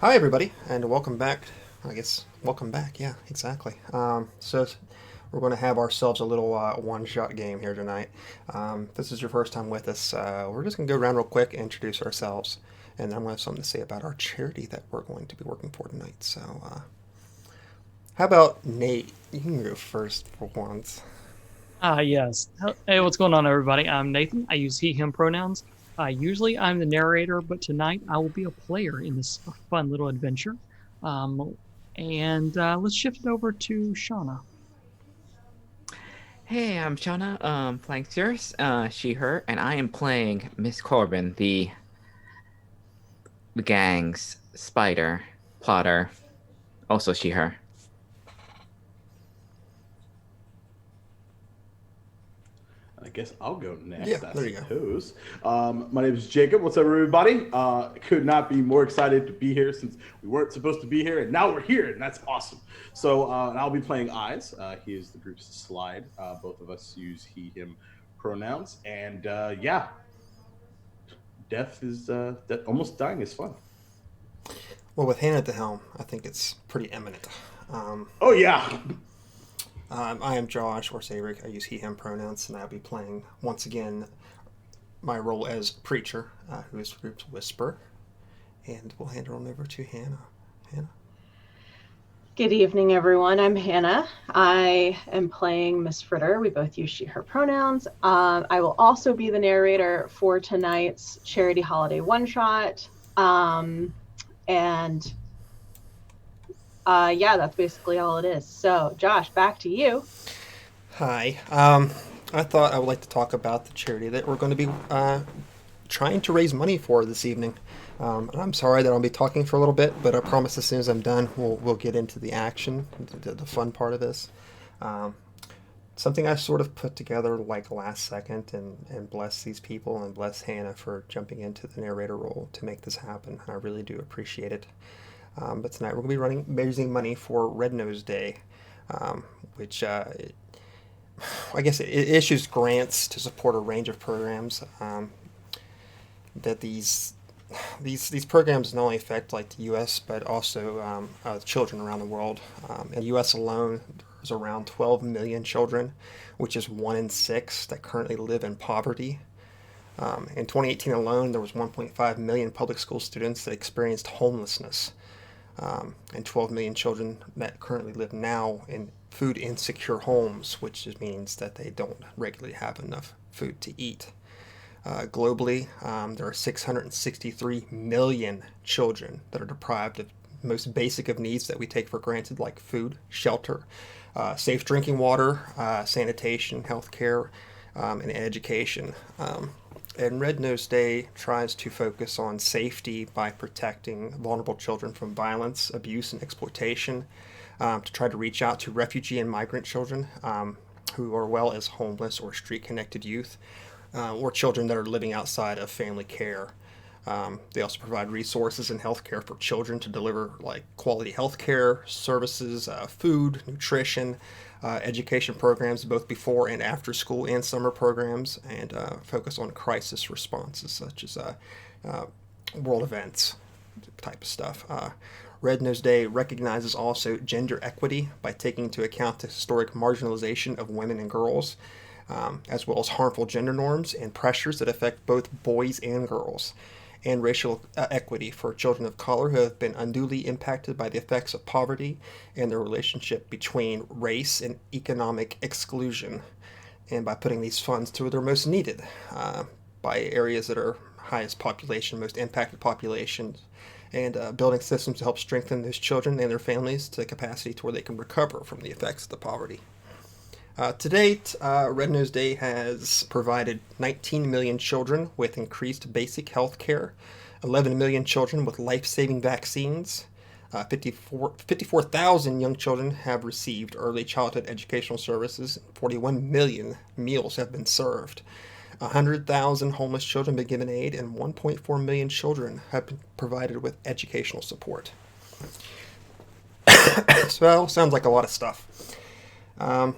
Hi, everybody, and welcome back. I guess welcome back. Yeah, exactly. So we're going to have ourselves a little one-shot game here tonight. If this is your first time with us, we're just going to go around real quick, introduce ourselves, and then I'm going to have something to say about our charity that we're going to be working for tonight. So, how about Nate? You can go first for once. Yes. Hey, what's going on, everybody? I'm Nathan. I use he, him pronouns. Usually I'm the narrator, but tonight I will be a player in this fun little adventure. Um, and let's shift it over to Shauna. Hey, I'm Shauna, playing Cirrus, she, her, and I am playing Miss Corbin, the gang's spider, plotter, also she, her. I guess I'll go Yeah, next, I there you go. suppose. My name is Jacob. What's up, everybody? Could not be more excited to be here since we weren't supposed to be here, and now we're here, and that's awesome. So, and I'll be playing Eyes. He is the group's slide. Both of us use he, him pronouns, and yeah, almost dying is fun. Well, with Hannah at the helm, I think it's pretty imminent. Um, Oh yeah, I am Josh or Saevrick. I use he, him pronouns, and I'll be playing once again my role as preacher, who is the group's whisper, and we'll hand it on over to Hannah. Hannah. Good evening, everyone. I'm Hannah. I am playing Miss Fritter. We both use she, her pronouns. I will also be the narrator for tonight's charity holiday one shot. And yeah, that's basically all it is. So, Josh, back to you. Hi. I thought I would like to talk about the charity that we're going to be trying to raise money for this evening. And I'm sorry that I'll be talking for a little bit, but I promise as soon as I'm done, we'll get into the action, the fun part of this. Um, Something I sort of put together like last second, and bless these people and bless Hannah for jumping into the narrator role to make this happen. I really do appreciate it. But tonight we're going to be raising money for Red Nose Day, which I guess it issues grants to support a range of programs that these programs not only affect like the U.S. but also children around the world. In the U.S. alone, there's around 12 million children, which is 1 in 6 that currently live in poverty. In 2018 alone, there was 1.5 million public school students that experienced homelessness, and 12 million children that currently live now in food insecure homes, which means that they don't regularly have enough food to eat. Globally, there are 663 million children that are deprived of most basic of needs that we take for granted, like food, shelter, safe drinking water, sanitation, healthcare, and education. And Red Nose Day tries to focus on safety by protecting vulnerable children from violence, abuse, and exploitation, to try to reach out to refugee and migrant children who are well as homeless or street connected youth, or children that are living outside of family care. They also provide resources and healthcare for children to deliver like quality healthcare services, food, nutrition, education programs both before and after school and summer programs, and focus on crisis responses such as world events type of stuff. Red Nose Day recognizes also gender equity by taking into account the historic marginalization of women and girls, as well as harmful gender norms and pressures that affect both boys and girls, and racial equity for children of color who have been unduly impacted by the effects of poverty and the relationship between race and economic exclusion, and by putting these funds to where they're most needed, by areas that are highest population, most impacted populations, and building systems to help strengthen those children and their families to the capacity to where they can recover from the effects of the poverty. To date, Red Nose Day has provided 19 million children with increased basic health care, 11 million children with life saving vaccines, 54,000 young children have received early childhood educational services, 41 million meals have been served. 100,000 homeless children have been given aid, and 1.4 million children have been provided with educational support. So, sounds like a lot of stuff. Um,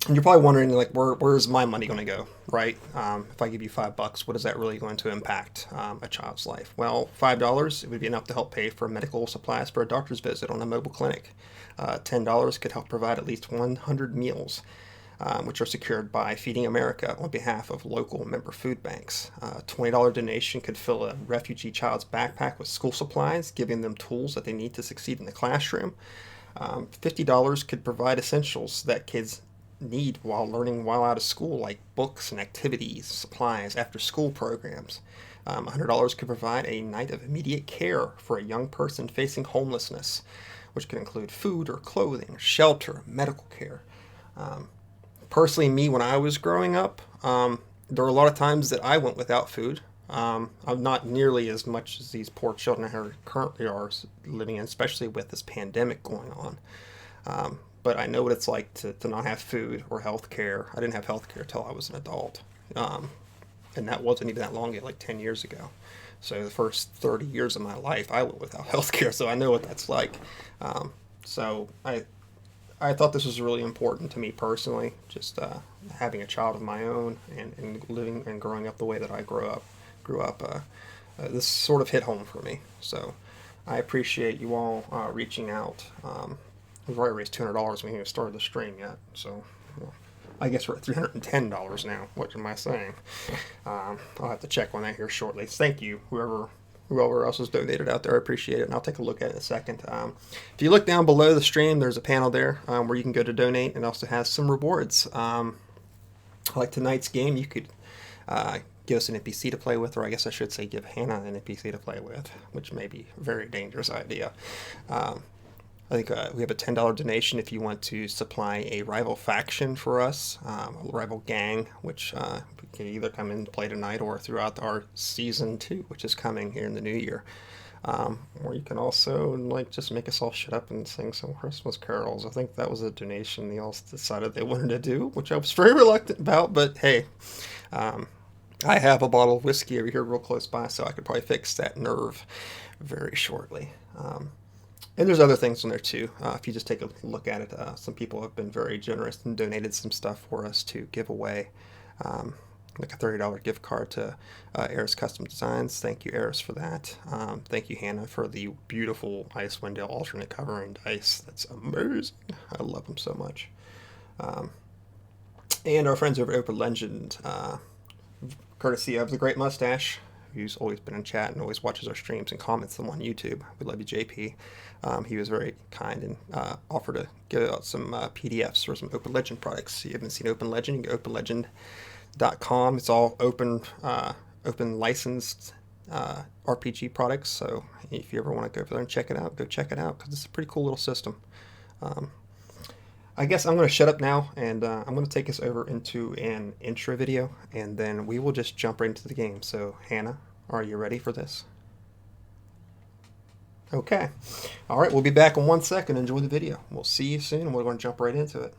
And you're probably wondering, like, where's my money going to go, right? If I give you $5, what is that really going to impact a child's life? Well, $5 it would be enough to help pay for medical supplies for a doctor's visit on a mobile clinic. $10 could help provide at least 100 meals, which are secured by Feeding America on behalf of local member food banks. $20 donation could fill a refugee child's backpack with school supplies, giving them tools that they need to succeed in the classroom. $50 could provide essentials that kids need while learning while out of school, like books and activities, supplies, after school programs. $100 could provide a night of immediate care for a young person facing homelessness, which could include food or clothing, shelter, medical care. Personally, me, when I was growing up, there were a lot of times that I went without food. I'm not nearly as much as these poor children who currently are living in, especially with this pandemic going on. But I know what it's like to not have food or health care. I didn't have health care till I was an adult. And that wasn't even that long ago, like 10 years ago. So the first 30 years of my life, I went without health care, so I know what that's like. So I thought this was really important to me personally, just having a child of my own and living and growing up the way that I grew up. This sort of hit home for me. So I appreciate you all reaching out. We've already raised $200. We haven't even started the stream yet. So well, I guess we're at $310 now. What am I saying? I'll have to check on that here shortly. Thank you, whoever else has donated out there. I appreciate it, and I'll take a look at it in a second. If you look down below the stream, there's a panel there where you can go to donate, and it also has some rewards. Like tonight's game, you could give us an NPC to play with, or I guess I should say give Hannah an NPC to play with, which may be a very dangerous idea. I think we have a $10 donation if you want to supply a rival faction for us, a rival gang, which can either come in and play tonight or throughout our season 2, which is coming here in the new year. Or you can also like just make us all shut up and sing some Christmas carols. I think that was a donation they all decided they wanted to do, which I was very reluctant about, but hey, I have a bottle of whiskey over here real close by, so I could probably fix that nerve very shortly. And there's other things on there too. If you just take a look at it, some people have been very generous and donated some stuff for us to give away, like a $30 gift card to Eris Custom Designs. Thank you, Eris, for that. Thank you, Hannah, for the beautiful Icewind Dale alternate covering dice. That's amazing. I love them so much. And our friends over at Open Legend, courtesy of the Great Mustache, who's always been in chat and always watches our streams and comments them on YouTube. We love you, JP. He was very kind and offered to give out some PDFs for some Open Legend products. If you haven't seen Open Legend, you can go openlegend.com. It's all open licensed RPG products. So if you ever want to go over there and check it out, go check it out because it's a pretty cool little system. I guess I'm going to shut up now, and I'm going to take us over into an intro video, and then we will just jump right into the game. So, Hannah, are you ready for this? Okay. All right, we'll be back in 1 second. Enjoy the video. We'll see you soon, and we're going to jump right into it.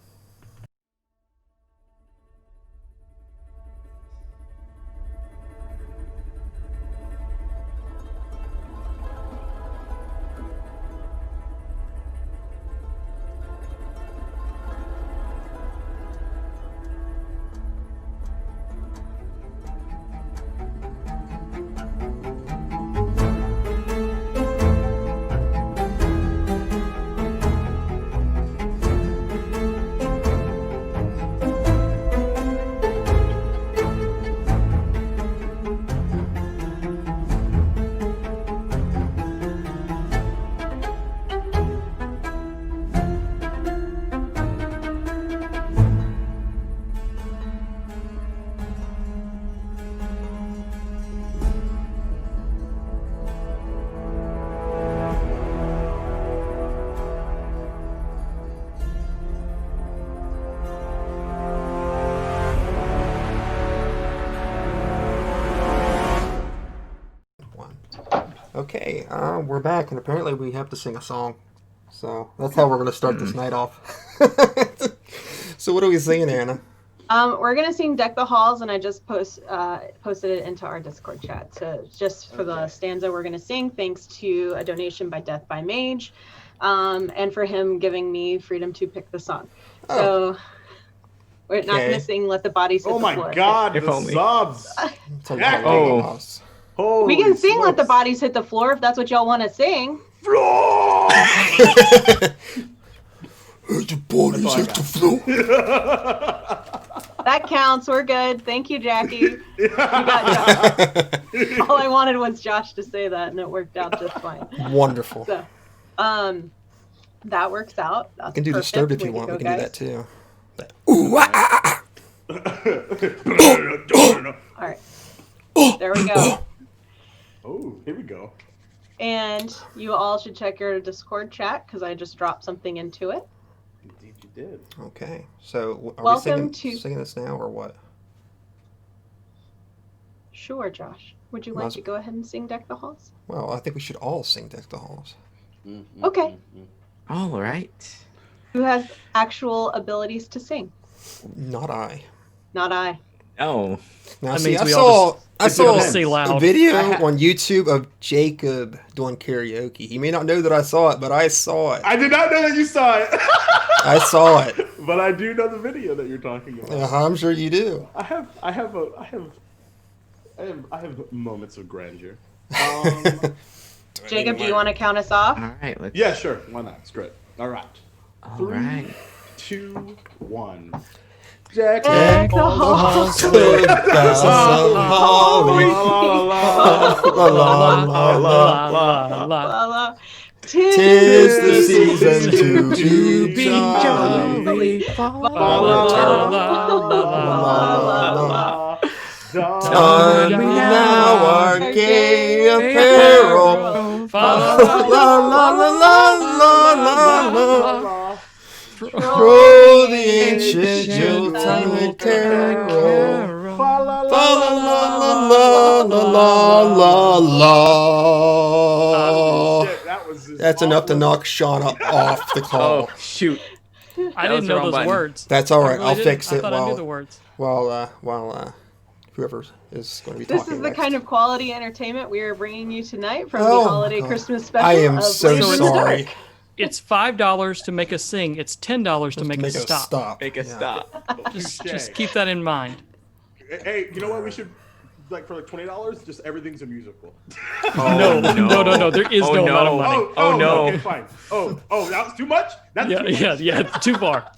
Okay, we're back, and apparently we have to sing a song. So that's how we're going to start this night off. So what are we singing, Anna? We're going to sing Deck the Halls, and I just posted it into our Discord chat. So just for the stanza we're going to sing, thanks to a donation by Death by Mage, and for him giving me freedom to pick the song. So We're not Okay. gonna sing "Let the Bodies Hit Oh the my Floor." God, If the only. subs. It's a lot of Oh. loss. Holy We can sing "Let the smokes. Bodies Hit the Floor" if that's what y'all want to sing. Floor! The bodies That's all I hit the floor. That counts. We're good. Thank you, Jackie. You got Josh. All I wanted was Josh to say that, and it worked out just fine. Wonderful. So, that works out. That's We can do perfect. Disturbed if Way you to want. go, We can do guys. that too. That, ooh, ah, ah, All right. There we go. Oh, here we go. And you all should check your Discord chat because I just dropped something into it. Indeed, you did. ah. Okay. So are Welcome we singing this now or what? Sure, Josh. Would you Might like as- to go ahead and sing "Deck the Halls"? Well, I think we should all sing Deck the Halls. Okay. All right. Who has actual abilities to sing? Not I. Not I. Oh. Now, That see, means I we all saw just say a loud. video I ha- on YouTube of Jacob doing karaoke. He may not know that I saw it, but I saw it. I did not know that you saw it. I saw it. But I do know the video that you're talking about. I'm sure you do. I have moments of grandeur. Jacob, do you want to count us off? All right. Let's. Yeah, sure. Why not? It's great. All right. All right. 2, 1. Jack. Deck the halls. With bells of holly. La, la, la, la. la. La, la. Tis the season to be jolly. jolly. Don we now our gay apparel. La la la la la la la. Throw the ancient Yuletide carol. Fa la la la la la la la. That's enough to knock Shauna off the call. Oh shoot. I That was didn't the know wrong those button. words. That's all I right. really I'll didn't. fix I it thought I knew the words. while whoever is going to be This talking is the next. kind of quality entertainment we are bringing you tonight from Oh, the holiday God. Christmas special. I am of so Blades in the sorry. Dark. It's $5 to make us sing. It's $10 to make us a stop. Make a Yeah. stop. Just keep that in mind. Hey, you know what? We should for $20, just everything's a musical. No. There is Oh, no no. amount of money. Oh, no. Okay, fine. Oh, that was too much. That's too much. Yeah. Too far.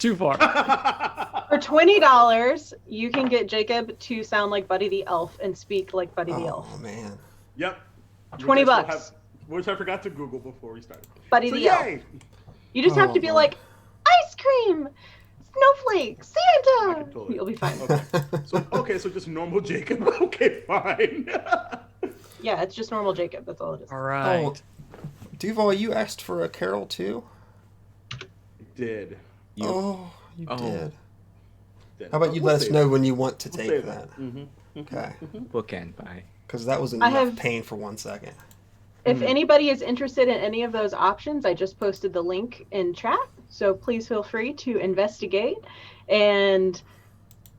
For $20, you can get Jacob to sound like Buddy the Elf and speak like Buddy the Elf. Oh man. Yep. $20. Which I forgot to Google before we started. Buddy So the Elf. yay! You just have Oh, to be Lord. like, ice cream, snowflake, Santa. Totally. You'll be fine. Okay, so just normal Jacob. Okay, fine. Yeah, it's just normal Jacob. That's all it is. All right. Oh, Duval, you asked for a carol too? Did. Oh, you Oh. did. Did. How about you We'll let us save know it. when you want to We'll take save that? Mhm. Okay. Bookend by. Because that was I enough have- pain for 1 second. If anybody is interested in any of those options, I just posted the link in chat. So please feel free to investigate. And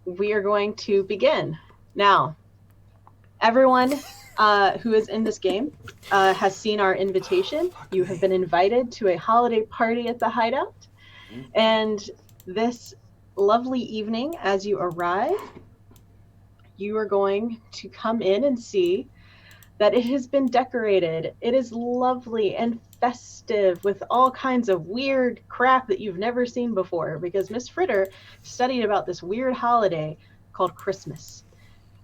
we are going to begin. Now, everyone who is in this game has seen our invitation. You have been invited to a holiday party at the Hideout. And this lovely evening, as you arrive, you are going to come in and see that it has been decorated. It is lovely and festive with all kinds of weird crap that you've never seen before, because Miss Fritter studied about this weird holiday called Christmas.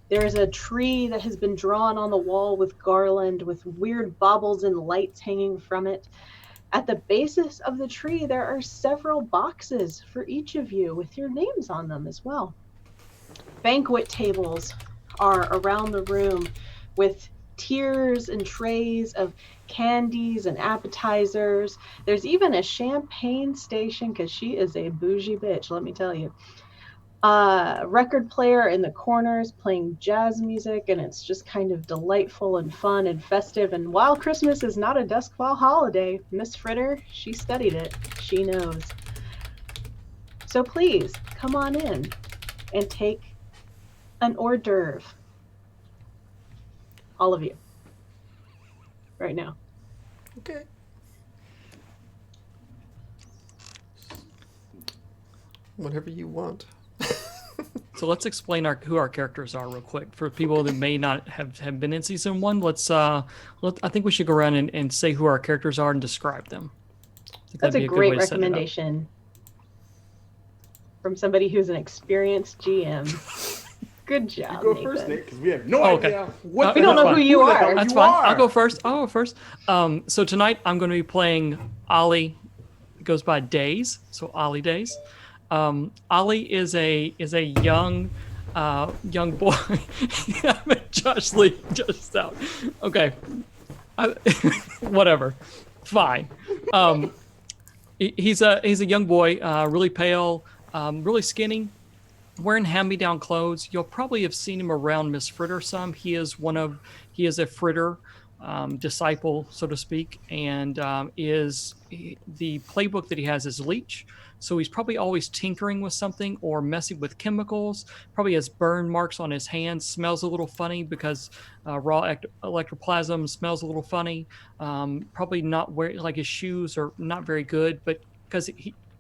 There's a tree that has been drawn on the wall with garland, with weird baubles and lights hanging from it. At the basis of the tree, there are several boxes for each of you with your names on them as well. Banquet tables are around the room with tiers and trays of candies and appetizers. There's even a champagne station because she is a bougie bitch, let me tell you. Record player in the corners playing jazz music, and it's just kind of delightful and fun and festive. And while Christmas is not a Duskfall holiday, Miss Fritter, she studied it. She knows. So please come on in and take an hors d'oeuvre. All of you. Right now. Okay. Whatever you want. So let's explain who our characters are real quick for people that may not have been in season 1. I think we should go around and say who our characters are and describe them. I think That's that'd a be a good great way to set it up. recommendation from somebody who's an experienced GM. Good job, You go Nathan. first, Nate, because we have no Okay. idea what We don't know who you the are. hell That's you fine. are. I'll go first. So tonight I'm going to be playing Ollie. It goes by Days. So Ollie Days. Ollie is a young boy. Josh Lee just out. Okay. Whatever. Fine. He's a young boy, really pale, really skinny, wearing hand-me-down clothes. You'll probably have seen him around Miss Fritter some. He is a Fritter disciple, so to speak, and the playbook that he has is Leech. So he's probably always tinkering with something or messing with chemicals. Probably has burn marks on his hands. Smells a little funny because raw electroplasm smells a little funny. Probably not like his shoes are not very good, but because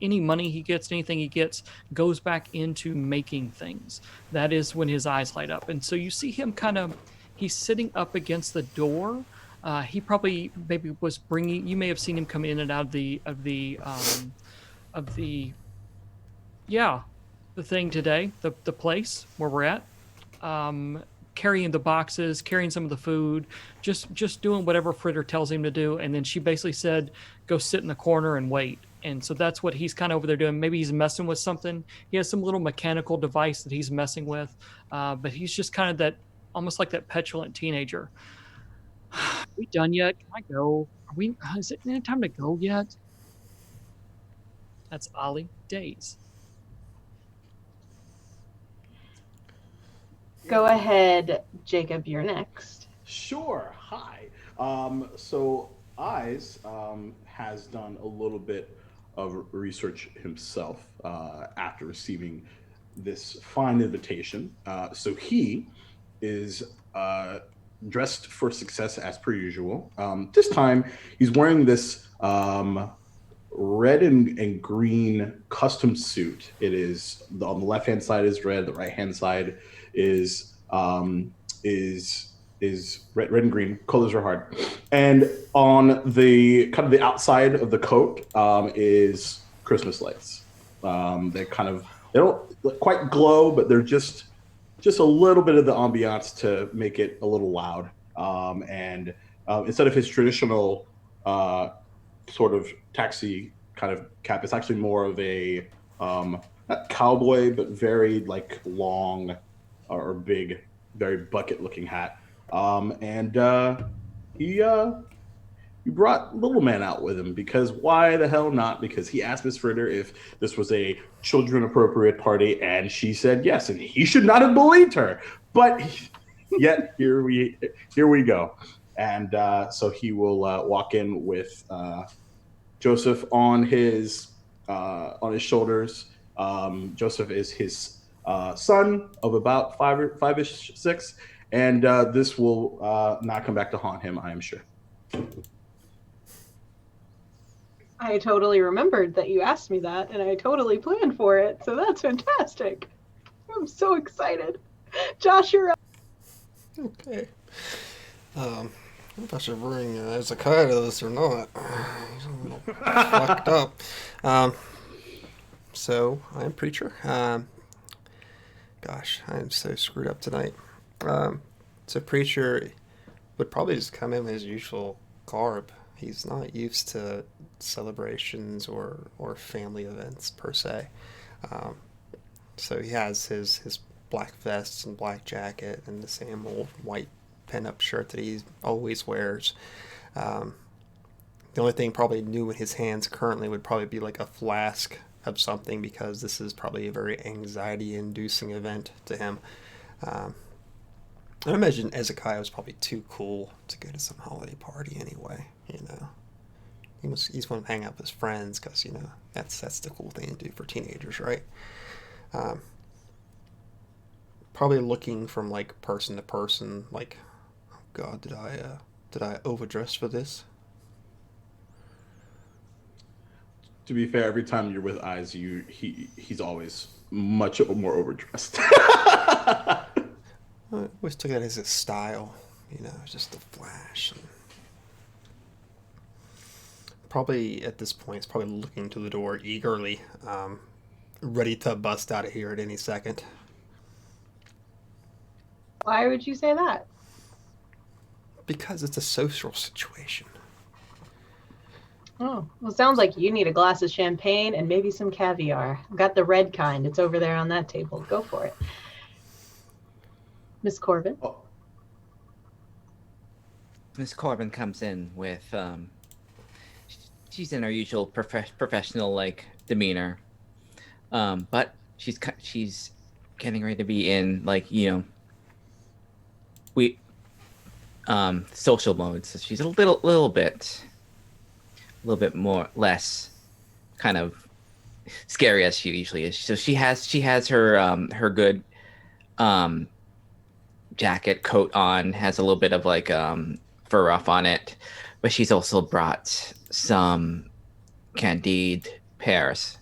any money he gets, anything he gets, goes back into making things. That is when his eyes light up. And so you see him he's sitting up against the door. He probably maybe was bringing. You may have seen him come in and out of the thing today, the place where we're at. Carrying the boxes, carrying some of the food, just doing whatever Fritter tells him to do. And then she basically said, "Go sit in the corner and wait." And so that's what he's kind of over there doing. Maybe he's messing with something. He has some little mechanical device that he's messing with, but he's just kind of almost like that petulant teenager. Are we done yet? Can I go? Is it time to go yet? That's Ollie Days. Go ahead, Jacob. You're next. Sure. Hi. So Eyes has done a little bit of research himself after receiving this fine invitation. So he is dressed for success as per usual. This time he's wearing this red and green custom suit. It is on the left hand side is red, the right hand side is red and green. Colors are hard. And on the kind of the outside of the coat is Christmas lights. They don't quite glow, but they're just a little bit of the ambiance to make it a little loud. And instead of his traditional sort of taxi kind of cap, it's actually more of a not cowboy, but very like long or big, very bucket looking hat. He brought little man out with him because why the hell not? Because he asked Miss Fritter if this was a children appropriate party, and she said yes, and he should not have believed her. But yet here we go, and so he will walk in with Joseph on his shoulders. Joseph is his son of about five-ish, 6, and this will not come back to haunt him, I am sure. I totally remembered that you asked me that, and I totally planned for it, so that's fantastic. I'm so excited. Josh, you're up. Okay. I don't know if I should bring Hezekiah to this or not. He's a little fucked up. So, I'm Preacher. Gosh, I am so screwed up tonight. So Preacher would probably just come in with his usual garb. He's not used to celebrations or family events per se. So he has his black vest and black jacket and the same old white pin-up shirt that he always wears. The only thing probably new in his hands currently would probably be like a flask of something, because this is probably a very anxiety-inducing event to him. I imagine Hezekiah was probably too cool to go to some holiday party anyway, you know. He's going to hang out with his friends because, you know, that's the cool thing to do for teenagers, right? Probably looking from, like, person to person, like, oh God, did I overdress for this? To be fair, every time you're with Eyes, he's always much more overdressed. I always took that as his style, just the flash. And probably at this point, he's probably looking to the door eagerly, ready to bust out of here at any second. Why would you say that? Because it's a social situation. Oh, well, sounds like you need a glass of champagne and maybe some caviar. I've got the red kind. It's over there on that table. Go for it. Miss Corbin. Oh, Miss Corbin comes in with she's in her usual professional like demeanor, but she's getting ready to be in we social mode, so she's a little bit more less kind of scary as she usually is. So she has her good jacket coat on, has a little bit of fur ruff on it, but she's also brought some candied pears,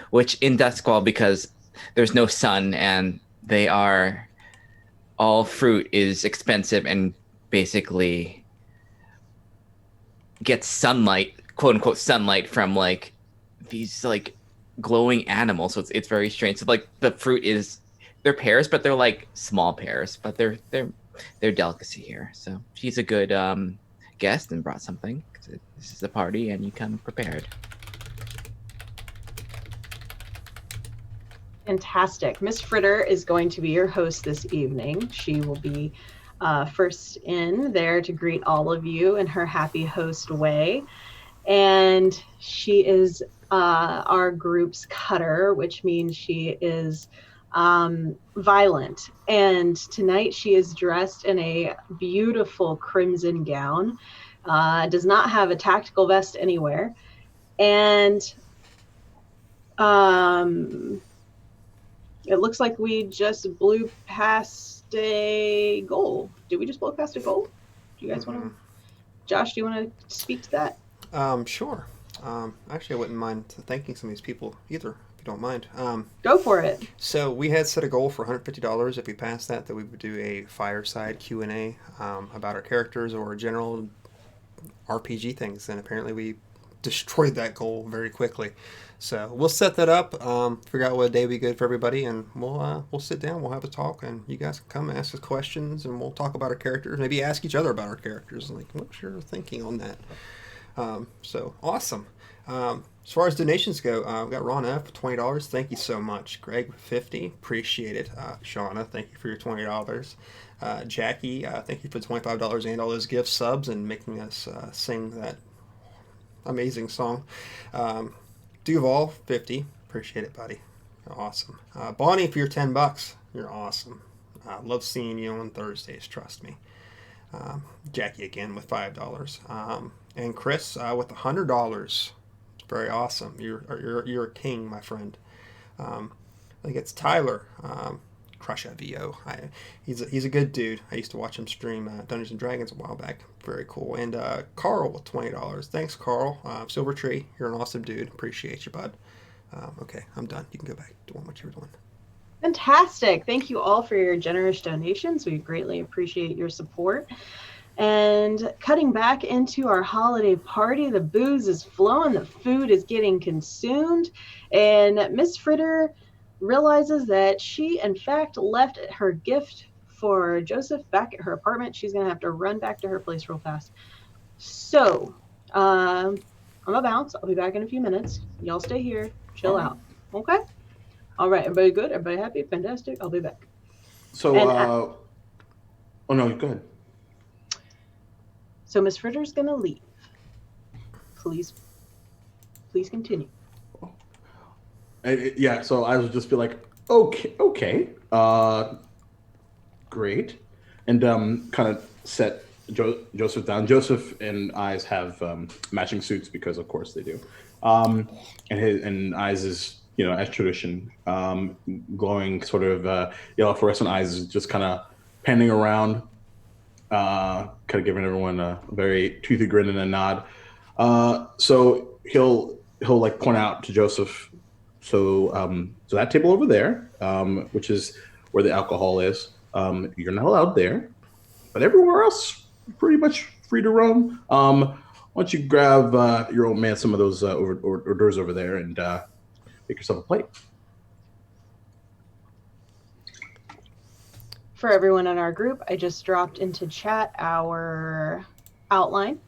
which in Duskwall, because there's no sun and they are all fruit is expensive and basically gets sunlight, quote unquote sunlight, from these glowing animals. So it's very strange. So the fruit is, they're pears, but they're small pears, but they're delicacy here. So she's a good guest and brought something. This is a party and you come prepared. Fantastic. Miss Fritter is going to be your host this evening. She will be first in there to greet all of you in her happy host way. And she is our group's cutter, which means she is violent. And tonight she is dressed in a beautiful crimson gown, does not have a tactical vest anywhere. And it looks like we just blew past a goal. Did we just blow past a goal? Do you guys want to? Josh, do you want to speak to that? Sure. Actually, I wouldn't mind thanking some of these people either, if you don't mind. Go for it. So we had set a goal for $150. If we passed that we would do a fireside Q&A about our characters or general RPG things, and apparently we destroyed that goal very quickly. So we'll set that up, figure out what day would be good for everybody, and we'll sit down, we'll have a talk, and you guys can come ask us questions, and we'll talk about our characters, maybe ask each other about our characters, what's your thinking on that? So awesome. As far as donations go, we've got Ron F, $20. Thank you so much. Greg, $50. Appreciate it. Shauna, thank you for your $20. Jackie, thank you for the $25 and all those gift subs and making us sing that amazing song. Duval, $50. Appreciate it, buddy. You're awesome. Bonnie, for your $10. You're awesome. Love seeing you on Thursdays, trust me. Jackie again with $5. And Chris with $100. Very awesome. You're a king, my friend. I think it's Tyler. Crush at VO. He's a good dude. I used to watch him stream Dungeons and Dragons a while back. Very cool. And Carl with $20. Thanks, Carl. Silver Tree, you're an awesome dude. Appreciate you, bud. Okay, I'm done. You can go back to doing what you were doing. Fantastic. Thank you all for your generous donations. We greatly appreciate your support. And cutting back into our holiday party, the booze is flowing, the food is getting consumed, and Miss Fritter realizes that she, in fact, left her gift for Joseph back at her apartment. She's going to have to run back to her place real fast. So, I'm going to bounce. I'll be back in a few minutes. Y'all stay here. Chill out. Okay? All right. Everybody good? Everybody happy? Fantastic. I'll be back. So, oh, no, go ahead. So Miss Fritter's going to leave. Please continue. Yeah, so I would just be like, okay, great, and kind of set Joseph down. Joseph and Eyes have matching suits because, of course, they do. And Eyes is, as tradition, glowing sort of yellow fluorescent eyes is just kind of panning around, kind of giving everyone a very toothy grin and a nod. So he'll he'll like point out to Joseph. So so that table over there, which is where the alcohol is, you're not allowed there, but everywhere else, you're pretty much free to roam. Why don't you grab your old man some of those hors d'oeuvres over there and make yourself a plate. For everyone in our group, I just dropped into chat our outline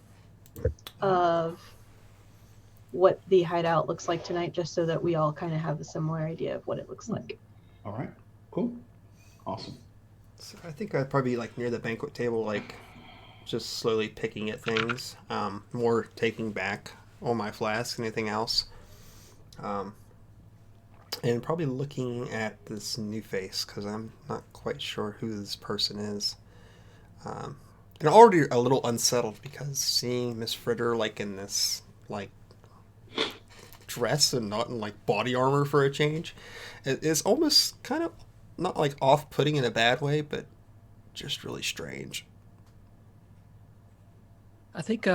of what the hideout looks like tonight, just so that we all kind of have a similar idea of what it looks like. All right, cool, awesome. So I think I'd probably be like near the banquet table, like just slowly picking at things, more taking back all my flasks, anything else, and probably looking at this new face because I'm not quite sure who this person is. And already a little unsettled because seeing Miss Fritter like in this like dress and not in like body armor for a change is almost kind of not like off-putting in a bad way, but just really strange. I think,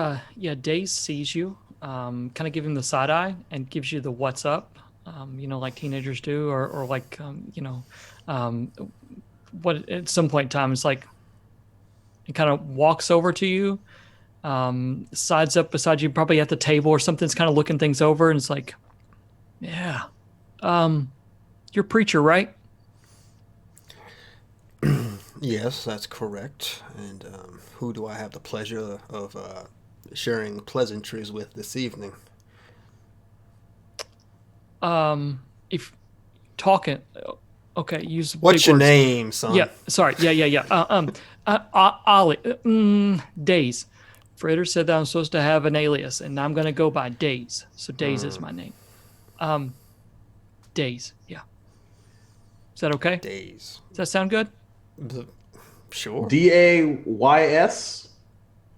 Daze sees you, kind of give him the side eye and gives you the what's up, like teenagers do, or like, what at some point in time, it's like, it kind of walks over to you, sides up beside you, probably at the table or something's kind of looking things over, and it's like, yeah, you're preacher, right? Yes, that's correct. And who do I have the pleasure of sharing pleasantries with this evening? If talking, okay, use What's big your words. name, son? Yeah, sorry, yeah. Ollie, Daze. Fritter said that I'm supposed to have an alias, and I'm gonna go by Daze. So Daze is my name. Daze, yeah. Is that okay? Days. Does that sound good? Sure. Days,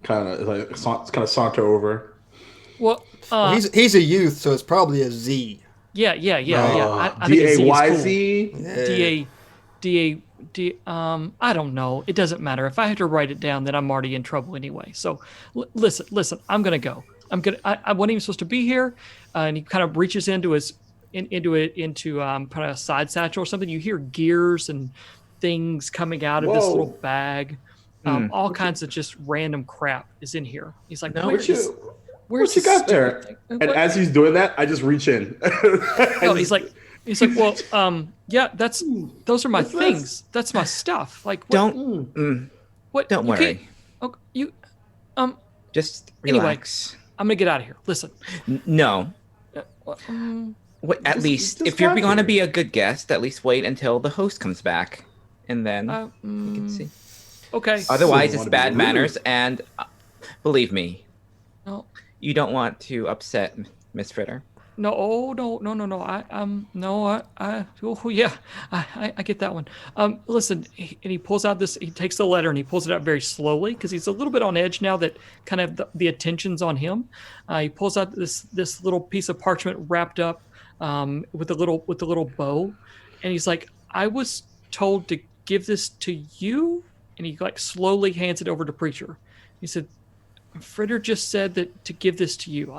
kind of saunter over. Well, Well, he's a youth, so it's probably a Z. yeah. I think a Z is DAYZ. cool. Yeah. I don't know. It doesn't matter. If I have to write it down, then I'm already in trouble anyway. So listen. I'm gonna go. I wasn't even supposed to be here, and he kind of reaches into his into kind of a side satchel or something. You hear gears and things coming out of this Whoa. little bag. All kinds of just random crap is in here. He's like, No, where's What you got there? And as he's doing that, I just reach in. No, he's like, well, yeah, those are my What's things. this? That's my stuff. Like, what, Don't you worry. can't- Oh, you, Just Anyway. relax. I'm gonna get out of here. Listen. No. Wait, at Just- least, just if you're got going to here. be a good guest, at least wait until the host comes back, and then you can see. Okay. Otherwise, So it's wanna be bad rude. manners, and believe me, No, you don't want to upset Miss Fritter. no. I get that one. Listen, and he pulls out this. He takes the letter and he pulls it out very slowly because he's a little bit on edge now that kind of the attention's on him. He pulls out this little piece of parchment wrapped up with a little bow, and he's like, "I was told to give this to you," and he like slowly hands it over to Preacher. He said, "Fritter just said that to give this to you."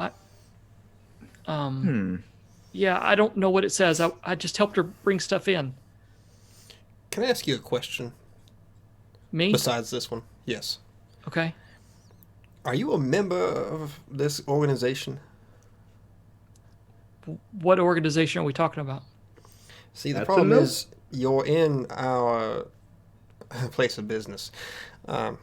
Yeah, I don't know what it says. I just helped her bring stuff in. Can I ask you a question Me? besides this one? Yes. Okay. Are you a member of this organization? What organization are we talking about? See, the That's problem a no. is you're in our place of business. Does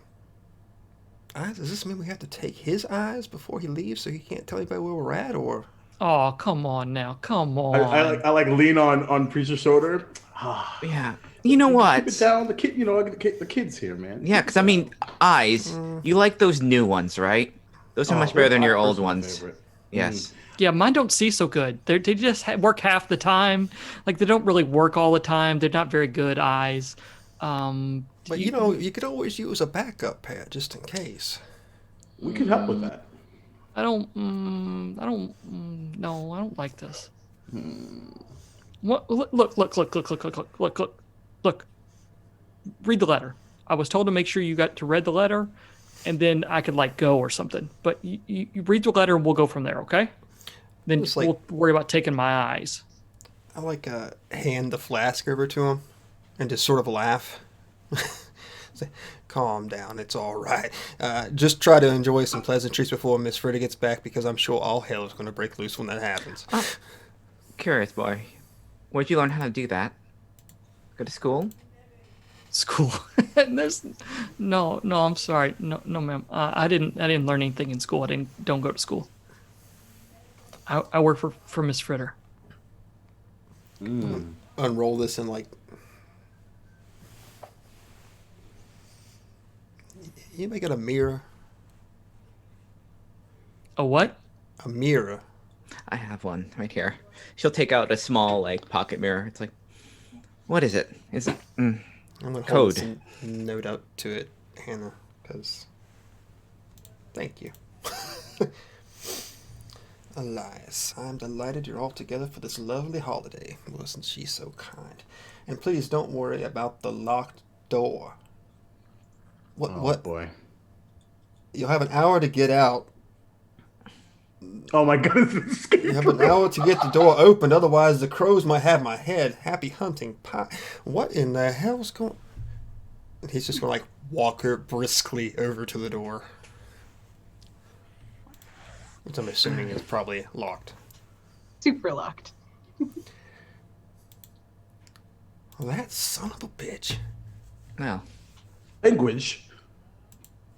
this mean we have to take his eyes before he leaves so he can't tell anybody where we're at, or? Oh, come on now. Come on. I like lean on Preacher's shoulder. Yeah. You know Keep it what? down. The kid, the kids here, man. Yeah, because I mean, eyes. You like those new ones, right? Those are much better than your old ones. Yes. Yeah, mine don't see so good. They just work half the time. Like, they don't really work all the time. They're not very good eyes. But you could always use a backup pair just in case. We could help with that. No, I don't like this. What? Look. Read the letter. I was told to make sure you got to read the letter, and then I could like go or something. But you read the letter and we'll go from there, okay? Then Just like we'll worry about taking my eyes. I hand the flask over to him and just sort of laugh. Say, calm down, it's all right. Just try to enjoy some pleasantries before Miss Fritter gets back, because I'm sure all hell is going to break loose when that happens. Curious boy, where'd you learn how to do that? Go to school? School. There's no. I'm sorry. No, ma'am. I didn't learn anything in school. Don't go to school. I work for Miss Fritter. Unroll this and you make it a mirror. A what? A mirror. I have one right here. She'll take out a small like pocket mirror. It's like, what is it? Is it I'm gonna hold code? this note up to it, Hannah, because thank you. Elias, I'm delighted you're all together for this lovely holiday. Wasn't she so kind? And please don't worry about the locked door. What? Boy. You'll have an hour to get out. Oh my goodness. You have an hour to get the door opened, otherwise the crows might have my head. Happy hunting, pie. What in the hell's going? And he's just gonna walk her briskly over to the door, which I'm assuming is probably locked. Super locked. Well, that son of a bitch. Well, Language.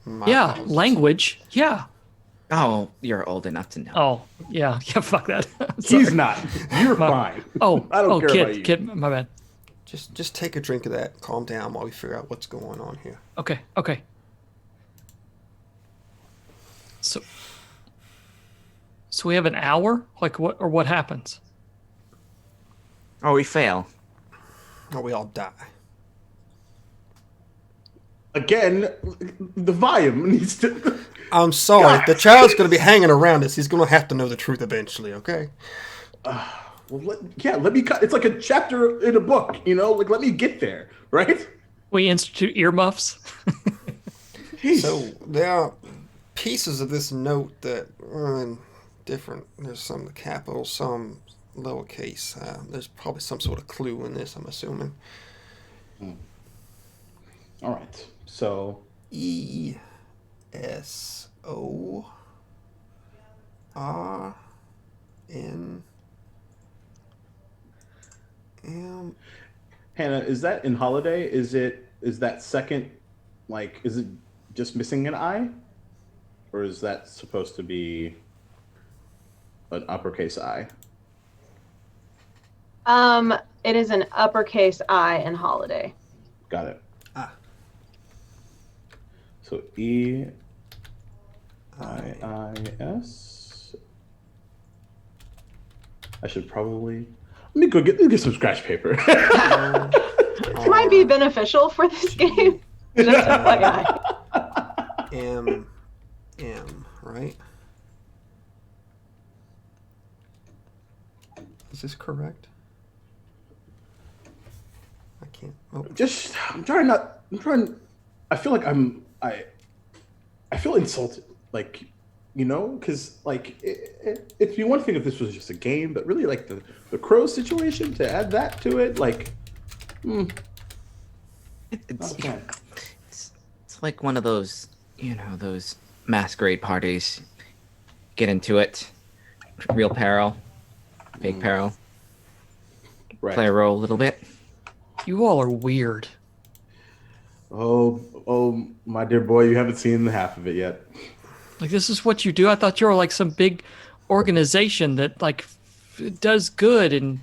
My Yeah, apologies. language. Yeah. oh, you're old enough to know. Oh, yeah. Fuck that. He's not. You're fine. Oh, I don't care about you. kid. My bad. Just take a drink of that. Calm down while we figure out what's going on here. Okay. So we have an hour? Like what? Or what happens? Oh, we fail. Or we all die. Again, the volume needs to. I'm sorry. God. The child's going to be hanging around us. He's going to have to know the truth eventually, okay? Well, let me cut. It's like a chapter in a book, let me get there, right? We institute earmuffs. Jeez. So there are pieces of this note that are in different. There's some capital, some lowercase. There's probably some sort of clue in this, I'm assuming. All right. So ESORNM. Hannah, is that in holiday? Is that second, is it just missing an I? Or is that supposed to be an uppercase I? It is an uppercase I in holiday. Got it. Ah. So EIIS. I should probably let me get some scratch paper. This might be beneficial for this game. Just FYI. M, right? Is this correct? I can't. Oh, I feel like I feel insulted, because it'd be one thing if this was just a game, but really the crow situation, to add that to it, It's, not a fan. it's like one of those, those masquerade parties. Get into it. Real peril. Fake peril. Right. Play a role a little bit. You all are weird. Oh, my dear boy, you haven't seen the half of it yet. Like this is what you do? I thought you were like some big organization that does good and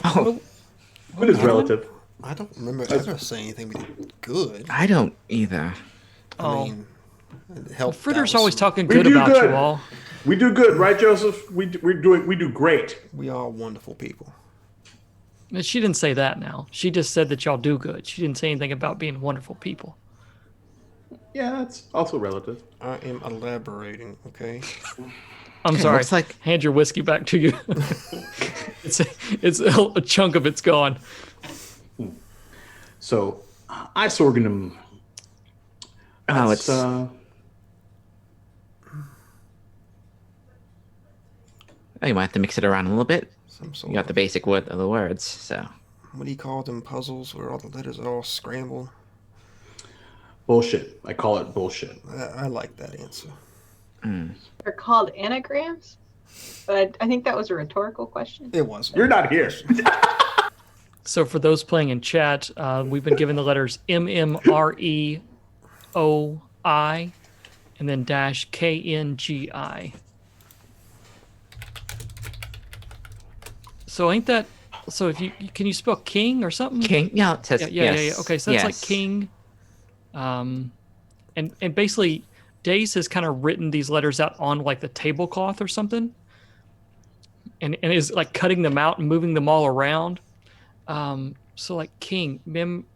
It is relative. I don't remember ever saying anything we did good. I don't either. Oh. I mean, it helped. Fritter's out always some- talking We good do about good. you all. We do good, right, Joseph? We do great. We are wonderful people. But she didn't say that now. She just said that y'all do good. She didn't say anything about being wonderful people. Yeah, that's also relative. I am elaborating, okay? I'm Okay, sorry. looks like- Hand your whiskey back to you. it's a chunk of it's gone. So, isorganum. Oh, That's, it's Oh, you might have to mix it around a little bit. Some sort You got of, the basic word of the words, so. what do you call them puzzles where all the letters are all scrambled? Bullshit. I call it bullshit. I like that answer. They're called anagrams, but I think that was a rhetorical question. It was. You're not here. So for those playing in chat, we've been given the letters MMREOI and then dash KNGI. So ain't that so? If you can you spell king or something? King, yeah, it says Yeah. yes. Okay, so that's like yes. king. And basically, Days has kind of written these letters out on like the tablecloth or something, and is like cutting them out and moving them all around. So like king, MMREOI.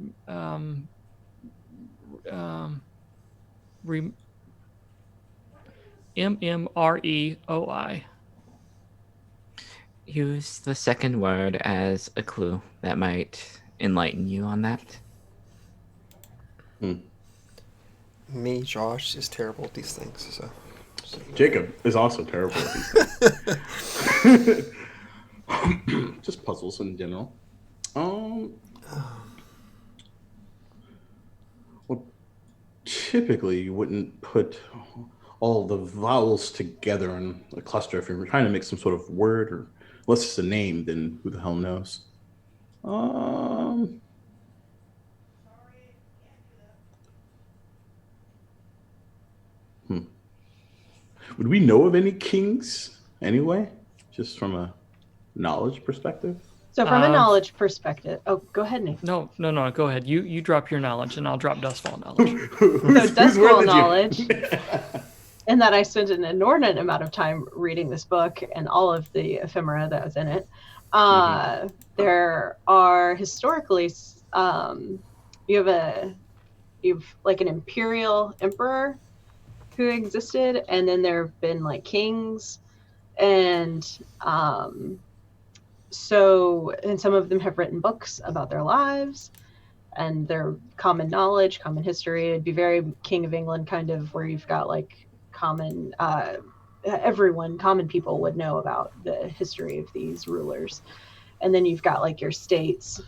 Use the second word as a clue that might enlighten you on that. Me, Josh, is terrible at these things. So. Jacob is also terrible at these things. Just puzzles in general. Well, typically you wouldn't put all the vowels together in a cluster if you're trying to make some sort of word, or unless it's a name, then who the hell knows? Would we know of any kings anyway, just from a knowledge perspective? So from a knowledge perspective, oh, go ahead, Nathan. No, go ahead. You drop your knowledge, and I'll drop Dustfall knowledge. So Dustfall knowledge, in that I spent an inordinate amount of time reading this book and all of the ephemera that was in it. There are historically, you have like an imperial emperor who existed, and then there have been like kings, and some of them have written books about their lives and their common knowledge, common history. It'd be very King of England kind of, where you've got like common people would know about the history of these rulers. And then you've got like your states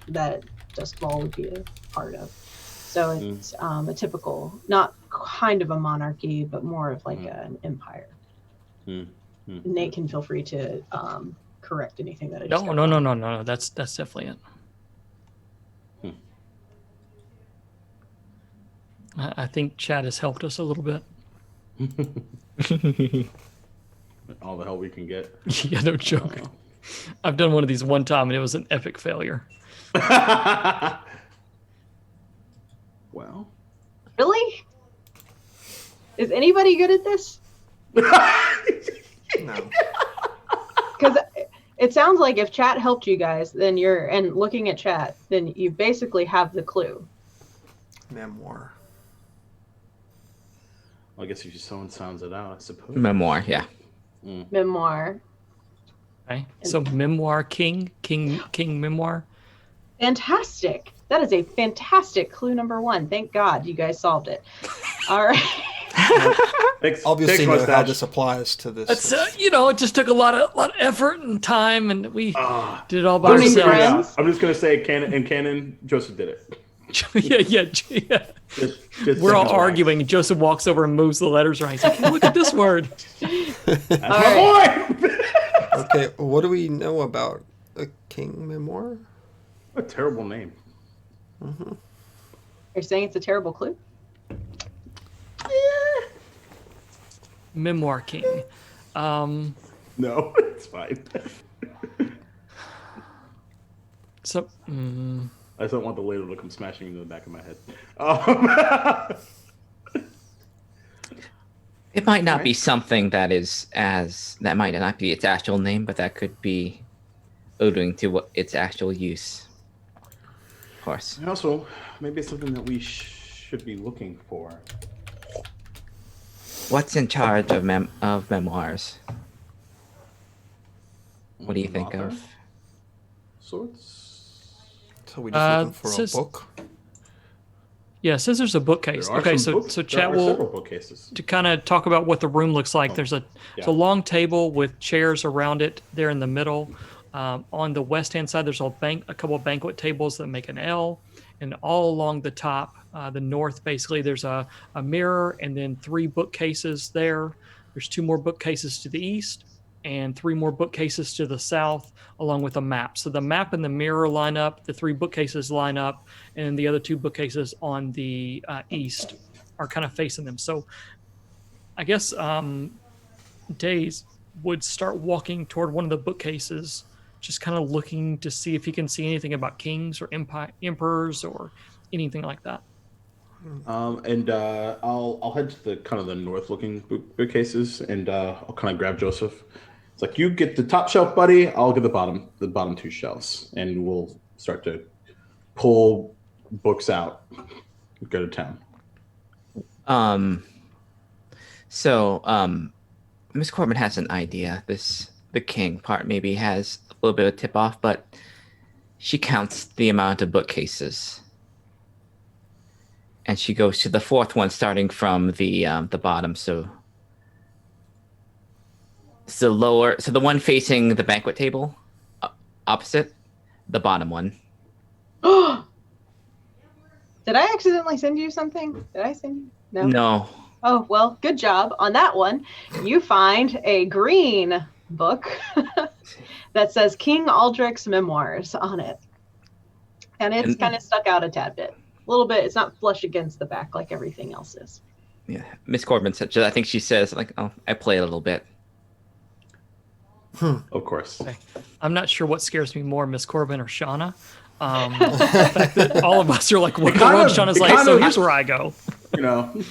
that Dustfall would be a part of. So it's a typical, not kind of a monarchy, but more of like an empire. Nate can feel free to correct anything that I just got wrong. No. That's definitely it. I think chat has helped us a little bit. All the help we can get. Yeah, no joke. I've done one of these one time, and it was an epic failure. Well. Really? Is anybody good at this? No. Because it sounds like if chat helped you guys, then and looking at chat, then you basically have the clue. Memoir. Well, I guess if someone sounds it out, I suppose. Memoir, yeah. Memoir. Okay. So memoir, king memoir. Fantastic. That is a fantastic clue number 1. Thank God you guys solved it. All right. Obviously, know how this applies to this. It's it just took a lot of effort and time, and we did it all by Owning ourselves. friends. I'm just gonna say, in canon, Joseph did it. yeah. Just We're all arguing. Joseph walks over and moves the letters around. He's like, "Look at this word." That's my boy. Okay, what do we know about a king memoir? What a terrible name. You're saying it's a terrible clue? Memoir king. No, it's fine. So. I just don't want the ladle to come smashing into the back of my head. It might not be something that that might not be its actual name, but that could be alluding to its actual use. Of course. And also, maybe it's something that we should be looking for. What's in charge of memoirs? What do you think Author? of? Sorts. So we just looking for a says- book. Yeah, it says there's a bookcase. There are Okay, some so books. so There chat are will several bookcases. to kind of talk about what the room looks like. There's Yeah. a long table with chairs around it there in the middle. On the west hand side, there's a couple of banquet tables that make an L, and all along the top, the north, basically, there's a mirror and then 3 bookcases there. There's 2 more bookcases to the east and 3 more bookcases to the south, along with a map. So the map and the mirror line up, the 3 bookcases line up, and the other 2 bookcases on the east are kind of facing them. So I guess Days would start walking toward one of the bookcases, just kind of looking to see if he can see anything about kings or emperors or anything like that. I'll head to the kind of the north-looking bookcases, and I'll kind of grab Joseph. It's like, you get the top shelf, buddy. I'll get the bottom 2 shelves, and we'll start to pull books out. Go to town. Miss Corbin has an idea. The king part maybe has a little bit of tip off, but she counts the amount of bookcases, and she goes to the 4th one, starting from the bottom. So the one facing the banquet table, opposite the bottom one. Did I accidentally send you something? Did I send you? No. No. Oh, well, good job on that one. You find a green book that says King Aldrich's Memoirs on it. And it's kind of stuck out a tad bit. A little bit. It's not flush against the back like everything else is. Yeah. Miss Corbin said, I think she says, like, oh, I play a little bit. Of course. Okay. I'm not sure what scares me more, Miss Corbin or Shauna. The fact that all of us are like, what Shauna's like, so here's where I go. You know.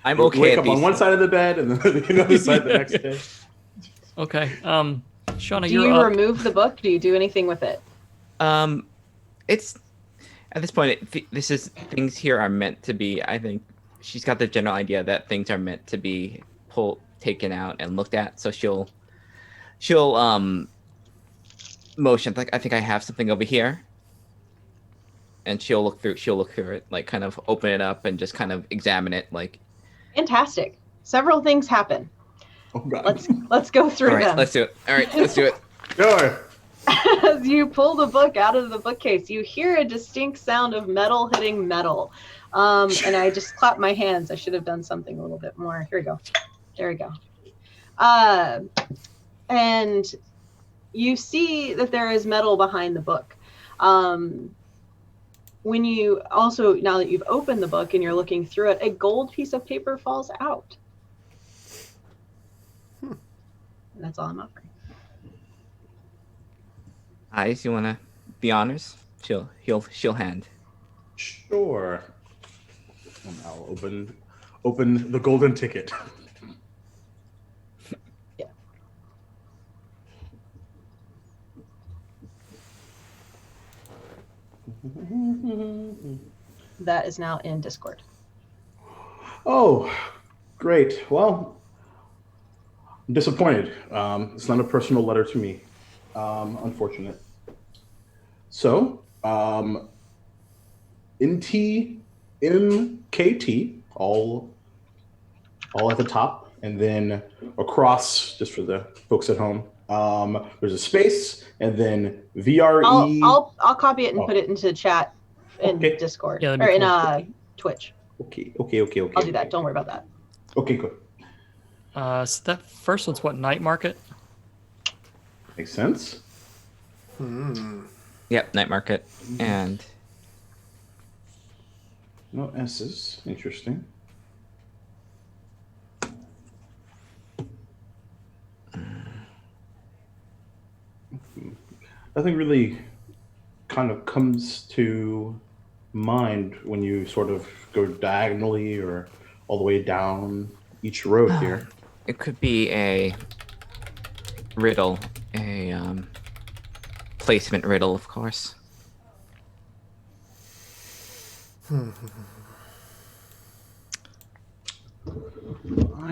I'm okay. Wake up on one side of the bed and then the other side the next day. Okay. Shauna, Do you're you up. remove the book? Do you do anything with it? It's at this point, this is things here are meant to be. I think she's got the general idea that things are meant to be taken out and looked at. So she'll motion, like, I think I have something over here, and she'll look through it, like kind of open it up and just kind of examine it, like. Fantastic. Several things happen. Oh God. Let's go through All right, them. let's do it. All right, let's do it. Go. As you pull the book out of the bookcase, you hear a distinct sound of metal hitting metal. And I just clapped my hands. I should have done something a little bit more. Here we go. There we go. And you see that there is metal behind the book. When you also, now that you've opened the book and you're looking through it, a gold piece of paper falls out. And that's all I'm offering. Eyes, you wanna the honors? She'll hand. Sure. And I'll open the golden ticket. Yeah. That is now in Discord. Oh, great. Well, I'm disappointed. It's not a personal letter to me. Unfortunate. So, NTMKT, all at the top, and then across, just for the folks at home, there's a space, and then VRE. I'll copy it and put it into chat in Discord Yeah, or in cool. Twitch. Okay. I'll do that. Don't worry about that. Okay, good. So that first one's what, Night Market? Makes sense. Yep, night market. And No S's. Interesting. Nothing really kind of comes to mind when you sort of go diagonally or all the way down each road here. it could be a riddle, a placement riddle, of course.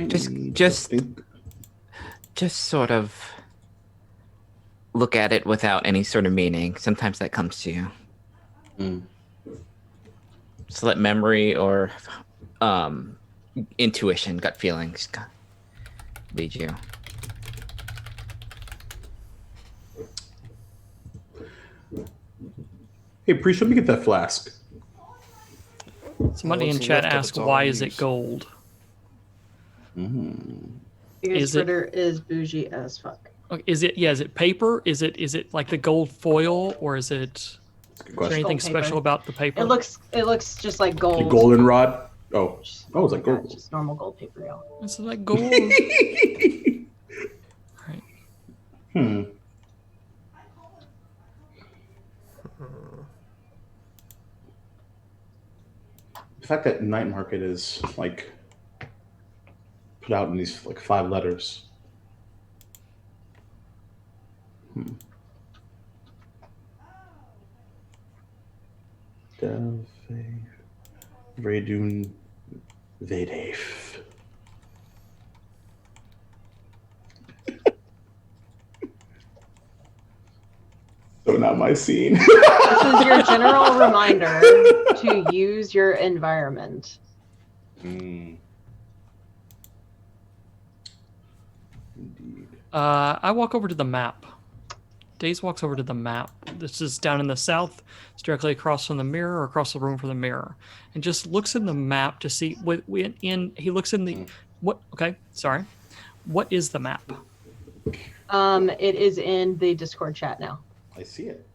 Just sort of look at it without any sort of meaning. Sometimes that comes to you. So let memory or intuition, gut feelings lead you. Hey, Priest, let me get that flask. Somebody Once in he chat left it, asked, it's all why I is it use. gold? Because Is it- Fritter is bougie as fuck. Okay, is it paper? Is it like the gold foil, or is it? That's a good Is there question. anything Gold paper. special about the paper? It looks just like The gold. goldenrod. Oh, Just- oh, it's my like God, gold. just normal gold paper, y'all. It's like gold. Right. The fact that night market is like put out in these like 5 letters. Redun Vedef. So not my scene. This is your general reminder to use your environment. Indeed. I walk over to the map. Daze walks over to the map. This is down in the south. It's directly across from the mirror, or across the room from the mirror, and just looks in the map to see what he looks in the what. Okay, sorry. What is the map? It is in the Discord chat now. I see it.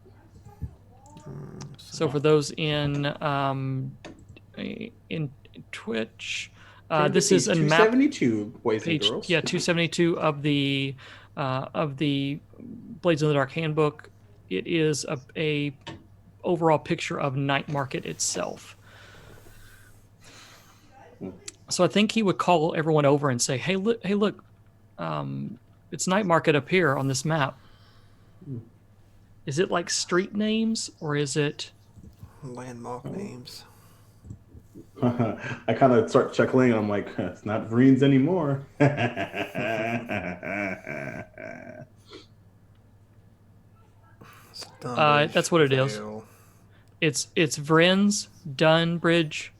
So for those in Twitch, this is a map 272, boys and page. girls. Yeah, 272 of the Blades of the Dark handbook. It is a overall picture of Night Market itself. So I think he would call everyone over and say, "Hey, look! It's Night Market up here on this map. Is it like street names, or is it Landmark names. I kind of start chuckling, and I'm like, it's not Vreens anymore. That's what it is. It's Vrins, Dunbridge,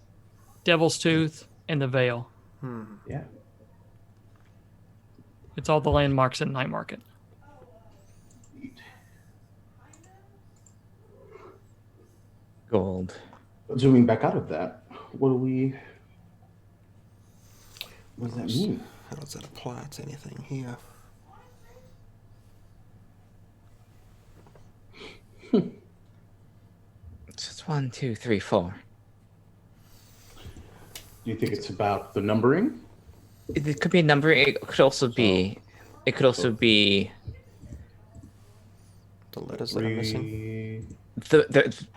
Devil's Tooth, and the Vale. Yeah. It's all the landmarks in Night Market. Gold. Zooming back out of that, what does that mean? How does that apply to anything here? So it's 1, 2, 3, 4. Do you think it's about the numbering? It could be a number. It could also be. It could also be The letters that I'm missing.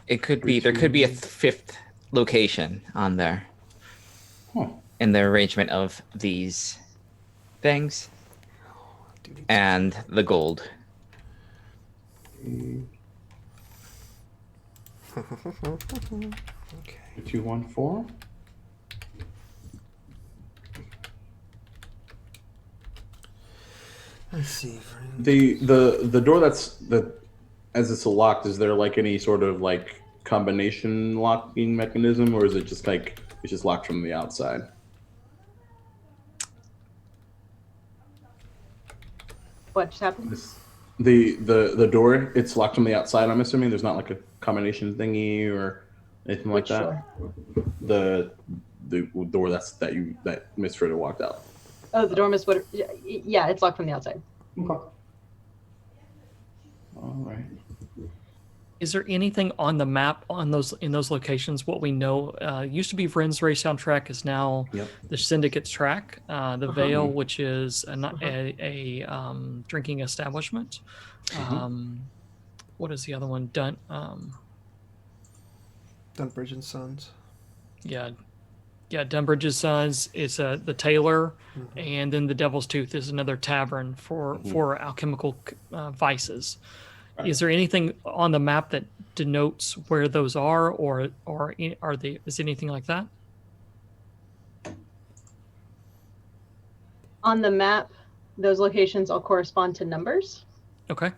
It could be. There could be a 5th location on there. In the arrangement of these things and the gold. Okay. 214. Let's see. The door that's as it's locked. Is there like any sort of like combination locking mechanism, or is it just like it's just locked from the outside? What just happened? The door, it's locked from the outside. I'm assuming there's not like a combination thingy or anything like that. Door? The door that Miss Fritter walked out. Oh, the door Miss Wood. Yeah, it's locked from the outside. Okay. All right. Is there anything on the map in those locations? What we know used to be Vrins Race soundtrack is now the Syndicate's track. The Vale, which is a drinking establishment. What is the other one? Dunbridge and Sons. Yeah, Dunbridge's Sons is the tailor, and then the Devil's Tooth is another tavern for alchemical vices. Right. Is there anything on the map that denotes where those are, or is anything like that? On the map, those locations all correspond to numbers. Okay.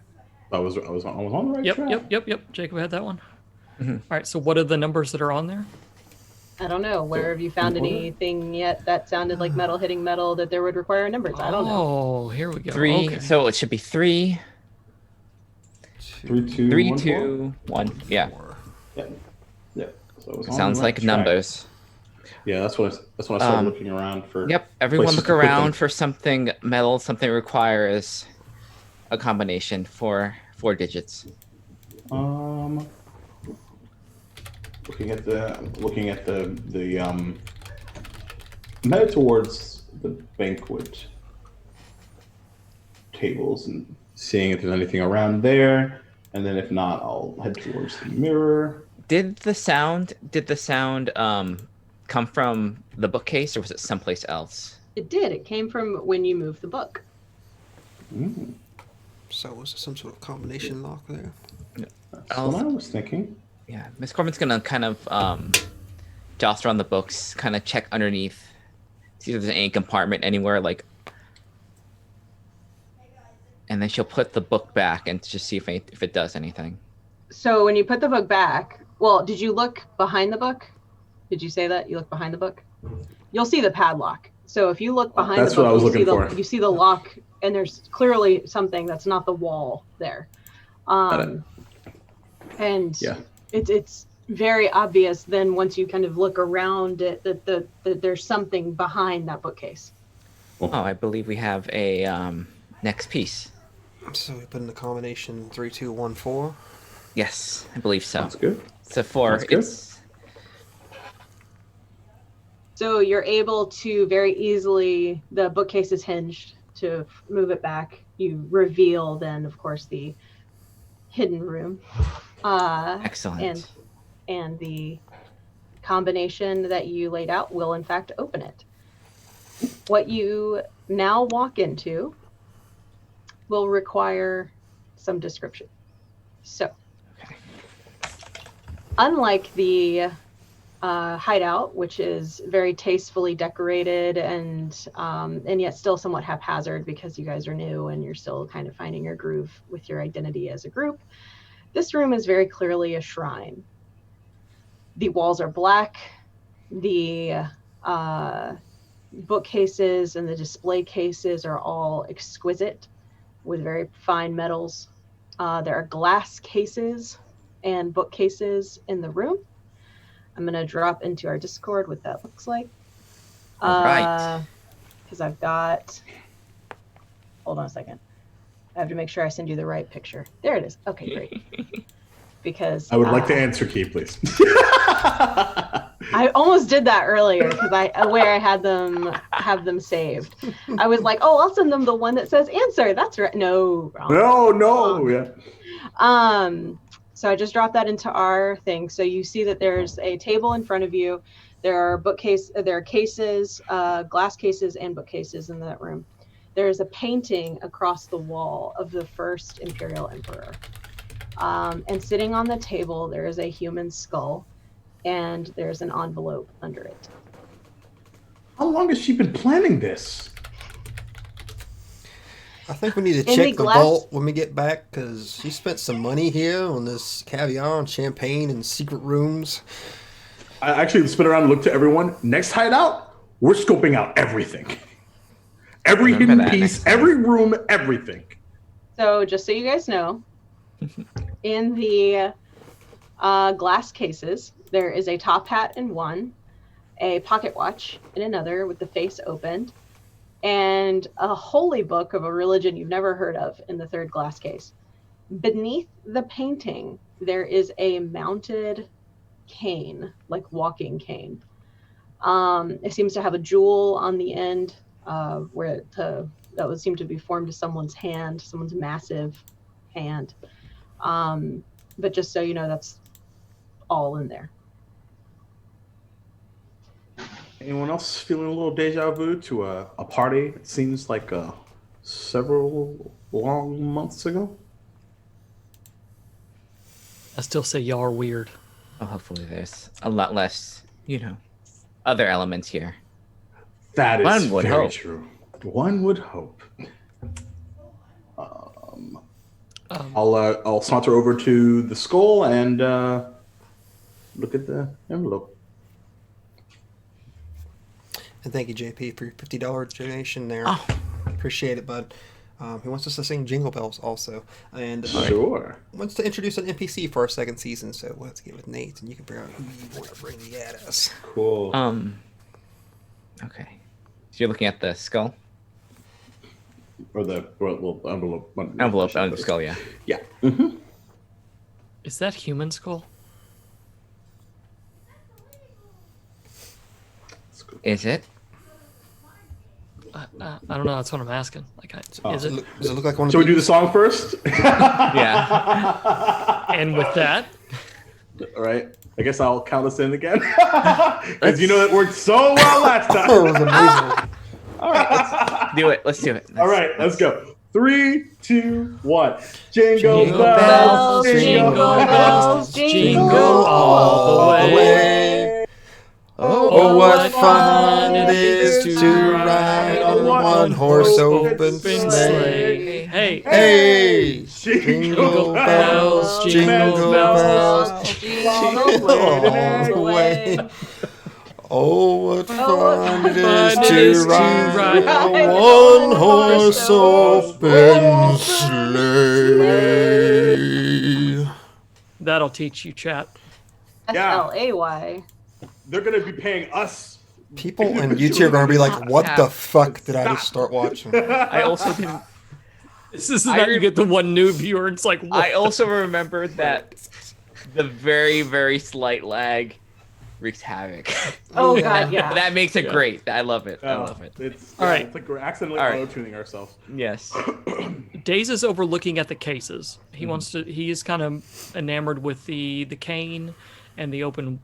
I was on the right track. Yep. Jacob had that one. All right. So what are the numbers that are on there? I don't know. Where have you found anything yet that sounded like metal hitting metal that there would require numbers? I don't know. Oh, here we go. 3. Okay. So it should be 3, 3, 2, 3, 1, 2, 1. Yeah. 4. Yeah. Yeah. So it was on Sounds the like right track. numbers. Yeah, that's what I started looking around for. Yep. Everyone places look to put them. around for something metal, something requires a combination for 4 digits. Looking at the I'm headed towards the banquet tables and seeing if there's anything around there, and then if not, I'll head towards the mirror. Did the sound come from the bookcase, or was it someplace else? It did. It came from when you moved the book. Mm, So was it some sort of combination lock there? that's what I was thinking. Yeah, Miss Corbin's gonna kind of jostle around the books, kind of check underneath, see if there's any compartment anywhere, like, and then she'll put the book back and just see if it does anything. So when you put the book back, well, did you look behind the book? Did you say that? You look behind the book? You'll see the padlock. So if you look behind That's the book, what I was looking for. you see the lock, and there's clearly something that's not the wall there. And Yeah. it's very obvious then once you kind of look around it that there's something behind that bookcase. Oh, I believe we have a next piece. So we put in the combination 3, 2, 1, 4. Yes, I believe so. Sounds good. So 4. Sounds good. So you're able to very easily, the bookcase is hinged, to move it back. You reveal then, of course, the hidden room. Excellent. And the combination that you laid out will in fact open it. What you now walk into will require some description. So, unlike the hideout, which is very tastefully decorated and yet still somewhat haphazard because you guys are new and you're still kind of finding your groove with your identity as a group, this room is very clearly a shrine. The walls are black. The bookcases and the display cases are all exquisite with very fine metals. There are glass cases and bookcases in the room. I'm going to drop into our Discord what that looks like. All right. Because I've got... Hold on a second. I have to make sure I send you the right picture. There it is. Okay, great. Because I would like the answer key, please. I almost did that earlier because where I had them have them saved. I was like, oh, I'll send them the one that says answer. That's right. No, wrong. No, yeah. So I just dropped that into our thing. So you see that there's a table in front of you. There are cases, glass cases and bookcases in that room. There is a painting across the wall of the first Imperial Emperor. And sitting on the table, there is a human skull, and there's an envelope under it. How long has she been planning this? I think we need to check the vault when we get back because she spent some money here on this caviar and champagne and secret rooms. I actually spin around and look to everyone. Next hideout, we're scoping out everything. Every hidden piece, every room, everything. So just so you guys know, in the glass cases, there is a top hat in one, a pocket watch in another with the face opened, and a holy book of a religion you've never heard of in the third glass case. Beneath the painting, there is a mounted cane, like walking cane. It seems to have a jewel on the end that would seem to be formed to someone's hand, someone's massive hand. But just so you know, that's all in there. Anyone else feeling a little deja vu to a party? It seems like several long months ago. I still say y'all are weird. Well, hopefully there's a lot less, other elements here. That is One would very hope. true. One would hope. I'll saunter over to the skull and look at the envelope. And thank you, JP, for your $50 donation there. Oh. Appreciate it, bud. He wants us to sing Jingle Bells also. And Sure. wants to introduce an NPC for our second season, so let's get with Nate, and you can figure out who you want to bring at us. Cool. Okay. So you're looking at the skull? Or the envelope. Envelope on the skull, yeah. Yeah. Is that human skull? Is it? I don't know. That's what I'm asking. Like, is it? Does it look like one of Shall we do the these? song first? Yeah. And with that, All right. I guess I'll count us in again. Because you know it worked so well last time. Oh, it was amazing. All right, let's do it. Let's do it. All right, let's go. 3, 2, 1. Jingle, Jingle bells, bells, jingle bells, jingle all the way. Oh, what fun it is to ride on a one-horse open sleigh. Hey, Hey! Jingle bells, jingle bells, Jingle all the way. Oh, what fun it is to ride on a one-horse open sleigh. that'll teach you, chat. SLAY. They're going to be paying us. People in YouTube are going to be like, what the fuck did I just start watching? I also didn't. This is how you get the one new viewer. It's like, what? I also remember that the very, very slight lag wreaks havoc. Oh god, yeah. That makes it great. I love it. I love it. All right. It's like we're accidentally All right. auto-tuning ourselves. Yes. Daze is overlooking at the cases. He wants to. He is kind of enamored with the cane and the open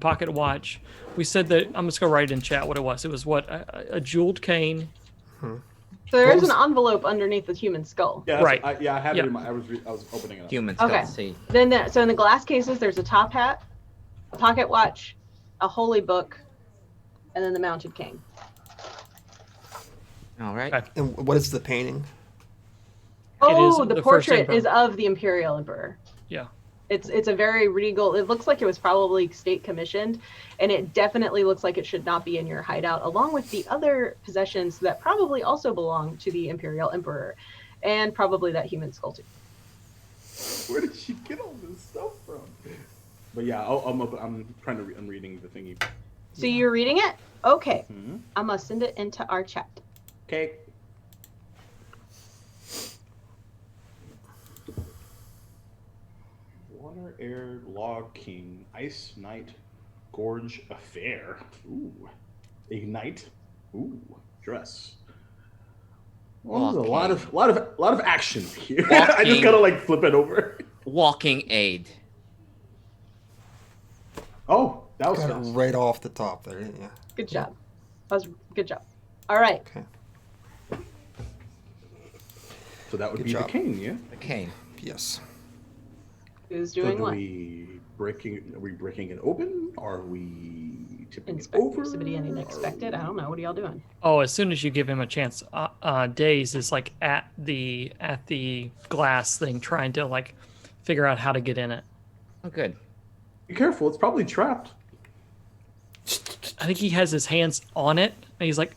pocket watch. We said that I'm just gonna write in chat what it was. It was what a jeweled cane. So there is an envelope underneath the human skull. Yeah, Right. I have Yeah. it in my. I was opening it up. Humans Okay. can see. Then so in the glass cases, there's a top hat, a pocket watch, a holy book, and then the mounted cane. All right. Okay. And what is the painting? Oh, is the the first portrait emperor. is of the imperial emperor. Yeah. It's a very regal. It looks like it was probably state commissioned, and it definitely looks like it should not be in your hideout, along with the other possessions that probably also belong to the imperial emperor, and probably that human skull too. Where did she get all this stuff from? But yeah, I'm trying to. I'm reading the thingy. So you're reading it? Okay. Mhm. I'm gonna send it into our chat. Okay. Water, air, log, king, ice, night, gorge, affair. Ooh. Ignite. Ooh. Dress. Well, there's a lot of action here. I just gotta like flip it over. Walking aid. Oh, that was Got it fast. right off the top there, didn't you? Good job. That was good job. All right. Okay. So that would Good be job. the king, yeah. The cane. Yes. Who's So doing are what? we breaking it open? Are we tipping it Inspect over? exhibit and unexpected. I don't know. What are y'all doing? Oh, as soon as you give him a chance, Daze is like at the glass thing, trying to like figure out how to get in it. Oh, good. Be careful, it's probably trapped. I think he has his hands on it, and he's like,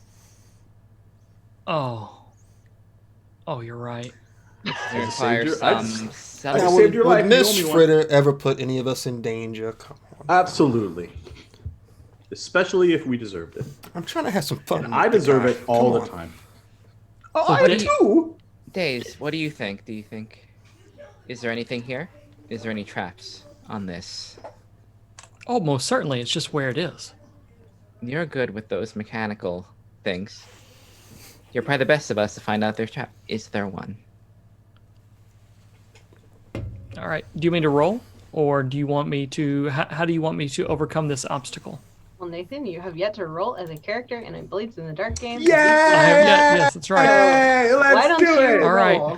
"Oh, you're right." It saved requires your- I just Now, saved would, your would life, you Miss owe me one. Fritter ever put any of us in danger? Come on. Absolutely. Especially if we deserved it. I'm trying to have some fun. And with I the deserve guy. it all Come the on. time. Oh, So I did- do. Daze, what do you think? Do you think... Is there anything here? Is there any traps on this? Oh, most certainly. It's just where it is. You're good with those mechanical things. You're probably the best of us to find out there's trap. Is there one? All right. Do you mean to roll, or do you want me to? How do you want me to overcome this obstacle? Well, Nathan, you have yet to roll as a character in a Blades in the Dark game. Yeah! I have yet. Yes, that's right. Hey, Why let's don't do you it. All right. roll?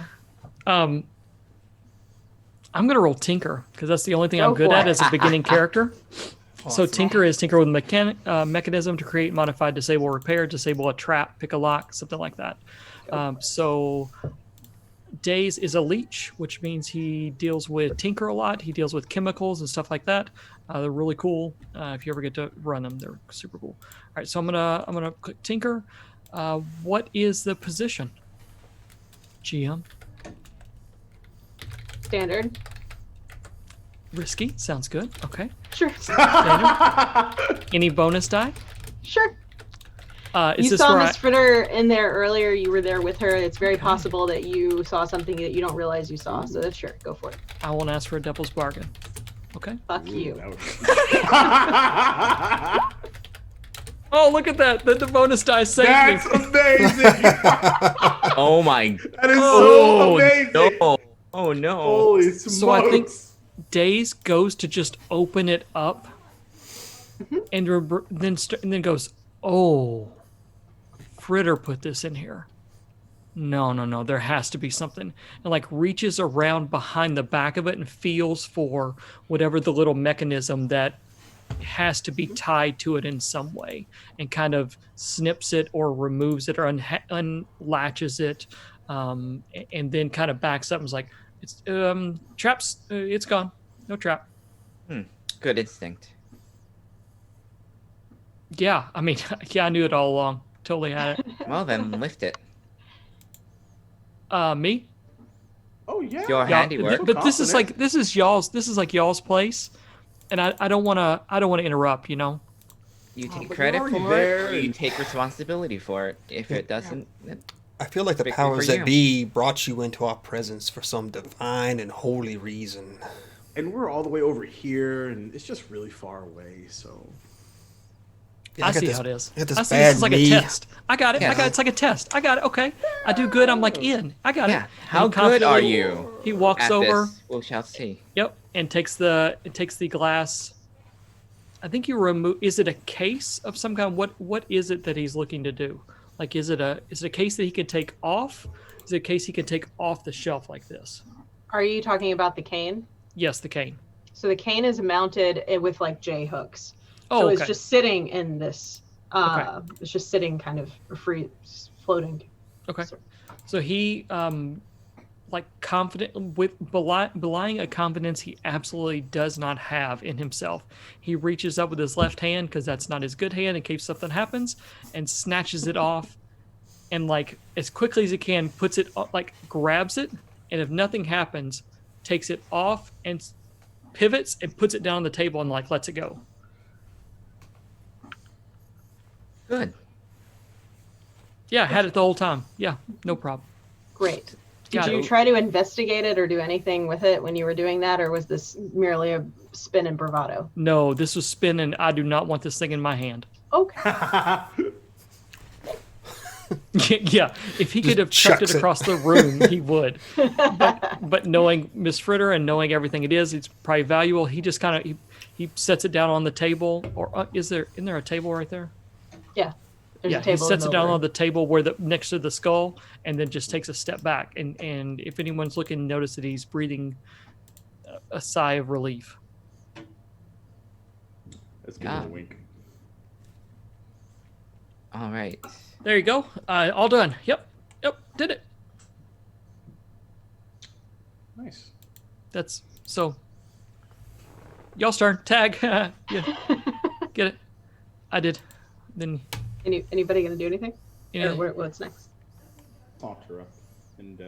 I'm gonna roll Tinker because that's the only thing I'm Go good for at it. as a beginning character. So Tinker is tinker with a mechanism to create, modify, disable, repair, disable a trap, pick a lock, something like that. So Days is a leech, which means he deals with tinker a lot. He deals with chemicals and stuff like that. They're really cool. If you ever get to run them, they're super cool. All right, so I'm gonna click tinker. What is the position? GM. Standard. Risky. Sounds good. Okay. Sure. Standard. Any bonus die? Sure. Is You this saw where Miss Fritter in there earlier. You were there with her. It's very possible that you saw something that you don't realize you saw. So sure, go for it. I won't ask for a devil's bargain. Okay. Fuck you. Oh, look at that. The bonus die saved That's me. amazing. Oh my. That is so amazing. No. Oh no. Holy smokes. So I think Days goes to just open it up, and then goes, "Oh, Fritter put this in here. No. There has to be something." And like reaches around behind the back of it and feels for whatever the little mechanism that has to be tied to it in some way, and kind of snips it or removes it or unlatches it, and then kind of backs up and is like, "It's traps. It's gone. No trap." Good instinct. Yeah, I mean, yeah, I knew it all along. Totally had it. Well then, lift it. Me? Oh yeah. Your handiwork. But this is like y'all's place, and I don't want to interrupt. You know. You take but credit you're for already there it, or you and- take responsibility for it. If it doesn't, then I feel like the Victory powers for that you. be brought you into our presence for some divine and holy reason. And we're all the way over here, and it's just really far away. So Yeah, I got see this- how it is. I got this I see this is bad like knee. a test. I got it. Yeah. It's like a test. I got it. Okay. I do good. I'm like in. I got yeah. it. How And he good are confidently- you? He walks at over. This? We shall see. Yep. And takes the glass. I think you remove. Is it a case of some kind? What is it that he's looking to do? Like, is it a case that he can take off? Is it a case he can take off the shelf like this? Are you talking about the cane? Yes, the cane. So the cane is mounted with like J hooks. Oh, So okay. it's just sitting in this. Okay. It's just sitting kind of free, floating. Okay. So he, like confident with belying a confidence he absolutely does not have in himself. He reaches up with his left hand, because that's not his good hand in case something happens, and snatches it off, and like as quickly as he can puts it like grabs it, and if nothing happens, takes it off and pivots and puts it down on the table and like lets it go. Good. Yeah, had it the whole time. Yeah, no problem. Great. Did Got you it. try to investigate it or do anything with it when you were doing that, or was this merely a spin and bravado? No, this was spinning. I do not want this thing in my hand. Okay. Yeah, if he could have chucked chucks it it. across the room, he would. But knowing Miss Fritter and knowing everything it is, it's probably valuable. He just kind of he sets it down on the table, or isn't there a table right there? Yeah. There's Yeah, a table he sets in it the down middle on the table where next to the skull, and then just takes a step back. And if anyone's looking, notice that he's breathing a sigh of relief. Let's give him a Ah. wink. All right. There you go. All done. Yep, did it. Nice. That's so. Y'all's turn. Tag. Yeah, get it. I did. Then Anybody gonna do anything? yeah. Or what's next? Talk to her and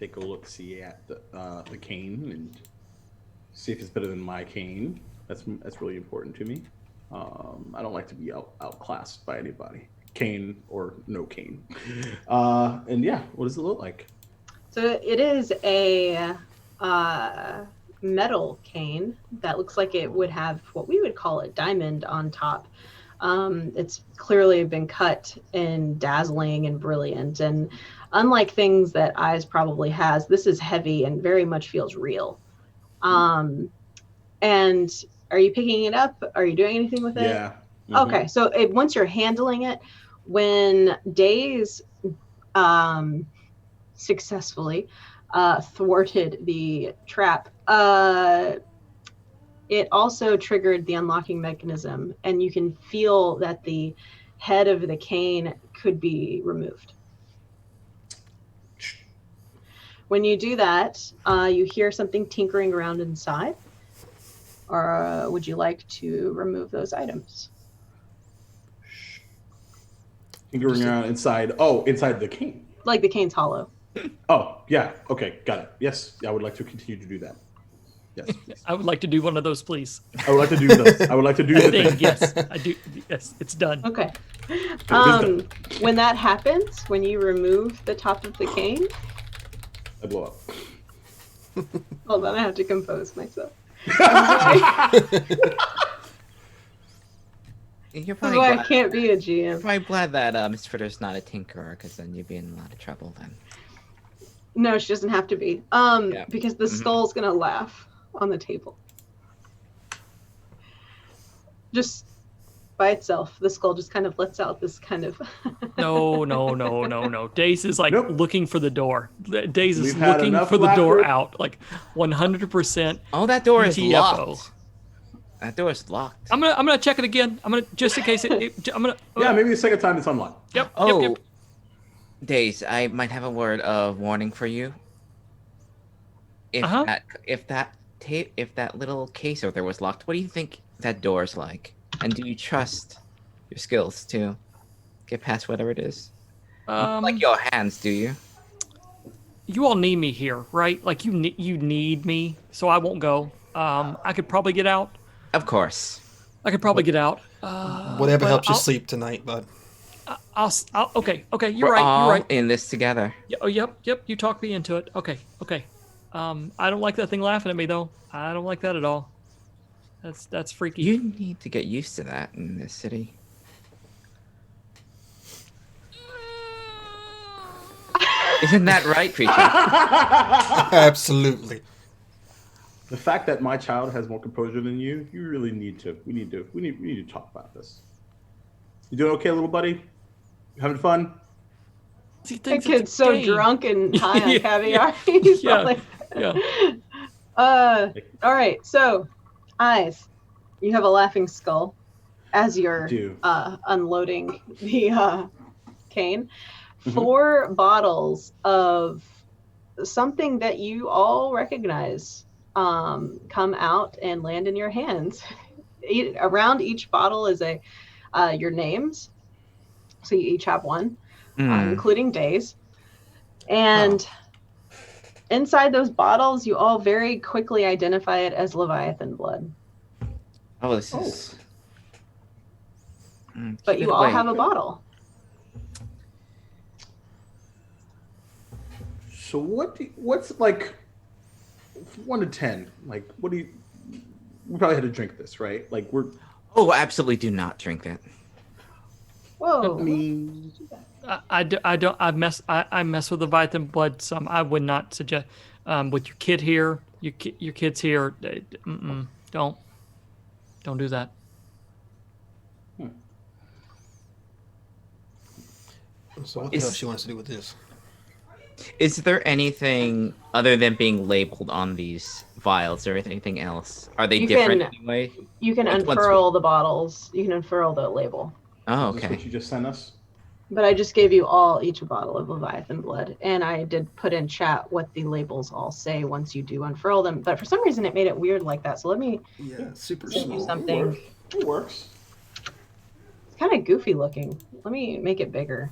take a look, see at the cane and see if it's better than my cane. That's really important to me. I don't like to be outclassed by anybody, cane or no cane. And yeah, what does it look like? So it is a metal cane that looks like it would have what we would call a diamond on top. It's clearly been cut in dazzling and brilliant. And unlike things that Eyes probably has, this is heavy and very much feels real. And are you picking it up? Are you doing anything with it? Yeah. Mhm. Okay, so once you're handling it, when Days successfully thwarted the trap, it also triggered the unlocking mechanism, and you can feel that the head of the cane could be removed. when you do that, you hear something tinkering around inside. Or would you like to remove those items? Tinkering around inside. Oh, inside the cane. Like the cane's hollow. Oh, yeah. Okay, got it. Yes, I would like to continue to do that. Yes, please. I would like to do one of those, please. I would like to do this. I would like to do the thing. Yes, I do. Yes, it's done. Okay. done. When that happens, when you remove the top of the cane, I blow up. hold on, I have to compose myself. You're This is probably why I glad, can't be a you're GM. probably glad that Miss Fritter's not a tinkerer, because then you'd be in a lot of trouble then. No, she doesn't have to be. Yeah. Because the skull's gonna laugh on the table. Just by itself, the skull just kind of lets out this kind of. No. Daze is like Nope. looking for the door. Daze is We've had looking enough for the door laughter. out, like 100%. Oh, that door is TFO. locked. That door is locked. I'm gonna check it again. I'm gonna just in case I'm gonna. Yeah, maybe the second time it's unlocked. Yep. Oh, Yep. Daze, I might have a word of warning for you. If Uh-huh. if that little case over there was locked, what do you think that door's like? And do you trust your skills to get past whatever it is? Not like your hands, do you? You all need me here, right? Like you need me, so I won't go. I could probably get out. Of course. I could probably get out. Whatever but helps you I'll- sleep tonight, bud. I'll okay. You're We're right. all You're right. in this together. Oh, yep. You talked me into it. Okay. I don't like that thing laughing at me though. I don't like that at all. That's freaky. You need to get used to that in this city. Isn't that right, preacher? Absolutely. The fact that my child has more composure than you, you really need to. We need to talk about this. You doing okay, little buddy? You having fun? He That thinks kid's it's a so game. drunk and high on Yeah, caviar. He's yeah, probably. yeah. All right. So, eyes. You have a laughing skull as you're do. unloading the cane. Mhm. 4 bottles of something that you all recognize come out and land in your hands. Around each bottle is your names. So you each have one, including Days. And inside those bottles, you all very quickly identify it as Leviathan blood. Oh, this is. But keep you it all away. have a bottle. So what's like 1 to 10? Like, what do you? We probably had to drink this, right? Like we're. Oh, absolutely do not drink that. Whoa. I mean, I mess with Leviathan blood some. I would not suggest with your kid here, your kids here. Don't do that. So what the hell she wants to do with this? Is there anything other than being labeled on these vials or anything else? Are they You different can- anyway? You can What's- unfurl the bottles. You can unfurl the label. Oh, is this okay. what you just sent us? But I just gave you all each a bottle of Leviathan blood. And I did put in chat what the labels all say once you do unfurl them. But for some reason, it made it weird like that. So let me Yeah, super send you small. something. It works. It's kind of goofy looking. Let me make it bigger.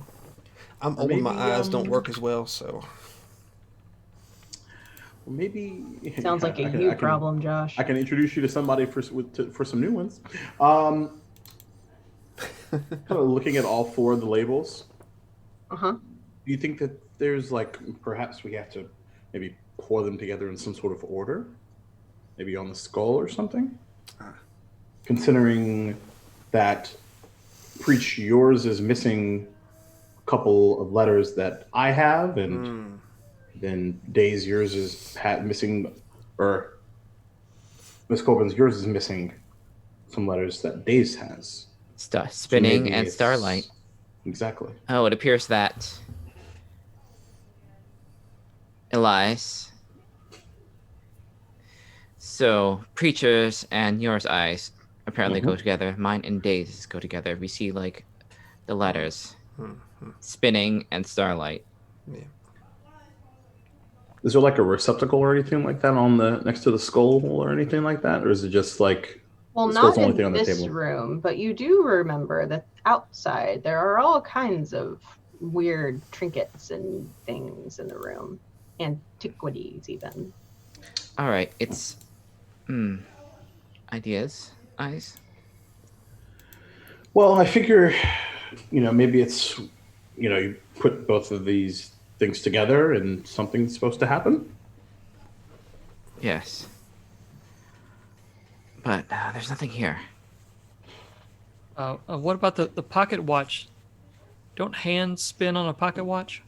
I'm Or old. My maybe, eyes don't work as well, so. Well, maybe. Sounds like a I can- you I can- problem, Josh. I can introduce you to somebody for some new ones. Kind of looking at all 4 of the labels. Uh-huh. Do you think that there's like perhaps we have to maybe pour them together in some sort of order? Maybe on the skull or something? Considering that Preach, yours is missing a couple of letters that I have, and then Days, yours is missing, or Miss Colvin's, yours is missing some letters that Days has. Spinning maybe and it's- starlight. Exactly. Oh, it appears that Elias. So preachers and yours eyes apparently go together. Mine and Days go together. We see like the letters spinning and starlight. Yeah. Is there like a receptacle or anything like that on the next to the skull or anything like that, or is it just like Well, the skull's not the only in thing on the this table? room, but you do remember that outside there are all kinds of weird trinkets and things in the room, antiquities even. All right, it's ideas, eyes. Well, I figure, maybe it's, you put both of these things together and something's supposed to happen. Yes, but there's nothing here. What about the pocket watch? Don't hands spin on a pocket watch?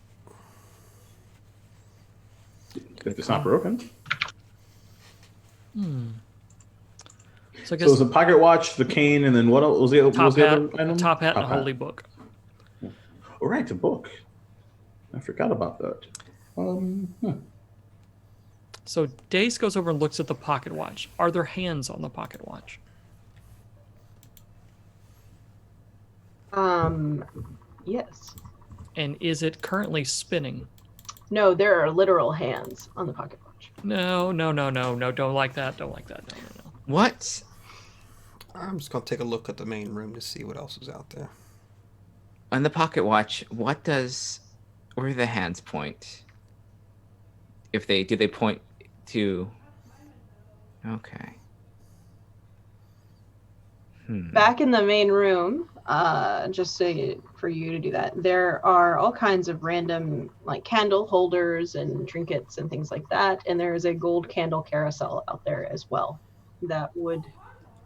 If it's not broken. So I So guess it's a pocket watch, the cane, and then what else was the top hat, other item? top hat, and a holy book. Oh, right, a book. I forgot about that. So Dace goes over and looks at the pocket watch. Are there hands on the pocket watch? Yes. And is it currently spinning? No, there are literal hands on the pocket watch. No. Don't like that. Don't like that. No. What? I'm just gonna take a look at the main room to see what else is out there. On the pocket watch, where do the hands point? Do they point to? Okay. Back in the main room, just for you to do that, there are all kinds of random like candle holders and trinkets and things like that. And there is a gold candle carousel out there as well that would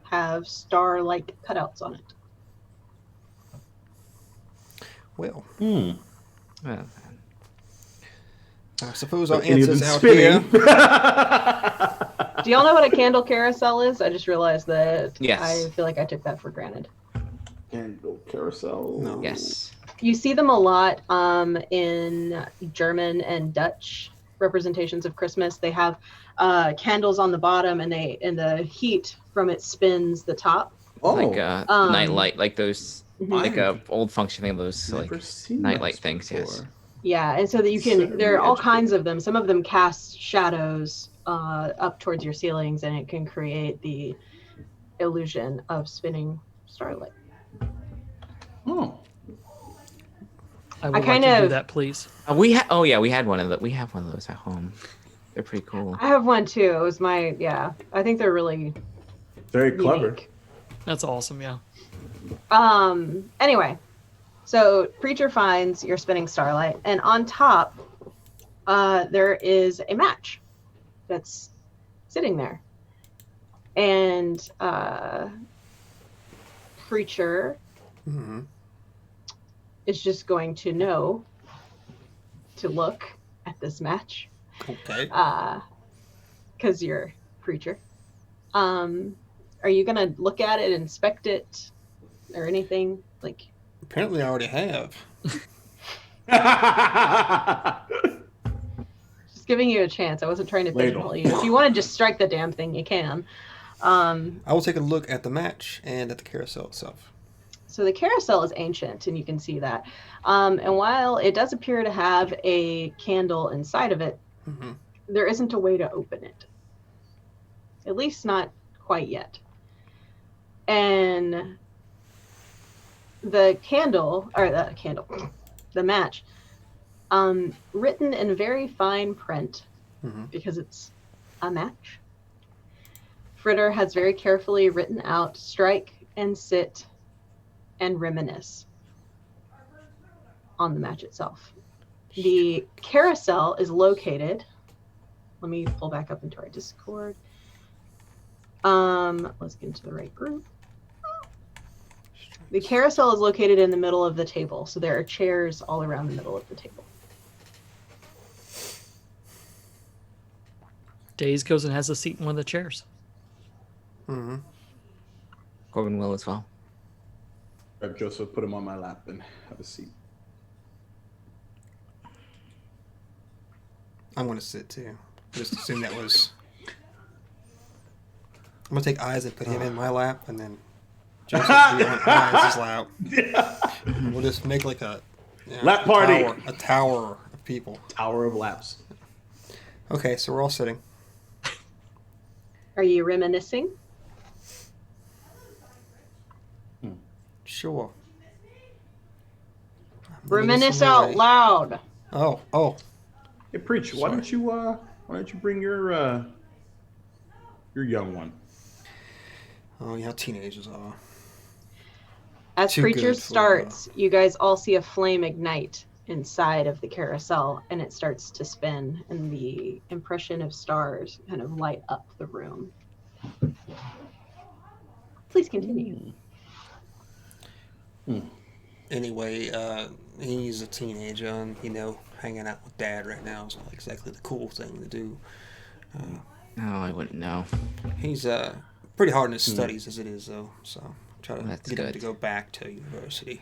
have star-like cutouts on it. Well, Well, I suppose our Any of answers them out spinning? here. Do y'all know what a candle carousel is? I just realized that. Yes. I feel like I took that for granted. Candle carousel. No. yes. You see them a lot in German and Dutch representations of Christmas. They have candles on the bottom, and the heat from it spins the top. Oh, Like nightlight, like those, like I've a old functioning of those never like seen nightlight those things. Yes. before. Yeah, and so that you can. Consider There are me all kinds educated. of them. Some of them cast shadows up towards your ceilings, and it can create the illusion of spinning starlight. Oh, I would kind like to do of- that, please. We had one of those. We have one of those at home. They're pretty cool. I have one too. It was I think they're really very clever. unique. That's awesome. Yeah. Anyway, so Preacher finds your spinning starlight, and on top, there is a match that's sitting there. And Preacher Mm-hmm. is just going to know to look at this match, Okay. because you're Preacher. Are you gonna look at it, inspect it, or anything? Like, Apparently, I already have. just giving you a chance. I wasn't trying to Ladle. pigeonhole you. If you want to just strike the damn thing, you can. I will take a look at the match and at the carousel itself. So the carousel is ancient, and you can see that. And while it does appear to have a candle inside of it, Mm-hmm. there isn't a way to open it. At least not quite yet. And the match, written in very fine print, Mm-hmm. because it's a match. Fritter has very carefully written out strike and sit and reminisce on the match itself. The carousel is located. Let me pull back up into our Discord. Let's get into the right group. The carousel is located in the middle of the table, so there are chairs all around the middle of the table. Days goes and has a seat in one of the chairs. Mm-hmm. Corbin will as well. Grab Joseph, put him on my lap, and have a seat. I'm going to sit too. Just assume that was. I'm going to take Eyes and put him in my lap, and then Joseph will be on Eyes' lap. We'll just make like a Lap party. A tower of people. Tower of laps. Okay, so we're all sitting. Are you reminiscing? Sure. Reminisce out loud. Oh. Hey, preach. Why don't you bring your young one? Oh, yeah, teenagers are. As Too Preacher good for, starts, you guys all see a flame ignite inside of the carousel, and it starts to spin, and the impression of stars kind of light up the room. Please continue. Anyway, he's a teenager, and hanging out with Dad right now is not exactly the cool thing to do. No, I wouldn't know. He's pretty hard in his studies as it is, though. So try to That's get him good. to go back to university.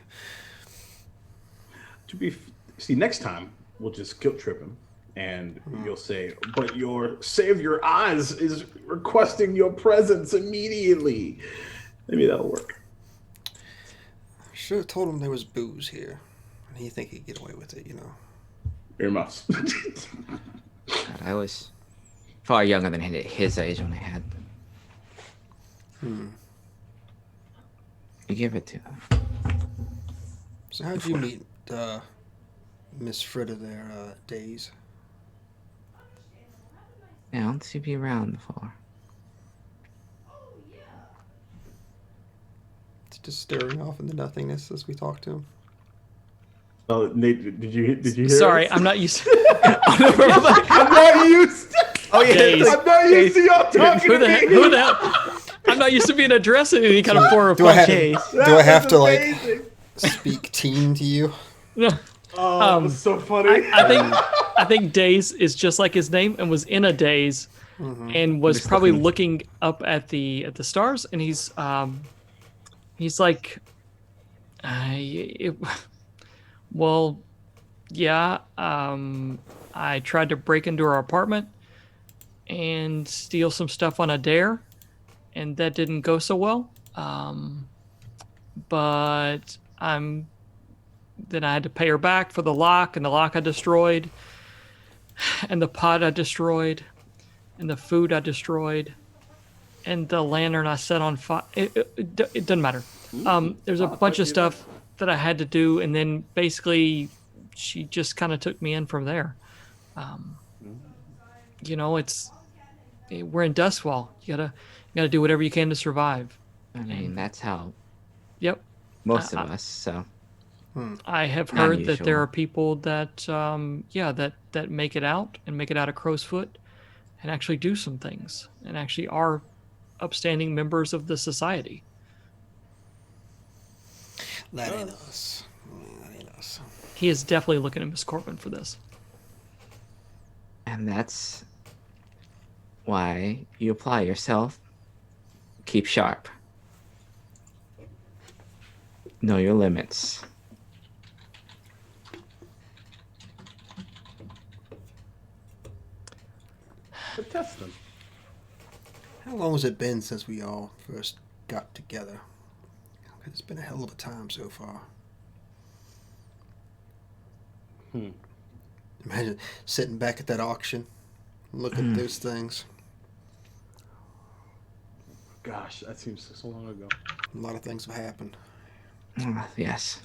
See, next time we'll just guilt trip him, and you'll say, "But your Savior Oz is requesting your presence immediately." Maybe that'll work. Should have told him there was booze here, and he think he'd get away with it, Earmuffs. God, I was far younger than his age when I had them. You give it to him. So how'd you meet Miss Fritta there, Days? Yeah, let's see if you're around before. It's just staring off into nothingness as we talk to him. Oh, Nate, did you hear? Sorry, us? I'm not used. I'm not used. Oh yeah, Days. I'm not used to y'all talking Who to the heck? me. Who the hell? I'm not used to being addressed in any kind of form of Do I have, function. do I have to Amazing. speak teen to you? No. Oh, that's so funny. I think Days is just like his name and was in a daze and was Just probably looking. looking up at the stars, and he's like well, yeah, I tried to break into her apartment and steal some stuff on a dare, and that didn't go so well. But then I had to pay her back for the lock, and the lock I destroyed, and the pot I destroyed, and the food I destroyed, and the lantern I set on fire. It doesn't matter. There's a bunch of stuff that I had to do, and then basically she just kind of took me in from there. We're in Dustwall. You gotta do whatever you can to survive. I mean, that's how Yep. most of us. So I have heard that there Unusual. are people that that make it out and make it out of Crow's Foot and actually do some things and actually are upstanding members of the society. That ain't us. That ain't us. He is definitely looking at Miss Corbin for this. and that's why you apply yourself. Keep sharp. Know your limits. But test them. How long has it been since we all first got together? It's been a hell of a time so far. Imagine sitting back at that auction, looking at those things. Gosh, that seems so long ago. A lot of things have happened. Yes.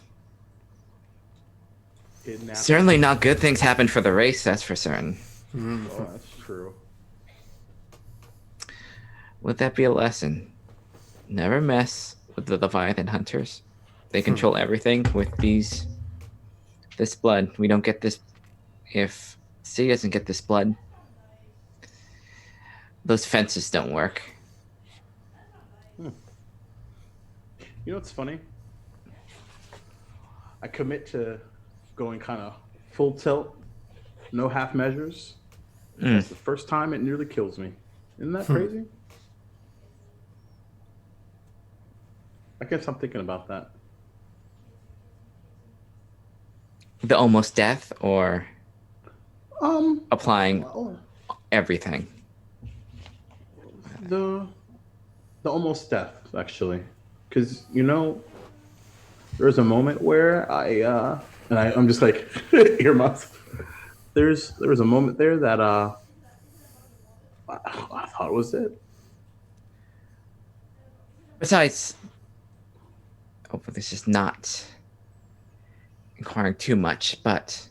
Kidnapping. Certainly not good things happen for the race, that's for certain. Oh, that's true. Would that be a lesson? Never mess with the Leviathan hunters. They control everything with this blood. We don't get this. If C doesn't get this blood, those fences don't work. You know what's funny? I commit to going kind of full tilt, no half measures. That's the first time it nearly kills me. Isn't that crazy? I guess I'm thinking about that. The almost death or applying Well, everything. the almost death, actually, because there was a moment where I'm just like earmuffs. There was a moment there that I thought it was it. Besides, hopefully this is not inquiring too much, but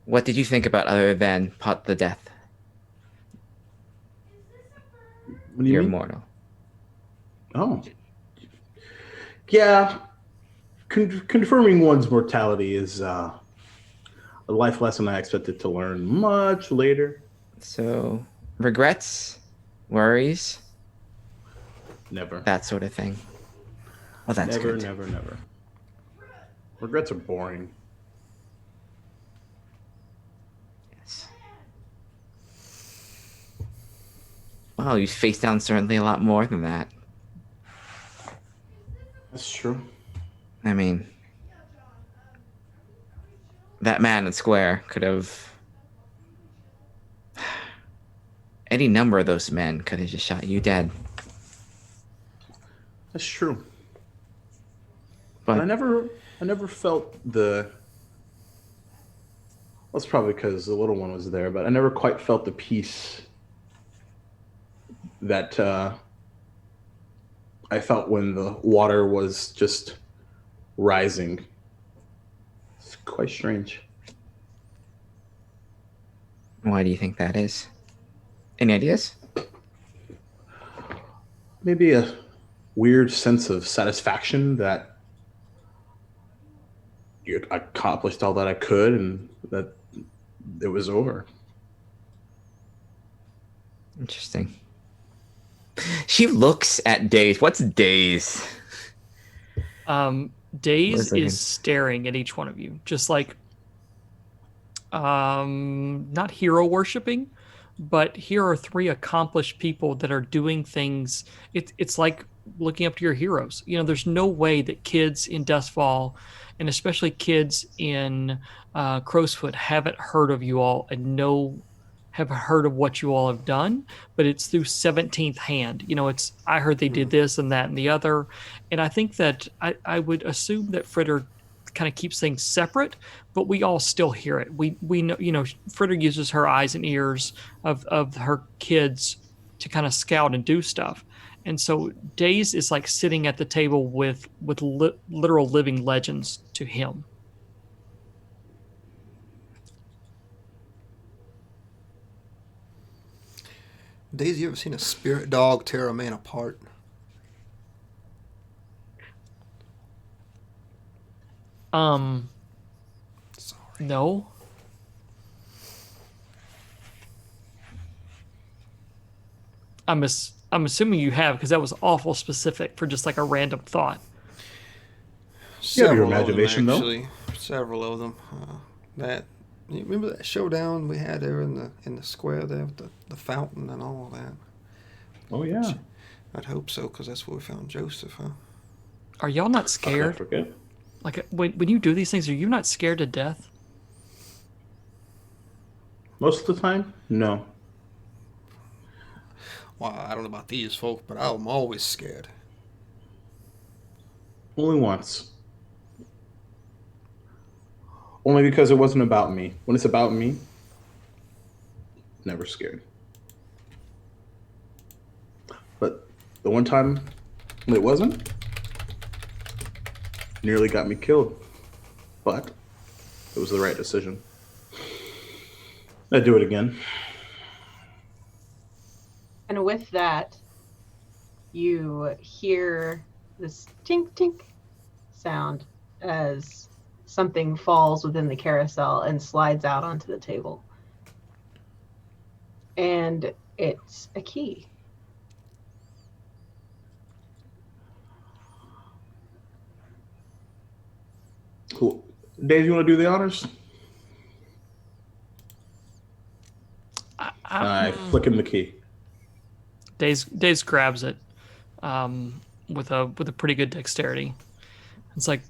what did you think about other than Pot the Death? What do you You're mean? mortal. Oh, yeah. Confirming one's mortality is a life lesson I expected to learn much later. So, regrets, worries, Never. that sort of thing. Well, that's Never, good. never, never. Regrets are boring. Yes. Well, you face down certainly a lot more than that. That's true. I mean, that man in Square could have. Any number of those men could have just shot you dead. That's true. But I never felt the. Well, it's probably because the little one was there, but I never quite felt the peace that I felt when the water was just rising. It's quite strange. Why do you think that is? Any ideas? Maybe a weird sense of satisfaction that you accomplished all that I could and that it was over. Interesting. She looks at Days. What's Days? Days looking. is staring at each one of you, just like not hero worshiping, but here are three accomplished people that are doing things. It's like looking up to your heroes. You know, there's no way that kids in Dustfall, and especially kids in Crowsfoot, haven't heard of you all and have heard of what you all have done, but it's through 17th hand. You know, it's, I heard they did this and that and the other. And I think that I would assume that Fritter kind of keeps things separate, but we all still hear it. We know, you know, Fritter uses her eyes and ears of her kids to kind of scout and do stuff. And so Days is like sitting at the table with literal living legends to him. Daisy, you ever seen a spirit dog tear a man apart? Sorry. No. I'm assuming you have, because that was awful specific for just like a random thought. You have your Several of them, imagination, though. actually. Several of them. That you remember that showdown we had there in the square there with the fountain and all that. Oh yeah. I'd hope so, because that's where we found Joseph, huh? Are y'all not I scared? forget. Like when you do these things, are you not scared to death? Most of the time, no. Well, I don't know about these folk, but I'm always scared. Only once. Only because it wasn't about me. When it's about me, never scared. But the one time when it wasn't, nearly got me killed. But it was the right decision. I'd do it again. And with that, you hear this tink tink sound as something falls within the carousel and slides out onto the table. And it's a key. Cool. Dave, you want to do the honors? I flick him the key. Days grabs it with a pretty good dexterity. It's like,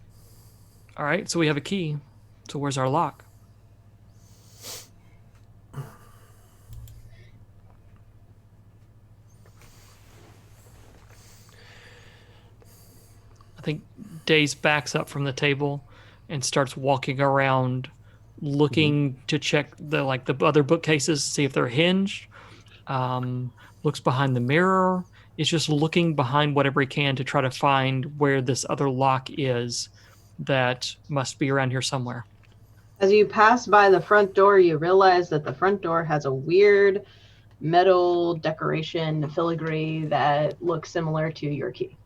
all right, so we have a key. So where's our lock? I think Days backs up from the table and starts walking around, looking to check the other bookcases, see if they're hinged. looks behind the mirror. Is just looking behind whatever he can to try to find where this other lock is that must be around here somewhere. As you pass by the front door, you realize that the front door has a weird metal decoration filigree that looks similar to your key.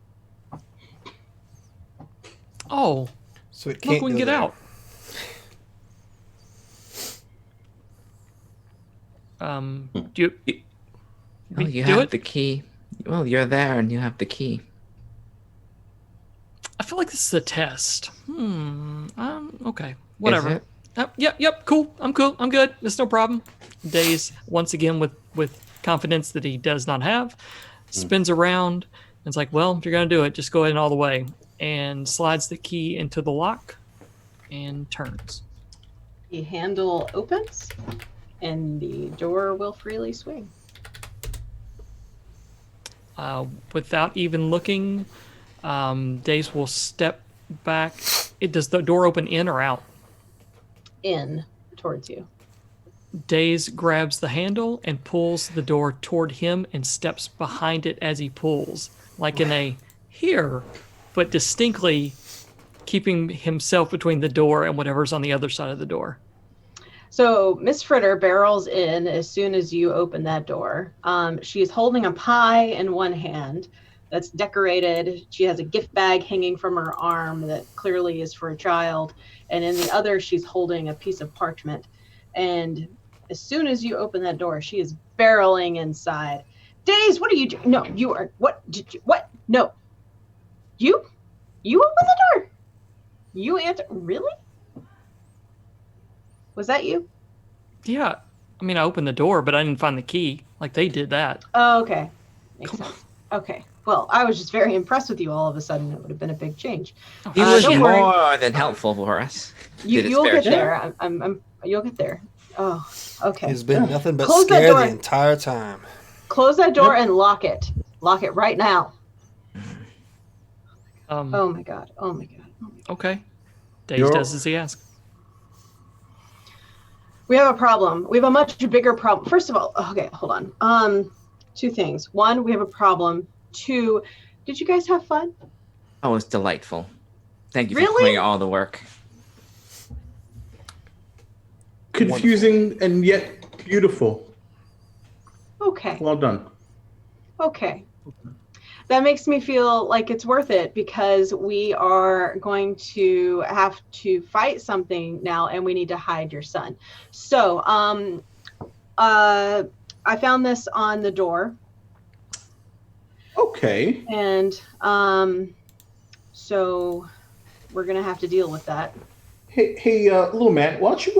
Oh, So it can't look, we can go get there. out. Do you? Oh, you do have it? the key. Well, you're there and you have the key. I feel like this is a test. Okay. Whatever. Is it? Yep. Cool. I'm cool. I'm good. It's no problem. Daze once again with confidence that he does not have, spins around and it's like, well, if you're gonna do it, just go ahead and all the way, and slides the key into the lock and turns. The handle opens, and the door will freely swing. Without even looking, Daze will step back. Does the door open in or out? In towards you. Daze grabs the handle and pulls the door toward him and steps behind it as he pulls, like in a here, but distinctly keeping himself between the door and whatever's on the other side of the door. So Miss Fritter barrels in as soon as you open that door. She's holding a pie in one hand that's decorated. She has a gift bag hanging from her arm that clearly is for a child. And in the other, she's holding a piece of parchment. And as soon as you open that door, she is barreling inside. Daze, what are you doing? No, you are. What did you? What? No. You open the door. You answer. Really? Was that you? Yeah. I mean, I opened the door, but I didn't find the key. Like they did that. Oh, okay. Makes sense. Okay. Well, I was just very impressed with you all of a sudden. It would have been a big change. He was don't worry. more than helpful for us. Did his You'll fair get share. there. You'll get there. Oh, okay. He's been nothing but Close that scared door. the entire time. Close that door and lock it. Lock it right now. Oh my god. Oh my god. Oh my god. Okay. Daze does as he asks. We have a problem. We have a much bigger problem. First of all, okay, hold on. Two things. One, we have a problem. Two, did you guys have fun? Oh, it's delightful. Thank you for Really? doing all the work. Confusing and yet beautiful. Okay. Well done. Okay. That makes me feel like it's worth it because we are going to have to fight something now and we need to hide your son. So, I found this on the door. Okay. And so we're going to have to deal with that. Hey, little man, why don't you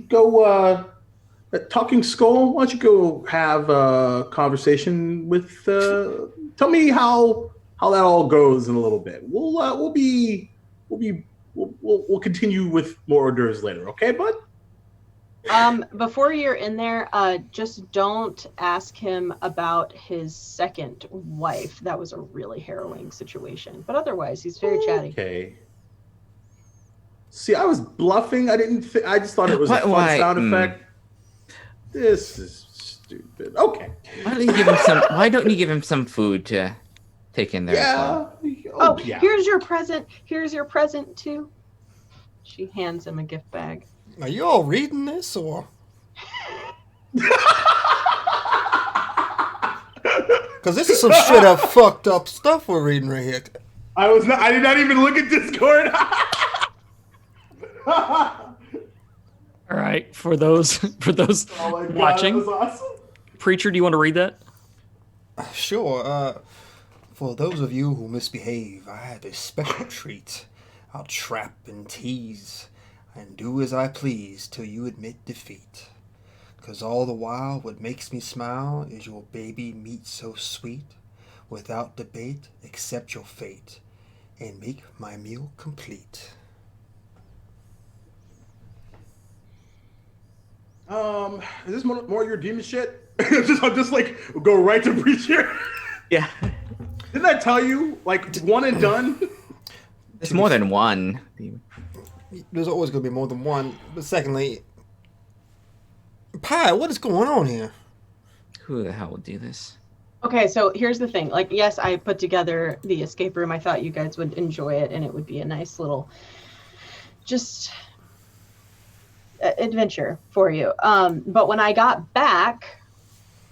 go Talking Skull, why don't you go have a conversation with tell me how that all goes in a little bit. We'll continue with more hors d'oeuvres later, okay, bud? Before you're in there, just don't ask him about his second wife. That was a really harrowing situation. But otherwise, he's very chatty. Okay. See, I was bluffing. I just thought it was a fun sound effect. This is stupid. Okay. Why don't you give him some food to take in there? Yeah. Oh, yeah. here's your present. Here's your present too. She hands him a gift bag. Are you all reading this or? Because this is some straight up fucked up stuff we're reading right here. I did not even look at Discord. All right, for those Oh my God, watching, that was awesome. Preacher, do you want to read that? Sure. For those of you who misbehave, I have a special treat. I'll trap and tease and do as I please till you admit defeat. 'Cause all the while what makes me smile is your baby meat so sweet. Without debate, accept your fate and make my meal complete. Is this more your demon shit? I'll just like go right to Preacher. Yeah. Didn't I tell you, like, one and done? There's more than one. There's always going to be more than one. But secondly, Pie, what is going on here? Who the hell would do this? Okay, so here's the thing. Like, yes, I put together the escape room. I thought you guys would enjoy it, and it would be a nice little, just adventure for you. But when I got back,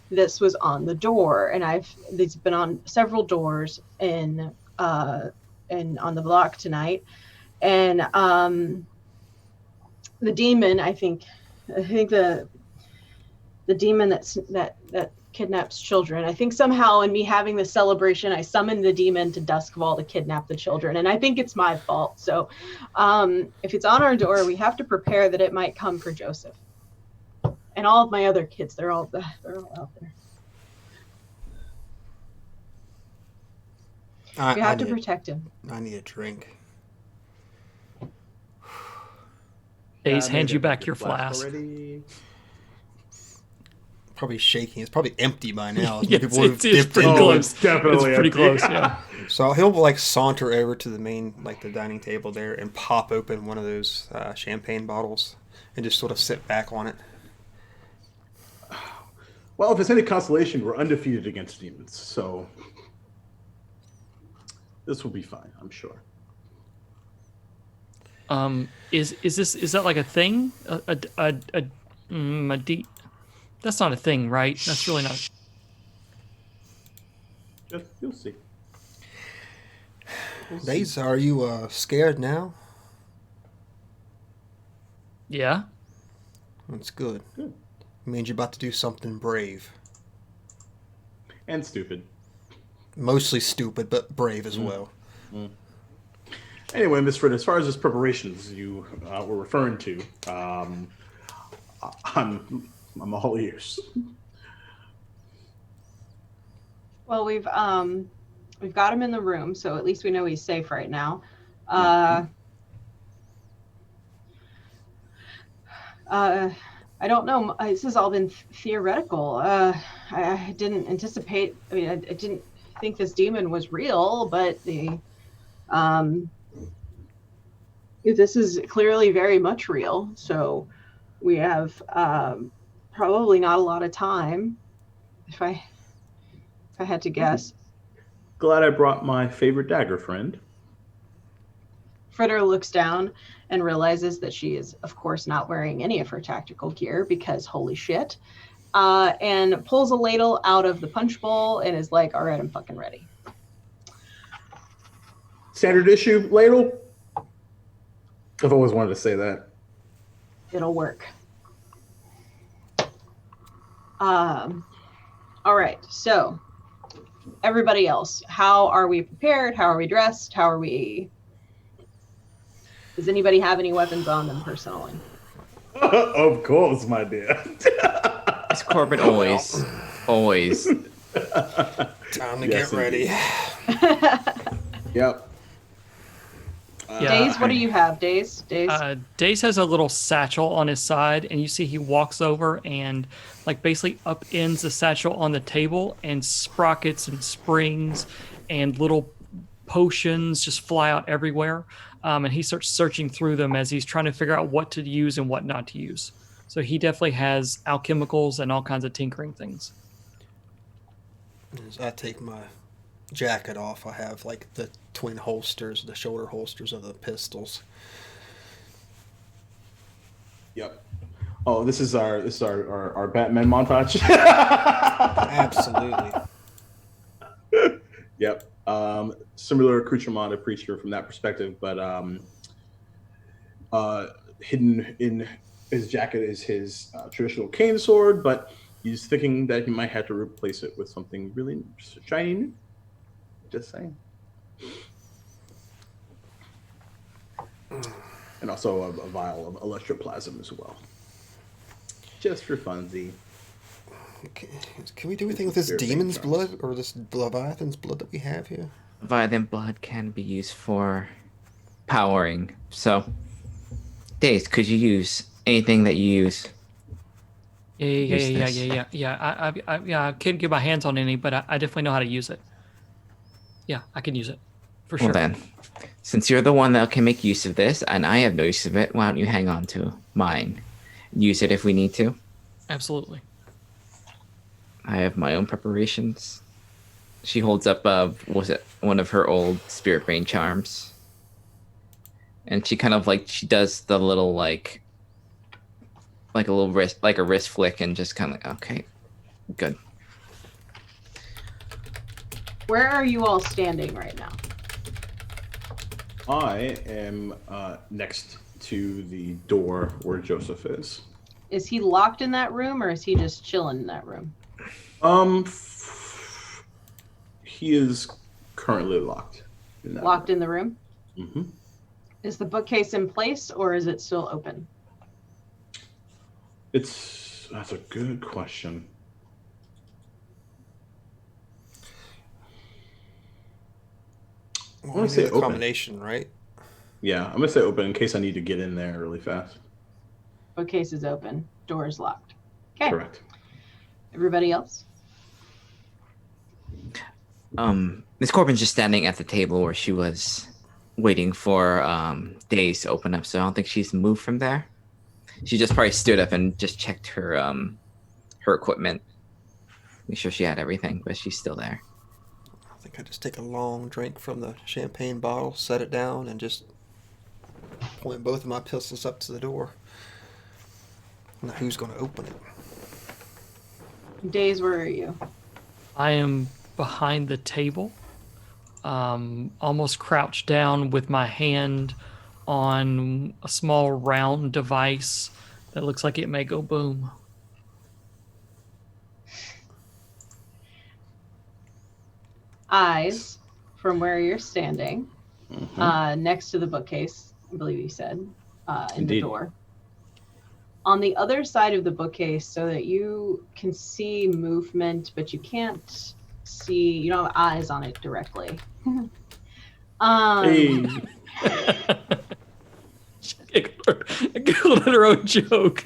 this was on the door, and it's been on several doors in on the block tonight, and the demon. I think the demon that kidnaps children. I think somehow in me having this celebration, I summoned the demon to Duskfall to kidnap the children, and I think it's my fault. So, if it's on our door, we have to prepare that it might come for Joseph and all of my other kids. They're all out there. We have to protect him. I need a drink. Days hands you back your flask. Already. Probably shaking. It's probably empty by now. Yes, People have it's dipped pretty into close. it. Definitely. It's pretty empty. close, yeah. So he'll like saunter over to the main, like the dining table there, and pop open one of those champagne bottles, and just sort of sit back on it. Well, if it's any consolation, we're undefeated against demons, so this will be fine, I'm sure. Is that like a thing? That's not a thing, right? That's really not. You'll see. Days, are you scared now? Yeah. That's good. Good. It means you're about to do something brave. And stupid. Mostly stupid, but brave as well. Anyway, Miss Fred, as far as this preparations you were referring to, I'm all ears. Well, we've got him in the room, so at least we know he's safe right now. I don't know. This has all been theoretical. I didn't anticipate. I mean, I didn't think this demon was real, but this is clearly very much real. So we have probably not a lot of time. If I had to guess. Glad I brought my favorite dagger, friend. Fritter looks down and realizes that she is, of course, not wearing any of her tactical gear because holy shit. And pulls a ladle out of the punch bowl and is like, all right, I'm fucking ready. Standard issue ladle? I've always wanted to say that. It'll work. All right, so everybody else, how are we prepared? How are we dressed? Does anybody have any weapons on them personally? Of course, my dear. It's Corbin always. Time to get ready. Yep. Days, what do you have? Days? Days has a little satchel on his side, and you see he walks over and like basically upends the satchel on the table, and sprockets and springs and little potions just fly out everywhere. And he starts searching through them as he's trying to figure out what to use and what not to use. So he definitely has alchemicals and all kinds of tinkering things. As I take my jacket off, I have like the twin holsters, the shoulder holsters of the pistols. Yep. Oh, this is our Batman montage. Absolutely. Yep. Similar accoutrement to Preacher from that perspective, but hidden in his jacket is his traditional cane sword, but he's thinking that he might have to replace it with something really shiny new. Just saying. And also a vial of electroplasm as well. Just for funsies. Okay. Can we do anything with this demon's blood or this Leviathan's blood that we have here? Leviathan blood can be used for powering. So, Days, could you use anything that you use? Yeah. I can't get my hands on any, but I definitely know how to use it. Yeah, I can use it for sure. Well then, since you're the one that can make use of this, and I have no use of it, why don't you hang on to mine? Use it if we need to. Absolutely. I have my own preparations. She holds up, was it one of her old spirit brain charms? And she kind of like, she does the little like a little wrist, like a wrist flick, and just kind of like, okay, good. Where are you all standing right now? I am next to the door where Joseph is. Is he locked in that room, or is he just chilling in that room? He is currently locked. Locked in the room? Mm-hmm. Is the bookcase in place, or is it still open? That's a good question. Well, I want to say a open. combination, right? Yeah, I'm gonna say open in case I need to get in there really fast. Bookcase is open. Door is locked. Okay. Correct. Everybody else? Miss Corbin's just standing at the table where she was waiting for Days to open up, so I don't think she's moved from there. She just probably stood up and just checked her her equipment, make sure she had everything, but she's still there. I think I just take a long drink from the champagne bottle, set it down, and just point both of my pistols up to the door. Now, who's going to open it? Days, where are you? I am behind the table, almost crouched down with my hand on a small round device that looks like it may go boom. Eyes, from where you're standing, Mm-hmm. next to the bookcase, I believe you said, in Indeed. the door. On the other side of the bookcase, so that you can see movement, but you can't see, you don't have eyes on it directly. Hey. I giggled at her own joke.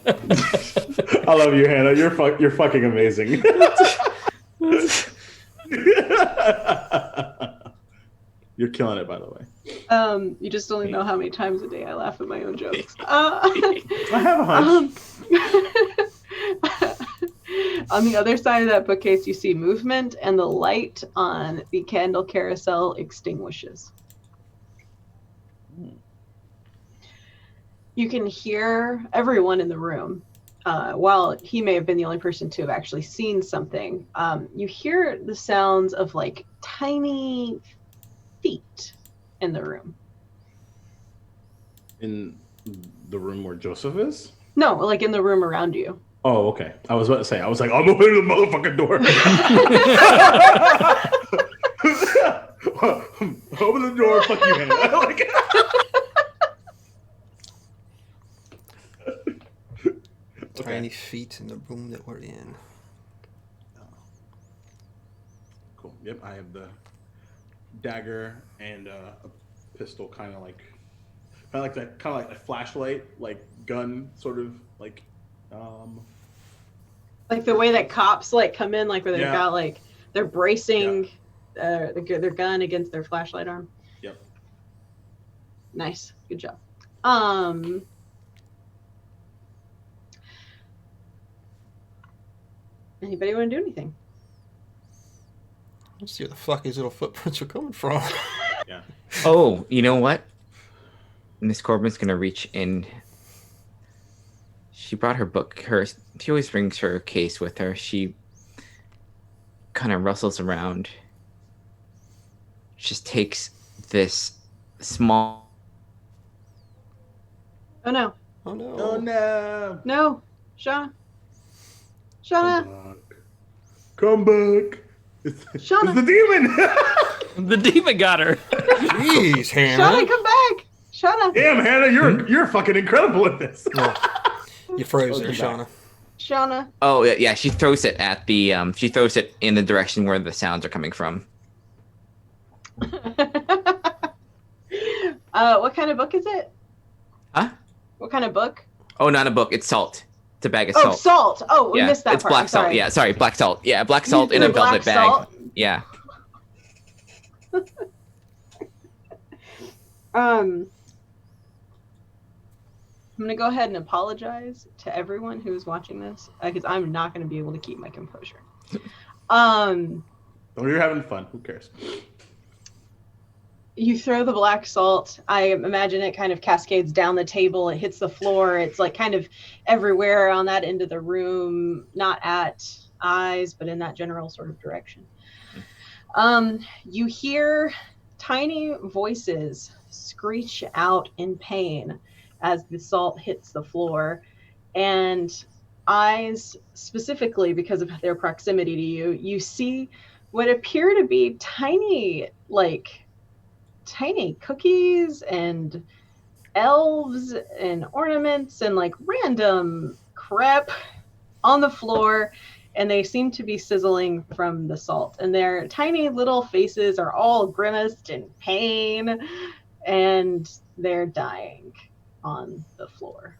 I love you, Hannah. You're fucking amazing. You're killing it, by the way. You just don't know how many times a day I laugh at my own jokes. I have a hunch. On the other side of that bookcase, you see movement, and the light on the candle carousel extinguishes. You can hear everyone in the room. While he may have been the only person to have actually seen something, you hear the sounds of like tiny feet in the room. In the room where Joseph is? No, like in the room around you. Oh, okay. I was about to say, I'm opening the motherfucking door. Open the door, fuck you, Hannah. Tiny feet in the room that we're in. Cool. Yep, I have the dagger and a pistol, kind of like a flashlight, like gun, sort of like. Like the way that cops like come in, like where they've got like they're bracing their gun against their flashlight arm. Yep. Nice, good job. Anybody want to do anything? Let's see where the fuck these little footprints are coming from. Yeah. Oh, you know what? Miss Corbin's gonna reach in. She brought her book. She always brings her case with her. She kind of rustles around. Just takes this small. Oh no! Oh no! Oh no! No, Shauna! Shauna! Come back! It's Shauna! the demon! The demon got her. Jeez, Hannah! Shauna, come back! Shauna! Damn, Hannah, you're fucking incredible at this. Well, you froze there, Welcome Shauna. Shauna! Oh yeah, she throws it at the. She throws it in the direction where the sounds are coming from. What kind of book is it? Huh? What kind of book? Oh, not a book. It's salt. It's a bag of Oh, salt. salt! Oh, we Yeah, missed that it's part. black I'm salt. sorry. Yeah, sorry, black salt. Yeah, black salt in a Black velvet bag. salt? Yeah. I'm going to go ahead and apologize to everyone who's watching this because I'm not going to be able to keep my composure. Oh, you're having fun. Who cares? You throw the black salt. I imagine it kind of cascades down the table. It hits the floor. It's like kind of everywhere on that end of the room, not at eyes, but in that general sort of direction. You hear tiny voices screech out in pain as the salt hits the floor, and eyes, specifically because of their proximity to you, you see what appear to be tiny cookies and elves and ornaments and like random crap on the floor, and they seem to be sizzling from the salt, and their tiny little faces are all grimaced in pain, and they're dying on the floor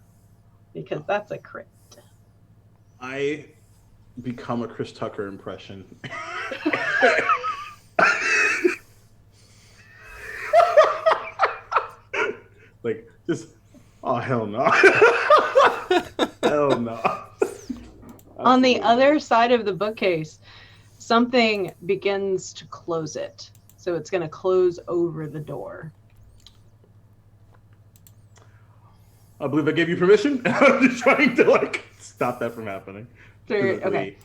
because that's a crit. I become a Chris Tucker impression. Like, just, oh, hell no. Hell no. On the other side of the bookcase, something begins to close it. So it's going to close over the door. I believe I gave you permission. I'm just trying to like stop that from happening. Okay.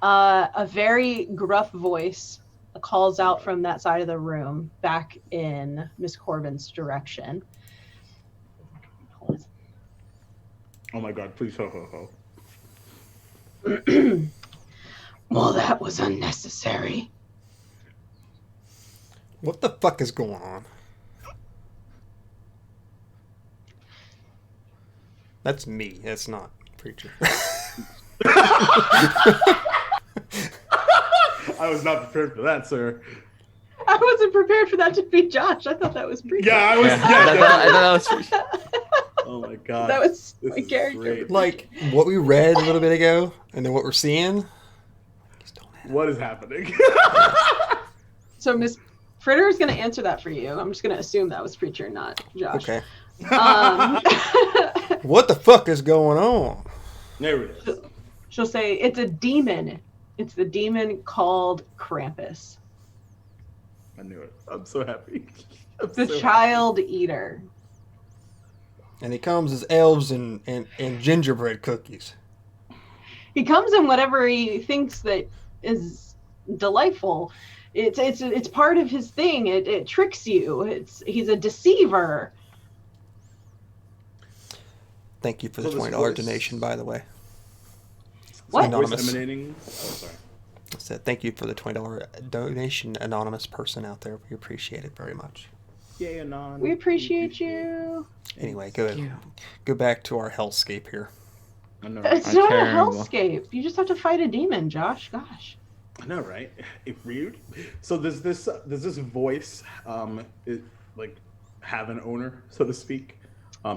A very gruff voice calls out from that side of the room back in Miss Corbin's direction. Oh my God, please ho ho ho. Well, that was unnecessary. What the fuck is going on? That's me. That's not Preacher. I was not prepared for that, sir. I wasn't prepared for that to be Josh. I thought that was Preacher. Yeah, I was. I thought that was. Oh my God. That was This my is character. great. Like what we read a little bit ago, and then what we're seeing. What is happening? So Miss Fritter is going to answer that for you. I'm just going to assume that was Preacher, not Josh. Okay. Um, What the fuck is going on? There it is. she'll say, it's a demon. It's the demon called Krampus. I knew it. I'm so happy. I'm The so child eater. And he comes as elves and gingerbread cookies. He comes in whatever he thinks that is delightful. It's part of his thing. It tricks you. He's a deceiver. Thank you for the So this $20 voice- donation, by the way. What? Voice Anonymous. emanating. Oh, sorry. I said thank you for the $20 donation, anonymous person out there. We appreciate it very much. Yay, Anon. We appreciate you. Anyway, Thank you. go back to our hellscape here. I know. It's Right? not a terrible. hellscape. You just have to fight a demon, Josh. Gosh. I know, right? Rude. So does this voice it, like have an owner, so to speak?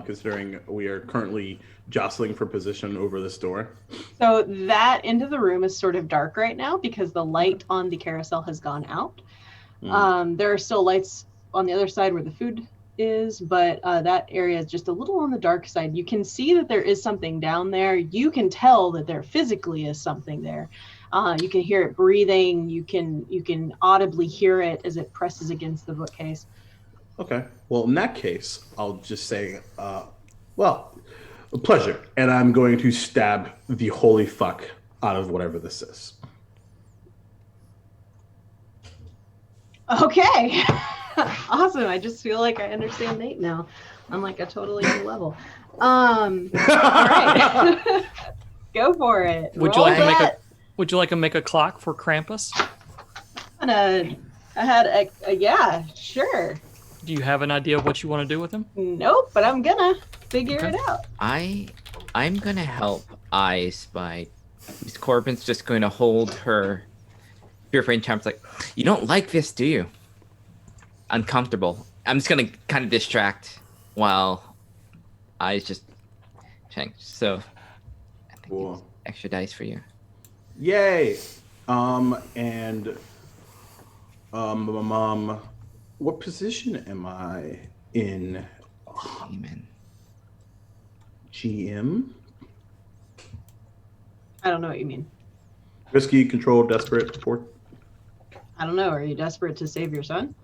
Considering we are currently jostling for position over this door. So that end of the room is sort of dark right now because the light on the carousel has gone out. There are still lights on the other side where the food is, but that area is just a little on the dark side. You can see that there is something down there. You can tell that there physically is something there. You can hear it breathing. You can audibly hear it as it presses against the bookcase. Okay. Well, in that case, I'll just say, well, a pleasure. And I'm going to stab the holy fuck out of whatever this is. Okay. Awesome. I just feel like I understand Nate now. I'm like a totally new level. All right. Go for it. Would you Roll like to make that. Would you like to make a clock for Krampus? I had a yeah, sure. Do you have an idea of what you want to do with him? Nope, but I'm gonna figure Okay. it out. I'm gonna help Ice by Miss Corbin's just going to hold her purifying charms like, you don't like this, do you? Uncomfortable. I'm just gonna kind of distract while Ice just change. So I think Cool. it's extra dice for you. Yay. What position am I in? Amen. GM. I don't know what you mean. Risky, controlled, desperate. I don't know. Are you desperate to save your son?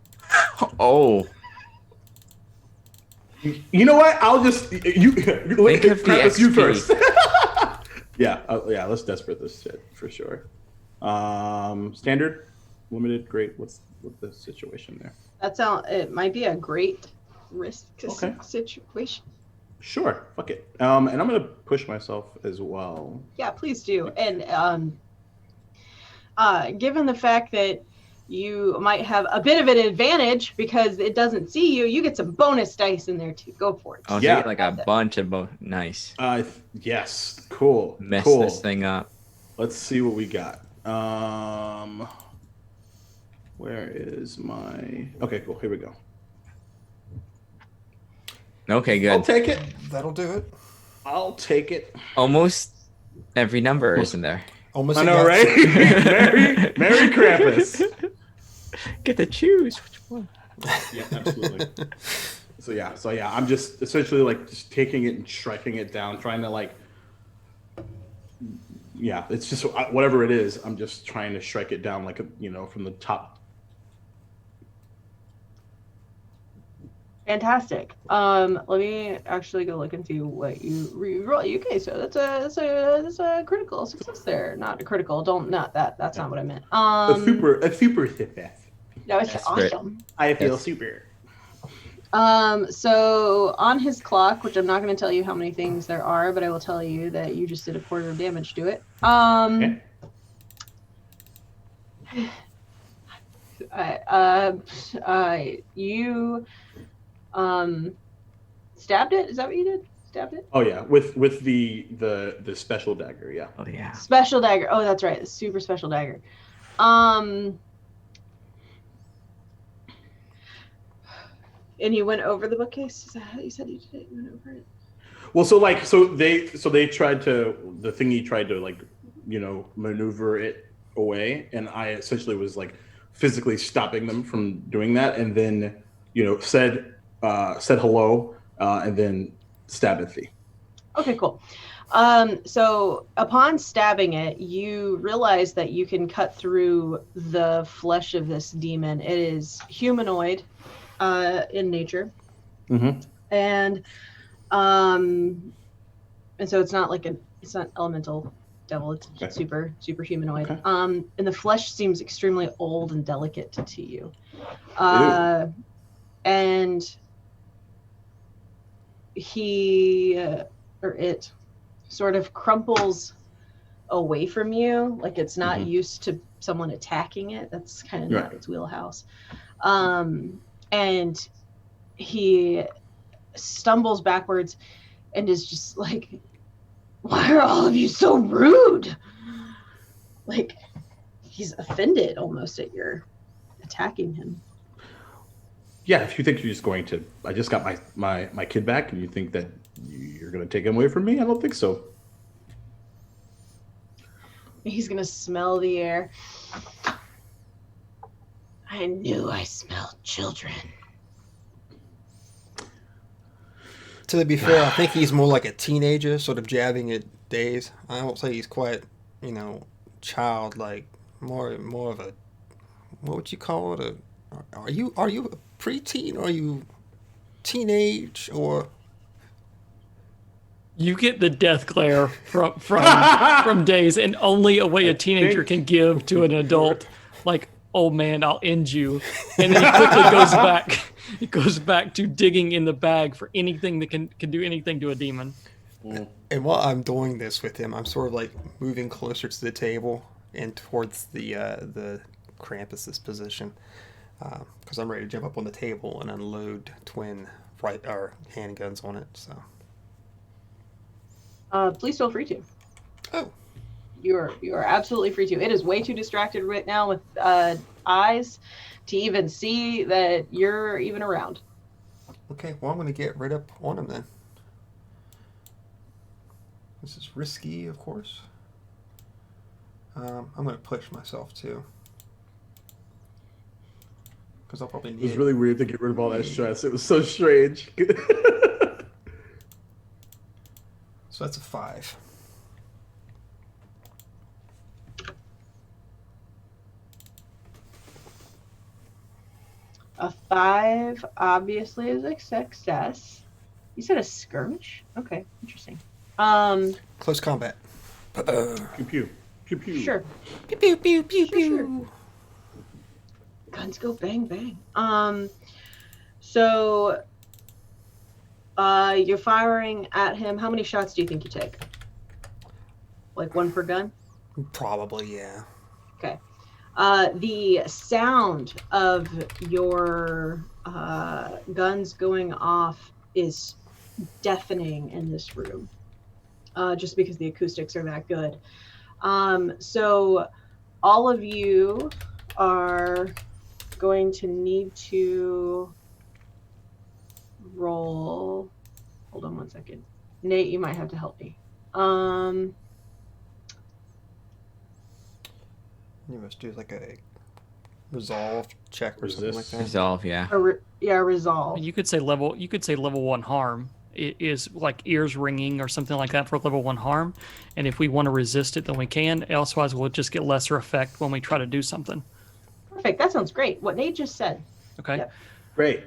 Oh, You know what? I'll just you. Think of the Preface you XP. first. Yeah, let's desperate this shit for sure. Standard, limited, great. What's the situation there? It might be a great risk Okay. situation. Sure, fuck it. And I'm gonna push myself as well. Yeah, please do. And given the fact that you might have a bit of an advantage because it doesn't see you, you get some bonus dice in there too. Go for it. oh, Yeah. so you get like a bunch of nice. Yes, cool. Mess cool. this thing up. Let's see what we got. Where is my? Okay, cool. Here we go. Okay, good. I'll take it. That'll do it. I'll take it. Almost every number is in there. Almost. I know, right? Merry Krampus. Get to choose which one. Yeah, absolutely. So yeah, I'm just essentially like just taking it and striking it down, trying to like. Yeah, it's just whatever it is. I'm just trying to strike it down, like from the top. Fantastic. Let me actually go look and see what you roll. Okay, so that's a critical success there. Not a critical. That's not what I meant. A super success. That was That's great. awesome. I feel Yes. super. So on his clock, which I'm not going to tell you how many things there are, but I will tell you that you just did a quarter of damage to it. Okay. You stabbed it. Is that what you did? Stabbed it? Oh yeah, with the special dagger. Yeah. Oh yeah. Special dagger. Oh, that's right. The super special dagger. And you went over the bookcase? Is that how you said you did it? You went over it? Well, so they tried to the thingy tried to like maneuver it away, and I essentially was like physically stopping them from doing that, and then said hello, and then stabbed at Thee. Okay, cool. So upon stabbing it, you realize that you can cut through the flesh of this demon. It is humanoid in nature, Mm-hmm. and so it's not elemental devil. It's Okay. super humanoid. Okay. And the flesh seems extremely old and delicate to you. And it sort of crumples away from you, like it's not Mhm. used to someone attacking it. That's kind of Right. not its wheelhouse. And he stumbles backwards and is just like, "Why are all of you so rude?" Like he's offended almost at your attacking him. Yeah, if you think you're just going to, I just got my kid back, and you think that you're going to take him away from me, I don't think so. He's gonna smell the air. I knew I smelled children. To be fair, I think he's more like a teenager, sort of jabbing at days. I won't say he's quite, childlike. More of a, what would you call it? Are you a preteen? Or are you teenage? Or You get the death glare from days, and only a way a teenager can give to an adult. Like, oh man, I'll end you. And then he quickly goes back. He goes back to digging in the bag for anything that can do anything to a demon. and while I'm doing this with him, I'm sort of like moving closer to the table and towards the Krampus's position, because I'm ready to jump up on the table and unload twin handguns on it. So. Please feel free to. Oh. You are absolutely free to. It is way too distracted right now with eyes to even see that you're even around. Okay, well, I'm going to get right up on him then. This is risky, of course. I'm going to push myself too, because I'll probably need It was really weird to get rid of all that stress. It was so strange. So that's a 5. A 5 obviously is a success. You said a skirmish? Okay, interesting. Close combat. Pew pew. Pew pew. Sure. Pew pew pew pew Sure, sure. pew. Guns go bang bang. So you're firing at him. How many shots do you think you take? Like 1 per gun? Probably, yeah. Okay. The sound of your guns going off is deafening in this room, just because the acoustics are that good. So all of you are going to need to roll. Hold on one second. Nate, you might have to help me. You must do like a resolve check or something like Resist. that. Resolve, yeah. Resolve. You could say level 1 harm is like ears ringing or something like that for level 1 harm. And if we want to resist it, then we can. Elsewise, we'll just get lesser effect when we try to do something. Perfect. That sounds great. What Nate just said. Okay. Yep. Great.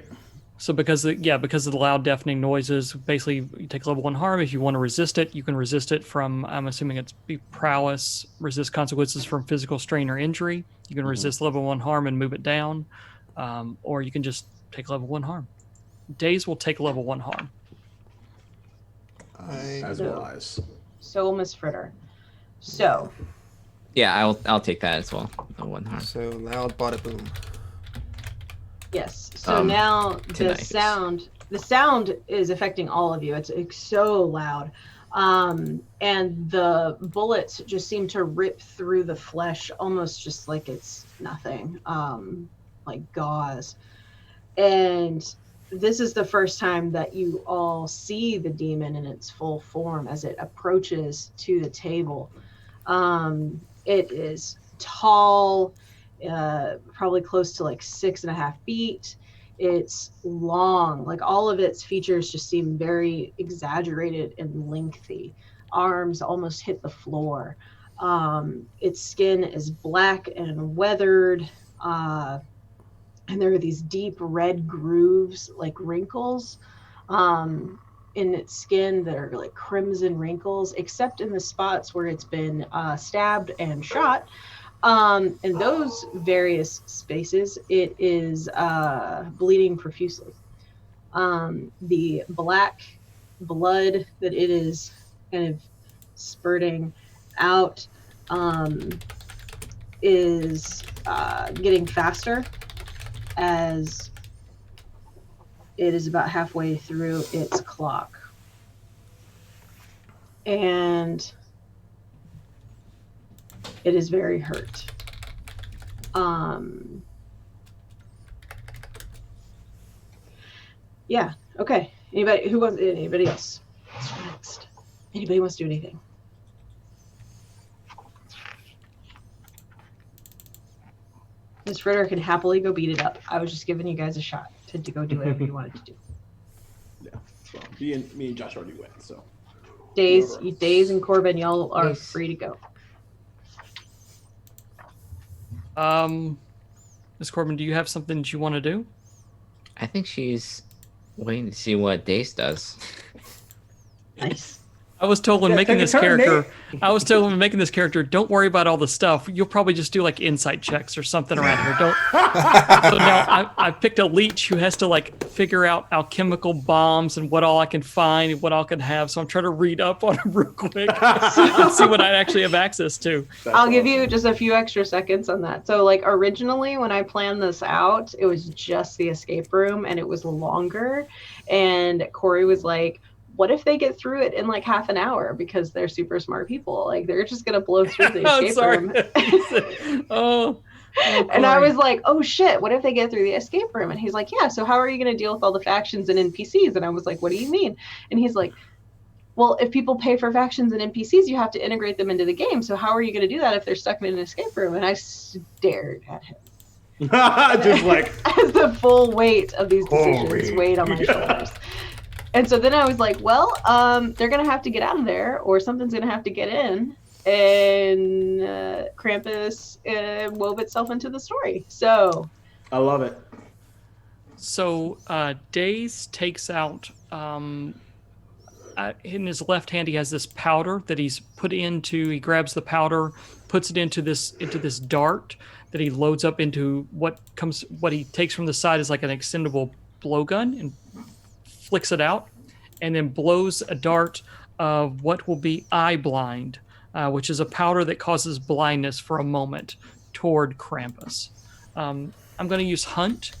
So because of the loud deafening noises, basically you take level 1 harm. If you want to resist it, you can resist it from, I'm assuming it's be prowess, resist consequences from physical strain or injury. You can resist level 1 harm and move it down. Or you can just take level 1 harm. Days will take level 1 harm. As will eyes. So will Miss Fritter. So Yeah, I'll take that as well. The 1 harm. So loud, bada boom. yes. So now the tinnitus. sound is affecting all of you. It's so loud. And the bullets just seem to rip through the flesh almost just like it's nothing. Like gauze. And this is the first time that you all see the demon in its full form as it approaches to the table. It is tall, probably close to like 6.5 feet. It's long, like all of its features just seem very exaggerated and lengthy. Arms almost hit the floor. Its skin is black and weathered. And there are these deep red grooves, like wrinkles, in its skin that are like crimson wrinkles, except in the spots where it's been stabbed and shot. In those various spaces, it is bleeding profusely. The black blood that it is kind of spurting out is getting faster as it is about halfway through its clock. And it is very hurt. Yeah, okay. Anybody else? What's next? Anybody wants to do anything? Miss Fritter can happily go beat it up. I was just giving you guys a shot to go do whatever you wanted to do. Yeah. So me and Josh already went. So Days and Corbin, y'all are free to go. Miss Corbin, do you have something that you want to do? I think she's waiting to see what Dace does. Nice. I was told when making take a this turn, character, don't worry about all the stuff. You'll probably just do like insight checks or something around here. Don't. So now I picked a leech who has to like figure out alchemical bombs and what all I can find and what all I can have. So I'm trying to read up on them real quick and see what I actually have access to. I'll give you just a few extra seconds on that. So like originally when I planned this out, it was just the escape room and it was longer. And Corey was like, what if they get through it in like half an hour because they're super smart people? Like they're just gonna blow through the escape room. Oh, and I was like, oh shit, what if they get through the escape room? And he's like, yeah, so how are you gonna deal with all the factions and NPCs? And I was like, what do you mean? And he's like, well, if people pay for factions and NPCs, you have to integrate them into the game. So how are you gonna do that if they're stuck in an escape room? And I stared at him. Just like as the full weight of these decisions weighed on my shoulders. And so then I was like, well, they're going to have to get out of there or something's going to have to get in. And Krampus wove itself into the story. So I love it. So Daze takes out in his left hand he has this powder that he's put into. He grabs the powder, puts it into this dart that he loads up into what he takes from the side is like an extendable blowgun and flicks it out, and then blows a dart of what will be eye blind, which is a powder that causes blindness for a moment toward Krampus. I'm going to use Hunt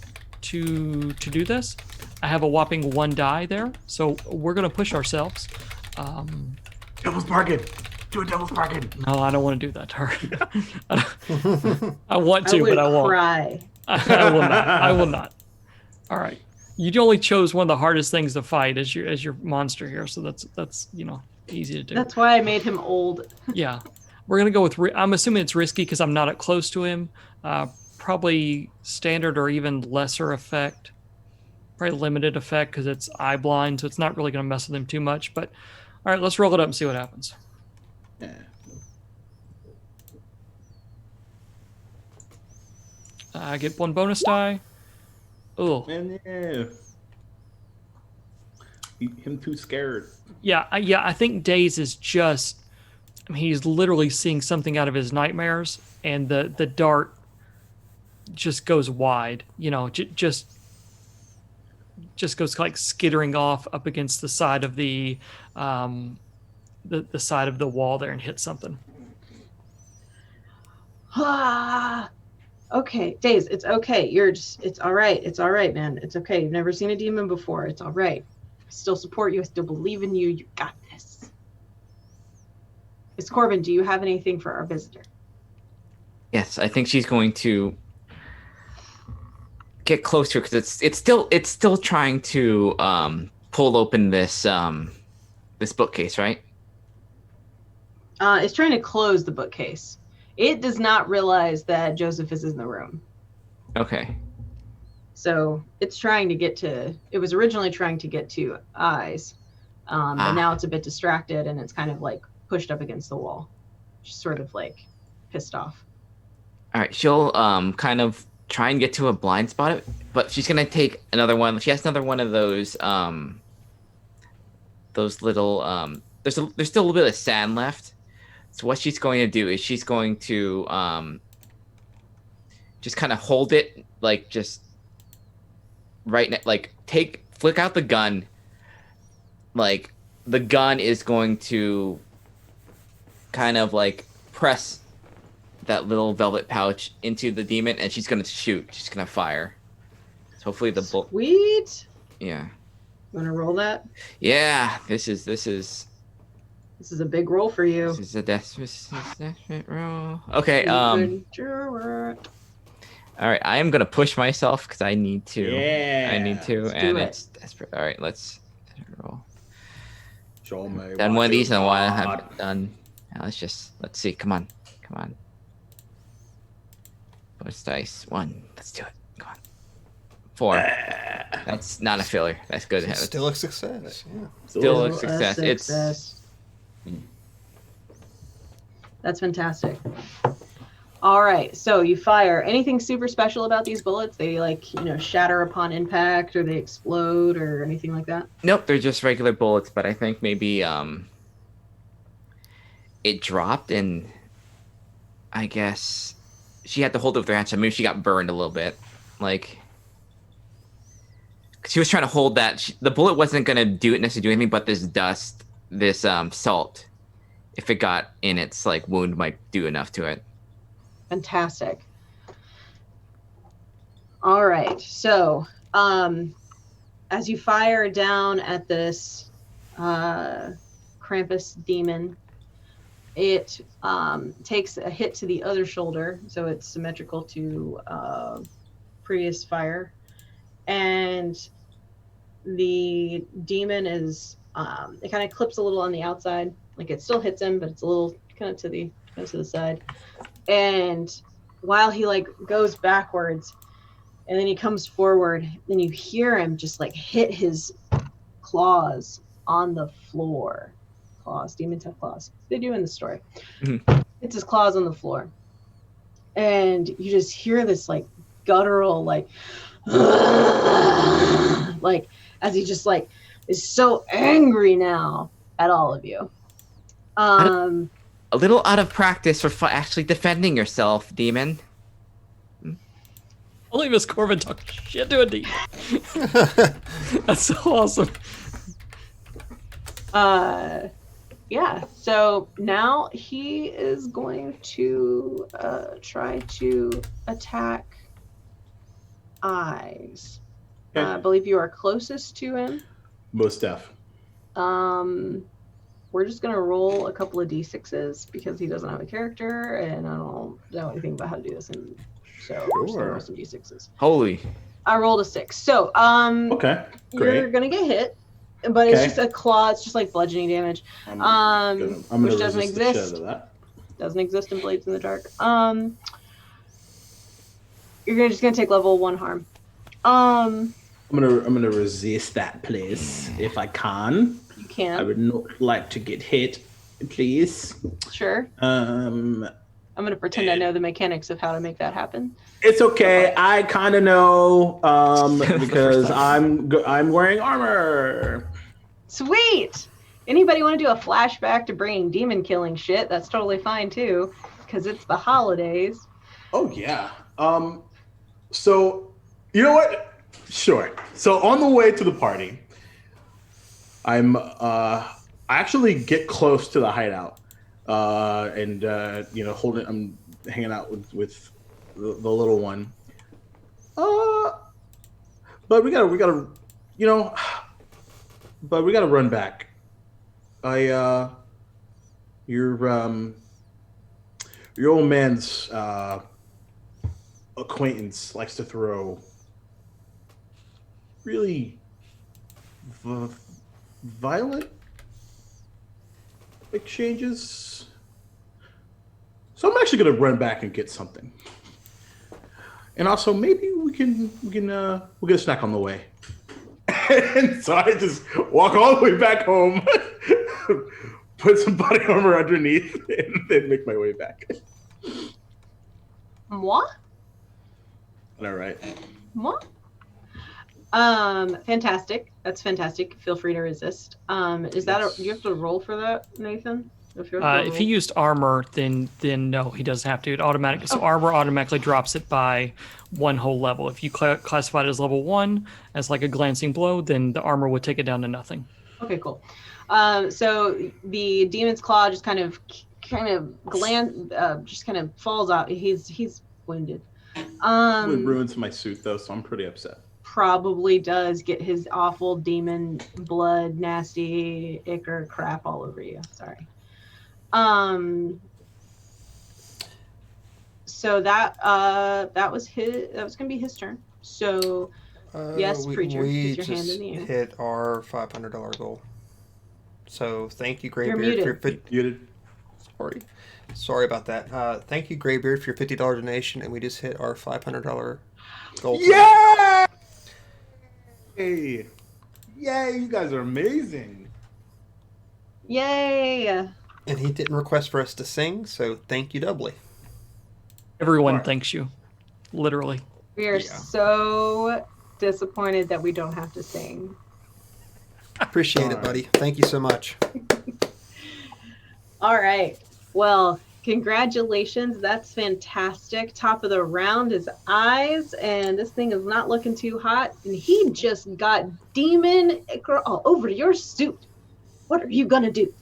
to do this. I have a whopping 1 die there, so we're going to push ourselves. Devil's bargain. Do a devil's bargain. No, I don't want to do that to her. I want to, but I won't. Cry. I will not. I will not. All right. You only chose one of the hardest things to fight as your monster here, so that's easy to do. That's why I made him old. Yeah, we're gonna go with. I'm assuming it's risky because I'm not up close to him. Probably standard or even lesser effect. Probably limited effect because it's eye blind, so it's not really gonna mess with him too much. But all right, let's roll it up and see what happens. Yeah. I get 1 bonus die. Oh. And yeah. Him too scared. Yeah, I think Daze is just. I mean, he's literally seeing something out of his nightmares, and the dart just goes wide. Just goes like skittering off up against the side of the side of the wall there and hits something. Okay, Daze, it's okay. It's all right. It's all right, man. It's okay. You've never seen a demon before. It's all right. I still support you. I still believe in you. You got this. Miss Corbin, do you have anything for our visitor? Yes, I think she's going to get closer because it's still trying to pull open this bookcase, right? It's trying to close the bookcase. It does not realize that Joseph is in the room. Okay. So it's trying to get to. It was originally trying to get to eyes, but now it's a bit distracted and it's kind of like pushed up against the wall, just sort of like pissed off. All right, she'll kind of try and get to a blind spot, but she's gonna take another one. She has another one of those little there's still a little bit of sand left. So what she's going to do is she's going to just kind of hold it like just right like flick out the gun. Like the gun is going to kind of like press that little velvet pouch into the demon, and she's gonna shoot. She's gonna fire. So hopefully the bullet. Sweet. Yeah. You want to roll that? Yeah. This is a big roll for you. This is a desperate roll. Okay. All right. I am gonna push myself because I need to. Yeah. I need to, and it's desperate. All right. Let's roll. Show me. Done one of these in a while. I haven't done. Now let's see. Come on. Bonus dice. 1. Let's do it. Come on. 4. That's not a failure. That's good. It's still a success. Yeah. Still a success. That's fantastic. All right, so you fire. Anything super special about these bullets? They shatter upon impact, or they explode, or anything like that? Nope, they're just regular bullets. But I think maybe it dropped, and I guess she had to hold it with her hand. So maybe she got burned a little bit, like. She was trying to hold that. The bullet wasn't going to necessarily do anything, but this dust, this salt, if it got in its wound, might do enough to it. Fantastic. All right. So, as you fire down at this Krampus demon, it takes a hit to the other shoulder, so it's symmetrical to previous fire. And the demon is it kind of clips a little on the outside, like it still hits him, but it's a little kind of to the side. And while he goes backwards and then he comes forward, then you hear him just hit his claws on the floor. Claws, demons have claws. They do in the story. Mhm. It's his claws on the floor. And you just hear this like guttural like like as he just like is so angry now at all of you. A little out of practice for actually defending yourself, demon. Only Miss Corbin talk shit to a demon. That's so awesome. Yeah, so now he is going to try to attack Eyes. Okay. I believe you are closest to him. Most def. We're just gonna roll a couple of d6s because he doesn't have a character and I don't know anything about how to do this, and so we're just gonna roll some d6s. Holy. I rolled a 6. So Okay, great. you're gonna get hit, but it's just a claw. It's just like bludgeoning damage. I'm gonna Which doesn't resist the shit exist. out of that. Doesn't exist in Blades in the Dark. You're just gonna take level 1 harm. I'm gonna resist that, please, if I can. You can. I would not like to get hit, please. Sure. I'm gonna pretend I know the mechanics of how to make that happen. It's okay. I kind of know because I'm wearing armor. Sweet. Anybody want to do a flashback to bringing demon killing shit? That's totally fine too, because it's the holidays. Oh yeah. So you know what? Sure. So on the way to the party, I actually get close to the hideout, and I'm hanging out with the little one. But we gotta run back. Your old man's acquaintance likes to throw really violent exchanges. So I'm actually gonna run back and get something. And also maybe we'll get a snack on the way. And so I just walk all the way back home, put some body armor underneath, and then make my way back. Moi? All right. Moi? Fantastic. That's fantastic. Feel free to resist. Is that do you have to roll for that, Nathan? If he used armor, then no, he doesn't have to. It automatically so armor automatically drops it by 1 whole level. If you classify it as level 1 as like a glancing blow, then the armor would take it down to nothing. Okay, cool. So the demon's claw just kind of falls out. He's wounded. It ruins my suit though, so I'm pretty upset. Probably does get his awful demon blood, nasty ichor crap all over you. Sorry. So that was gonna be his turn. So yes, preacher, we get your hand just in the air. hit our $500 goal. So thank you, You're Greybeard, for muted. Sorry about that. Thank you, Greybeard, for your $50 donation, and we just hit our $500 goal. Yay! Yay! You guys are amazing. Yay! And he didn't request for us to sing, so thank you doubly. Everyone thanks you, literally. We are so disappointed that we don't have to sing. Appreciate it, buddy. Thank you so much. All right. Well, congratulations. That's fantastic. Top of the round is Eyes, and this thing is not looking too hot. And he just got demon ichor all over your suit. What are you gonna do?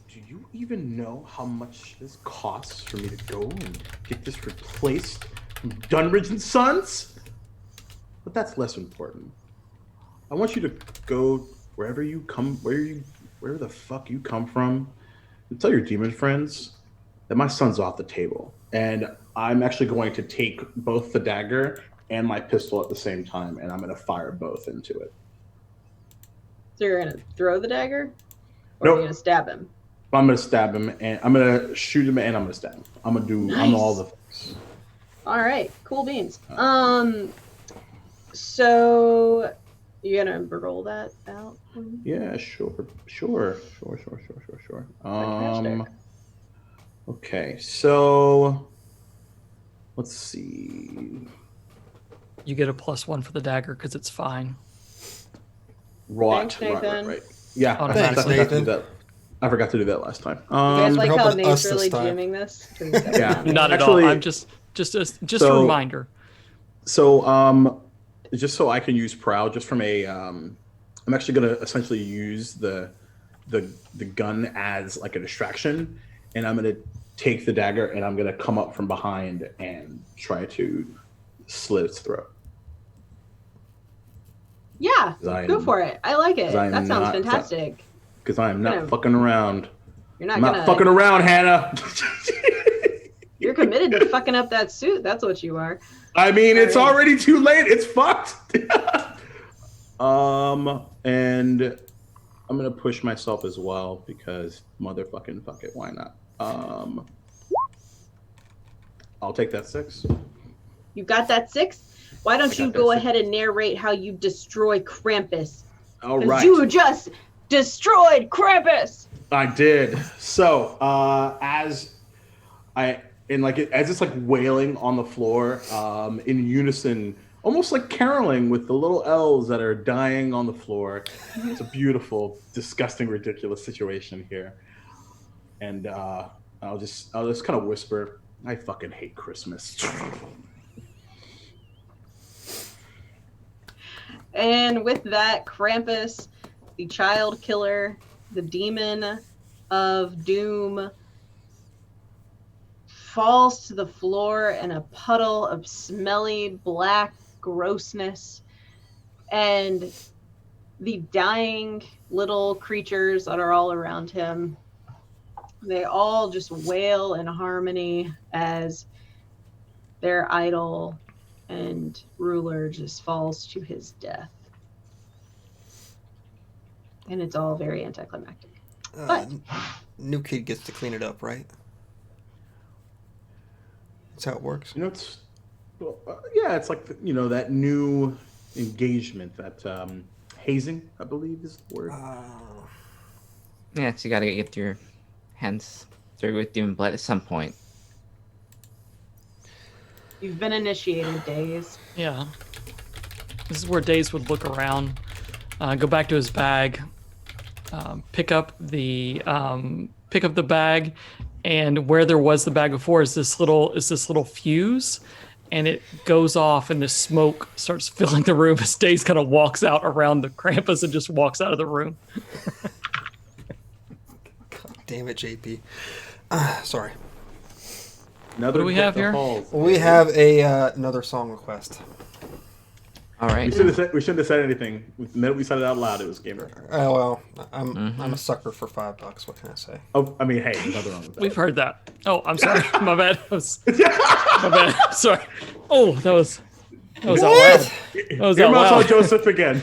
Do you even know how much this costs for me to go and get this replaced from Dunridge and Sons? But that's less important. I want you to go wherever the fuck you come from, and tell your demon friends that my son's off the table. And I'm actually going to take both the dagger and my pistol at the same time, and I'm going to fire both into it. So you're gonna throw the dagger? Or Nope. are you gonna stab him? I'm going to stab him, and I'm going to shoot him, and I'm going to stab him. I'm all the things. All right, cool beans. So You gonna roll that out? Yeah, sure. Fantastic. Okay, so let's see. You get a +1 for the dagger because it's fine. Thanks, Nathan. Right. Yeah, Thanks, I forgot to do Nathan. that. I forgot to do that last time. You guys like how helping Nate's us really this time. jamming this? Yeah. Not at Actually- all. I'm just a So- reminder. So, just so I can use proud, just from a, I'm actually gonna essentially use the gun as like a distraction, and I'm gonna take the dagger and I'm gonna come up from behind and try to slit its throat. Yeah, 'Cause I go am- for it. I like it. 'cause I am That sounds not- fantastic. Because I am not Gonna- fucking around. You're not I'm gonna. not fucking around, Hannah. You're committed to fucking up that suit. That's what you are. I mean, it's Alright. already too late. It's fucked. And I'm gonna push myself as well because motherfucking fuck it, why not? I'll take that 6. You got that 6? Why don't I you got go that 6. ahead and narrate how you destroy Krampus? All 'Cause right, you just destroyed Krampus. I did. So as it's like wailing on the floor, in unison, almost like caroling with the little elves that are dying on the floor. It's a beautiful, disgusting, ridiculous situation here. And I'll just kind of whisper, I fucking hate Christmas. And with that, Krampus, the child killer, the demon of doom, falls to the floor in a puddle of smelly black grossness. And the dying little creatures that are all around him, they all just wail in harmony as their idol and ruler just falls to his death. And it's all very anticlimactic. But New kid gets to clean it up, right? That's how it works. You know, it's like that new engagement, that hazing, I believe is the word. Yeah, so you gotta get your hands dirty with demon blood at some point. You've been initiated, Days. Yeah. This is where Days would look around, go back to his bag, pick up the bag, and where there was the bag before is this little fuse, and it goes off, and the smoke starts filling the room as Days kind of walks out around the Krampus and just walks out of the room. God damn it, JP. Sorry. Another What do we have here? We have another song request. All right. We shouldn't have said anything. The minute we said it out loud, it was gamer. Oh well, I'm a sucker for $5. What can I say? Oh, I mean, hey, there's nothing wrong with that. We've heard that. Oh, I'm sorry. My bad. My bad. Sorry. Oh, that was out loud. That was Your out mouth on loud. Joseph again.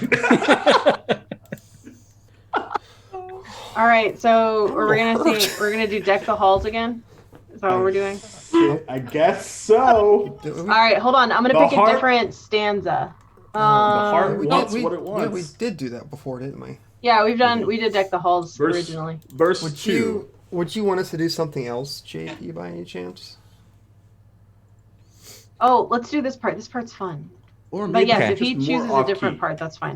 All right, so we're gonna do Deck the Halls again. Is that what we're doing? I guess so. All right, hold on. I'm gonna The pick heart- a different stanza. The heart We wants did, what it wants. Yeah, we did do that before, didn't we? Yeah, we did Deck the Halls Verse- originally. Verse Would 2. you want us to do something else, JP, by any chance? Oh, let's do this part. This part's fun. Or But yes, Okay. if he just more chooses a different off-key. part, that's fine.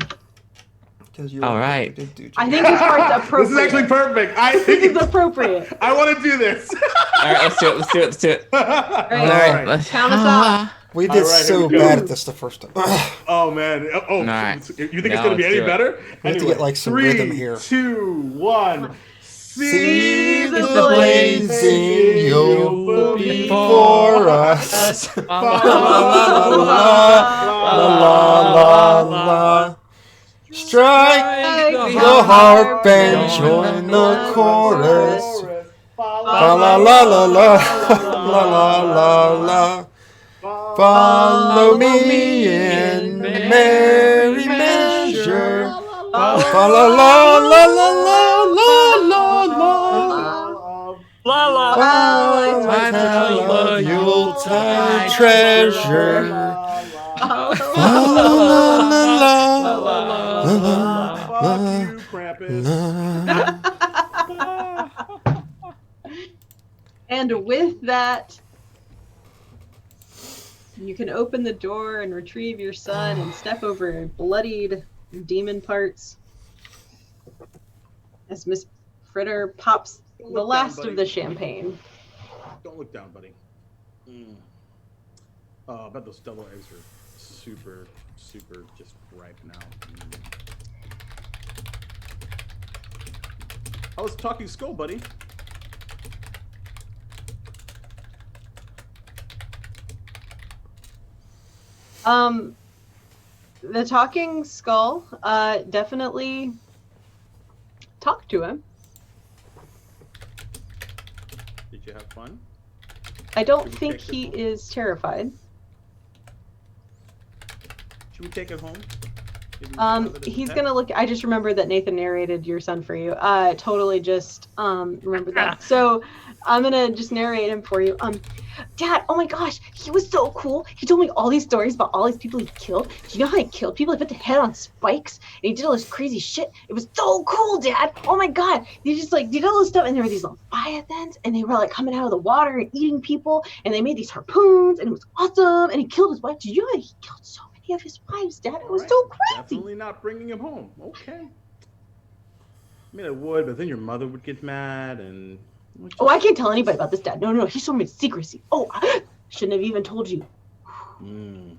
Because you All right. did do I think this part's This appropriate. is actually perfect. I This think is appropriate. I want to do this. All right, let's do it. All All right, right. Let's- count us off. We did All right, here so we go. bad at this the first time. Oh man. Oh, right. you think it's Now gonna be let's any do it. better? We have to get, like, some 3, rhythm here. 2, 1. See the the blazing yoke before us. La, La la la. Strike the harp and join the chorus. La la la la la la la la la. Follow me in merry measure. Fa la la la la la la la la. La la. I tell of Yuletide treasure. La la la la Fuck you, Krampus. And with that, you can open the door and retrieve your son and step over bloodied demon parts as Miss Fritter pops the last of the champagne. Don't look down, buddy. Oh, I bet those double eggs are super, super just ripe now. I was talking skull, buddy. The talking skull, definitely talk to him. Did you have fun? I don't Should we think take it he home? is terrified. Should we take it home? He's gonna look. I just remembered that Nathan narrated your son for you. Totally just remembered that. So I'm gonna just narrate him for you. Dad, oh my gosh, he was so cool. He told me all these stories about all these people he killed. Do you know how he killed people? He put the head on spikes and he did all this crazy shit. It was so cool, Dad. Oh my God. He just like did all this stuff, and there were these little leviathans, and they were like coming out of the water and eating people, and they made these harpoons, and it was awesome. And he killed his wife. Did you know he killed so many of his wives, Dad? It was Alright, so crazy. Definitely not bringing him home. Okay. I mean, I would, but then your mother would get mad, and Oh, I can't tell anybody about this, Dad. No, he told me secrecy. Oh, I shouldn't have even told you.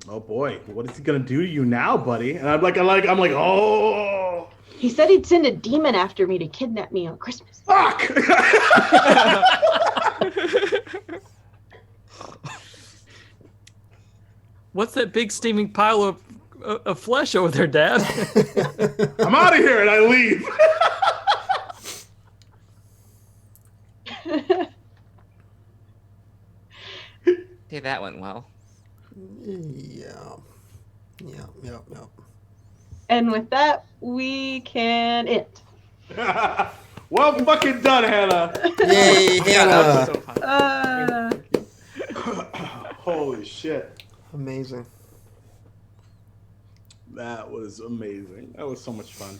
Oh boy, what is he gonna do to you now, buddy? And I'm like, oh, He said he'd send a demon after me to kidnap me on Christmas. fuck! What's that big steaming pile of flesh over there, Dad? I'm out of here, and I leave. Hey, that went well. Yeah. And with that, we can end. Well fucking done, Hannah. Yay, That was Hannah! so fun. Holy shit. Amazing. That was amazing. That was so much fun.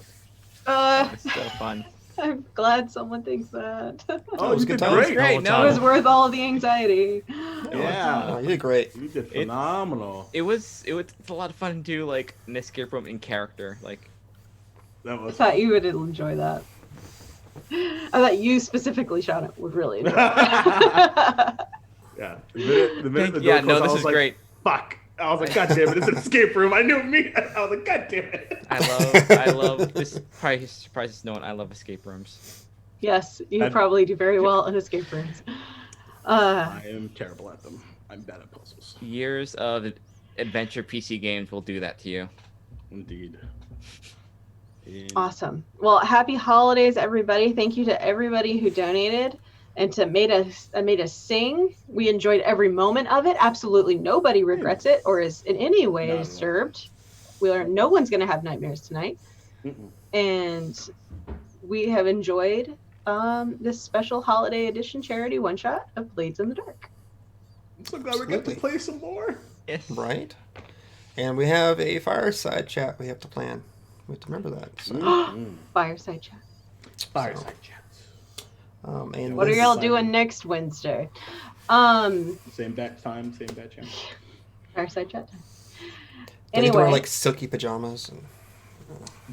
It's so fun. I'm glad someone thinks that. Oh, was you good did times. great. Great, It no. was worth all of the anxiety. Yeah. Oh, you did great. You did phenomenal. It's a lot of fun to do like an escape room in character. Like That I was thought you would enjoy that. I thought you specifically, Shauna, would really enjoy that. yeah. The minute the door yeah, closed, no, I this was is like, great. Fuck. I was like, God damn it, it's an escape room. I knew me. I was like, God damn it. I love this. Probably surprises no one. I love escape rooms. Yes, you probably do very well at escape rooms. I am terrible at them. I'm bad at puzzles. Years of adventure PC games will do that to you. Indeed. Awesome. Well, happy holidays, everybody. Thank you to everybody who donated and made us sing. We enjoyed every moment of it. Absolutely nobody regrets it or is in any way No. disturbed. No one's going to have nightmares tonight. Mm-mm. And we have enjoyed this special holiday edition charity one-shot of Blades in the Dark. I'm so glad we get to Absolutely. play some more. Yes. Right? And we have a fireside chat we have to plan. We have to remember that. So, Fireside chat. Fireside chats. and What are this- y'all doing next Wednesday? Same bat time, same bat channel. Fireside chat time. They need to wear Anyway, like silky pajamas. And,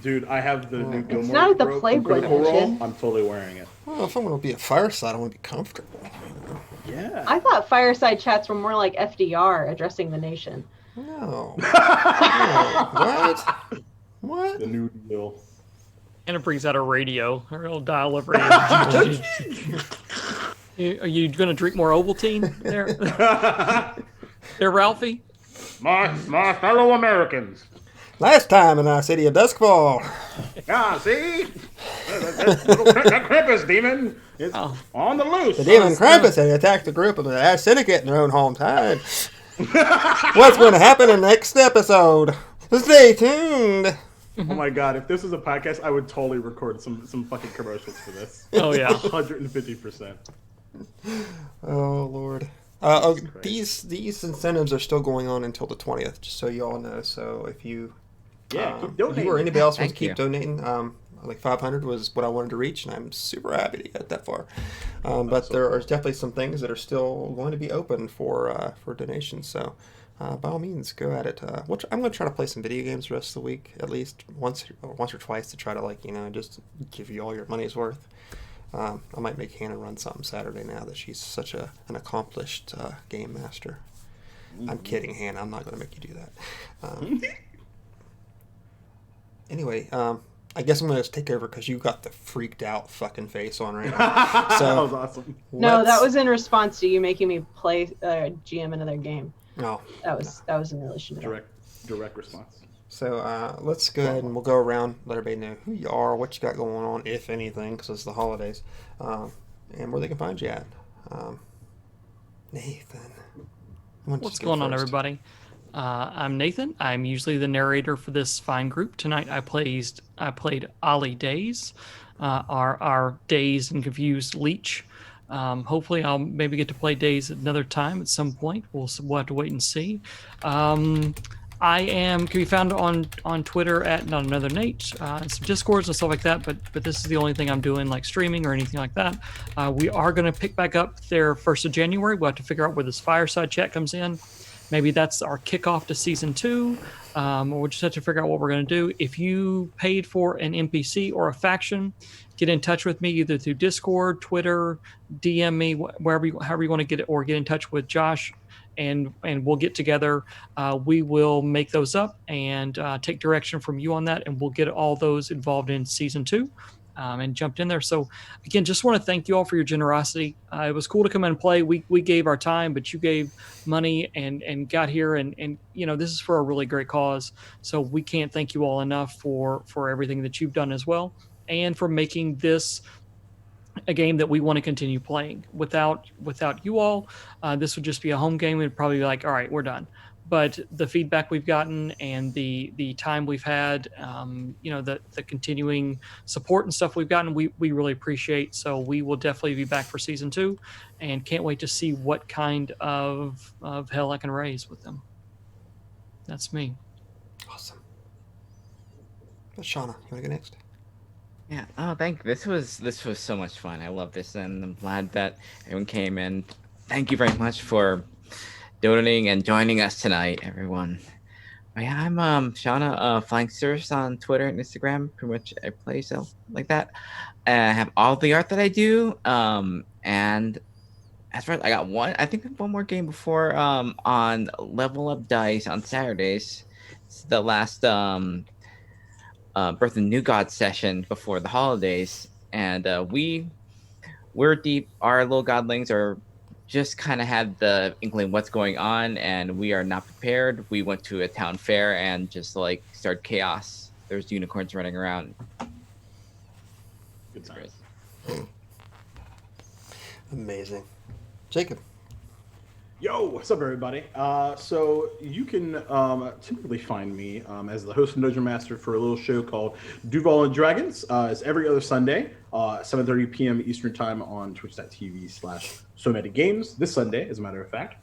Dude, I have the new Gilmore not at the robe from Playboy Critical Role. Mansion. I'm totally wearing it. well, if I'm going to be a fireside, I want to be comfortable. Yeah. I thought fireside chats were more like FDR addressing the nation. No. No. What? What? The new deal. And it brings out a radio, a real dial-up radio. Are you going to drink more Ovaltine there? There, Ralphie? My fellow Americans. Last time in our city of Duskfall. Yeah, see? that Krampus demon is Oh. on the loose. The demon Krampus had attacked a group of the syndicate in their own hometown. What's going to happen in the next episode? Stay tuned. Oh my god, if this was a podcast, I would totally record some fucking commercials for this. Oh, yeah. 150%. Oh Lord. These incentives are still going on until the 20th, just so you all know. So if you Yeah, keep donating. You or anybody else wants Thank to keep you. donating, like 500 was what I wanted to reach, and I'm super happy to get that far. But so there are cool. definitely some things that are still going to be open for donations. So by all means, go at it. I'm going to try to play some video games the rest of the week, at least once or twice, to try to just give you all your money's worth. I might make Hannah run something Saturday now that she's such an accomplished game master. I'm kidding, Hannah. I'm not going to make you do that. Anyway, I guess I'm going to take over because you got the freaked out fucking face on right now. So that was awesome. No, that was in response to you making me play GM another game. Oh, That was in relation to that. Direct response. so let's go ahead and we'll go around, let everybody know who you are, what you got going on, if anything, because it's the holidays, and where they can find you at. Nathan. What's going on, everybody? I'm Nathan. I'm usually the narrator for this fine group. Tonight I played Ollie Days, our dazed and confused leech. Hopefully I'll maybe get to play Days another time at some point. We'll have to wait and see. Can be found on Twitter at Not Another Nate, and some Discords and stuff like that. But this is the only thing I'm doing, like streaming or anything like that. We are going to pick back up there 1st of January. We'll have to figure out where this fireside chat comes in. Maybe that's our kickoff to season 2, or we'll just have to figure out what we're going to do. If you paid for an NPC or a faction, get in touch with me either through Discord, Twitter, DM me, however you want to get it, or get in touch with Josh, and we'll get together. We will make those up and take direction from you on that, and we'll get all those involved in season 2. And jumped in there. So again, just want to thank you all for your generosity. It was cool to come and play. We gave our time, but you gave money and got here, and this is for a really great cause. So we can't thank you all enough for everything that you've done as well, and for making this a game that we want to continue playing. Without you all, this would just be a home game. We'd probably be like, all right, we're done. But the feedback we've gotten and the time we've had, the continuing support and stuff we've gotten, we really appreciate. So we will definitely be back for season 2, and can't wait to see what kind of hell I can raise with them. That's me. Awesome. Shauna, you want to go next? Yeah. Oh, thank you. This was so much fun. I love this, and I'm glad that everyone came in. Thank you very much for donating and joining us tonight, everyone. Yeah, I'm Shauna Flanksters on Twitter and Instagram. Pretty much I play so like that. I have all the art that I do. And as far as I got one more game before on Level Up Dice on Saturdays. It's the last Birth of New God session before the holidays, and we're deep. Our little godlings are just kind of had the inkling what's going on, and we are not prepared. We went to a town fair and just like started chaos. There's unicorns running around. Good times. Amazing. Jacob. Yo, what's up, everybody? So you can typically find me as the host and dungeon master for a little show called Duval and Dragons. It's every other Sunday, 7:30 p.m. Eastern Time on twitch.tv/SoManyGames. This Sunday, as a matter of fact,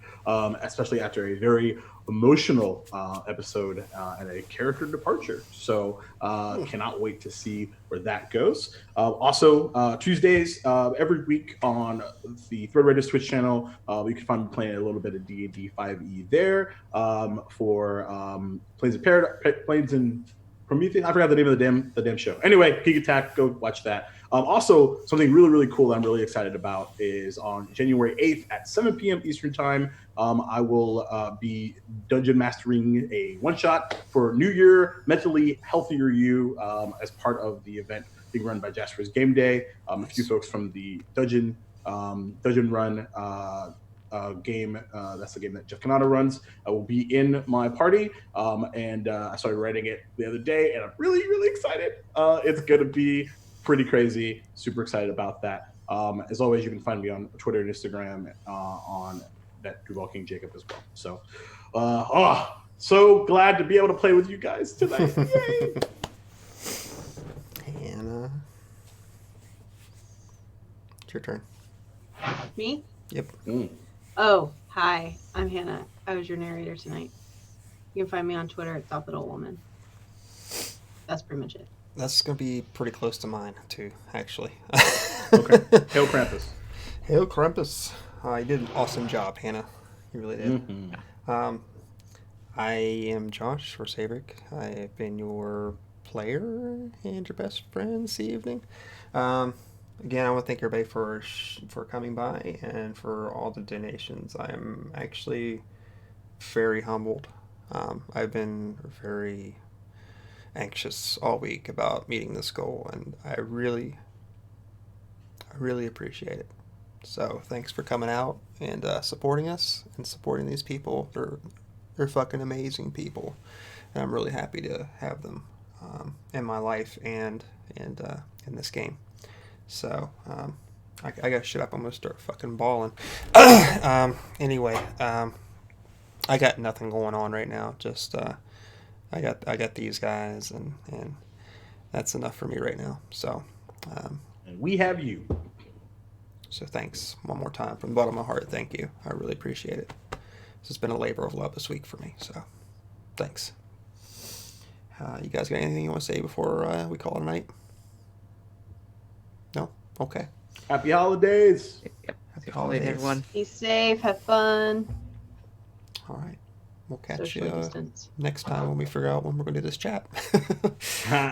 especially after a very emotional episode and a character departure. So cannot wait to see where that goes. Also, Tuesdays every week on the Thread Raiders Twitch channel, you can find me playing a little bit of D&D 5e there for Planes and Prometheus. I forgot the name of the damn show. Anyway, Geek Attack, go watch that. Also, something really, really cool that I'm really excited about is on January 8th at 7 p.m. Eastern Time. I will be dungeon mastering a one-shot for New Year, Mentally Healthier You, as part of the event being run by Jasper's Game Day. A few folks from the Dungeon Run game, that's the game that Jeff Canada runs, will be in my party. And I started writing it the other day, and I'm really, really excited. It's going to be pretty crazy. Super excited about that. As always, you can find me on Twitter and Instagram on that Duval King Jacob as well. So, so glad to be able to play with you guys tonight. Yay! Hannah. It's your turn. Me? Yep. Oh, hi. I'm Hannah. I was your narrator tonight. You can find me on Twitter at ThoughtLittleWoman. That's pretty much it. That's going to be pretty close to mine, too, actually. Okay. Hail Krampus. Hail Krampus. You did an awesome job, Hannah. You really did. Mm-hmm. I am Josh, or Saevrick. I have been your player and your best friend this evening. Again, I want to thank everybody for coming by and for all the donations. I am actually very humbled. I've been very anxious all week about meeting this goal, and I really appreciate it. So thanks for coming out and supporting us and supporting these people. They're fucking amazing people, and I'm really happy to have them in my life and in this game. So I got shit up. I'm gonna start fucking balling. Anyway, I got nothing going on right now. Just I got these guys, and that's enough for me right now. So And we have you. So thanks one more time from the bottom of my heart. Thank you. I really appreciate it. This has been a labor of love this week for me. So thanks. You guys got anything you want to say before we call it a night? No? Okay. Happy holidays. Yep. Happy Holidays, everyone. Be safe, have fun. All right. We'll catch Socially you distance. next time when we figure out when we're going to do this chat.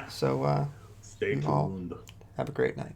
So Stay you all tuned. have a great night.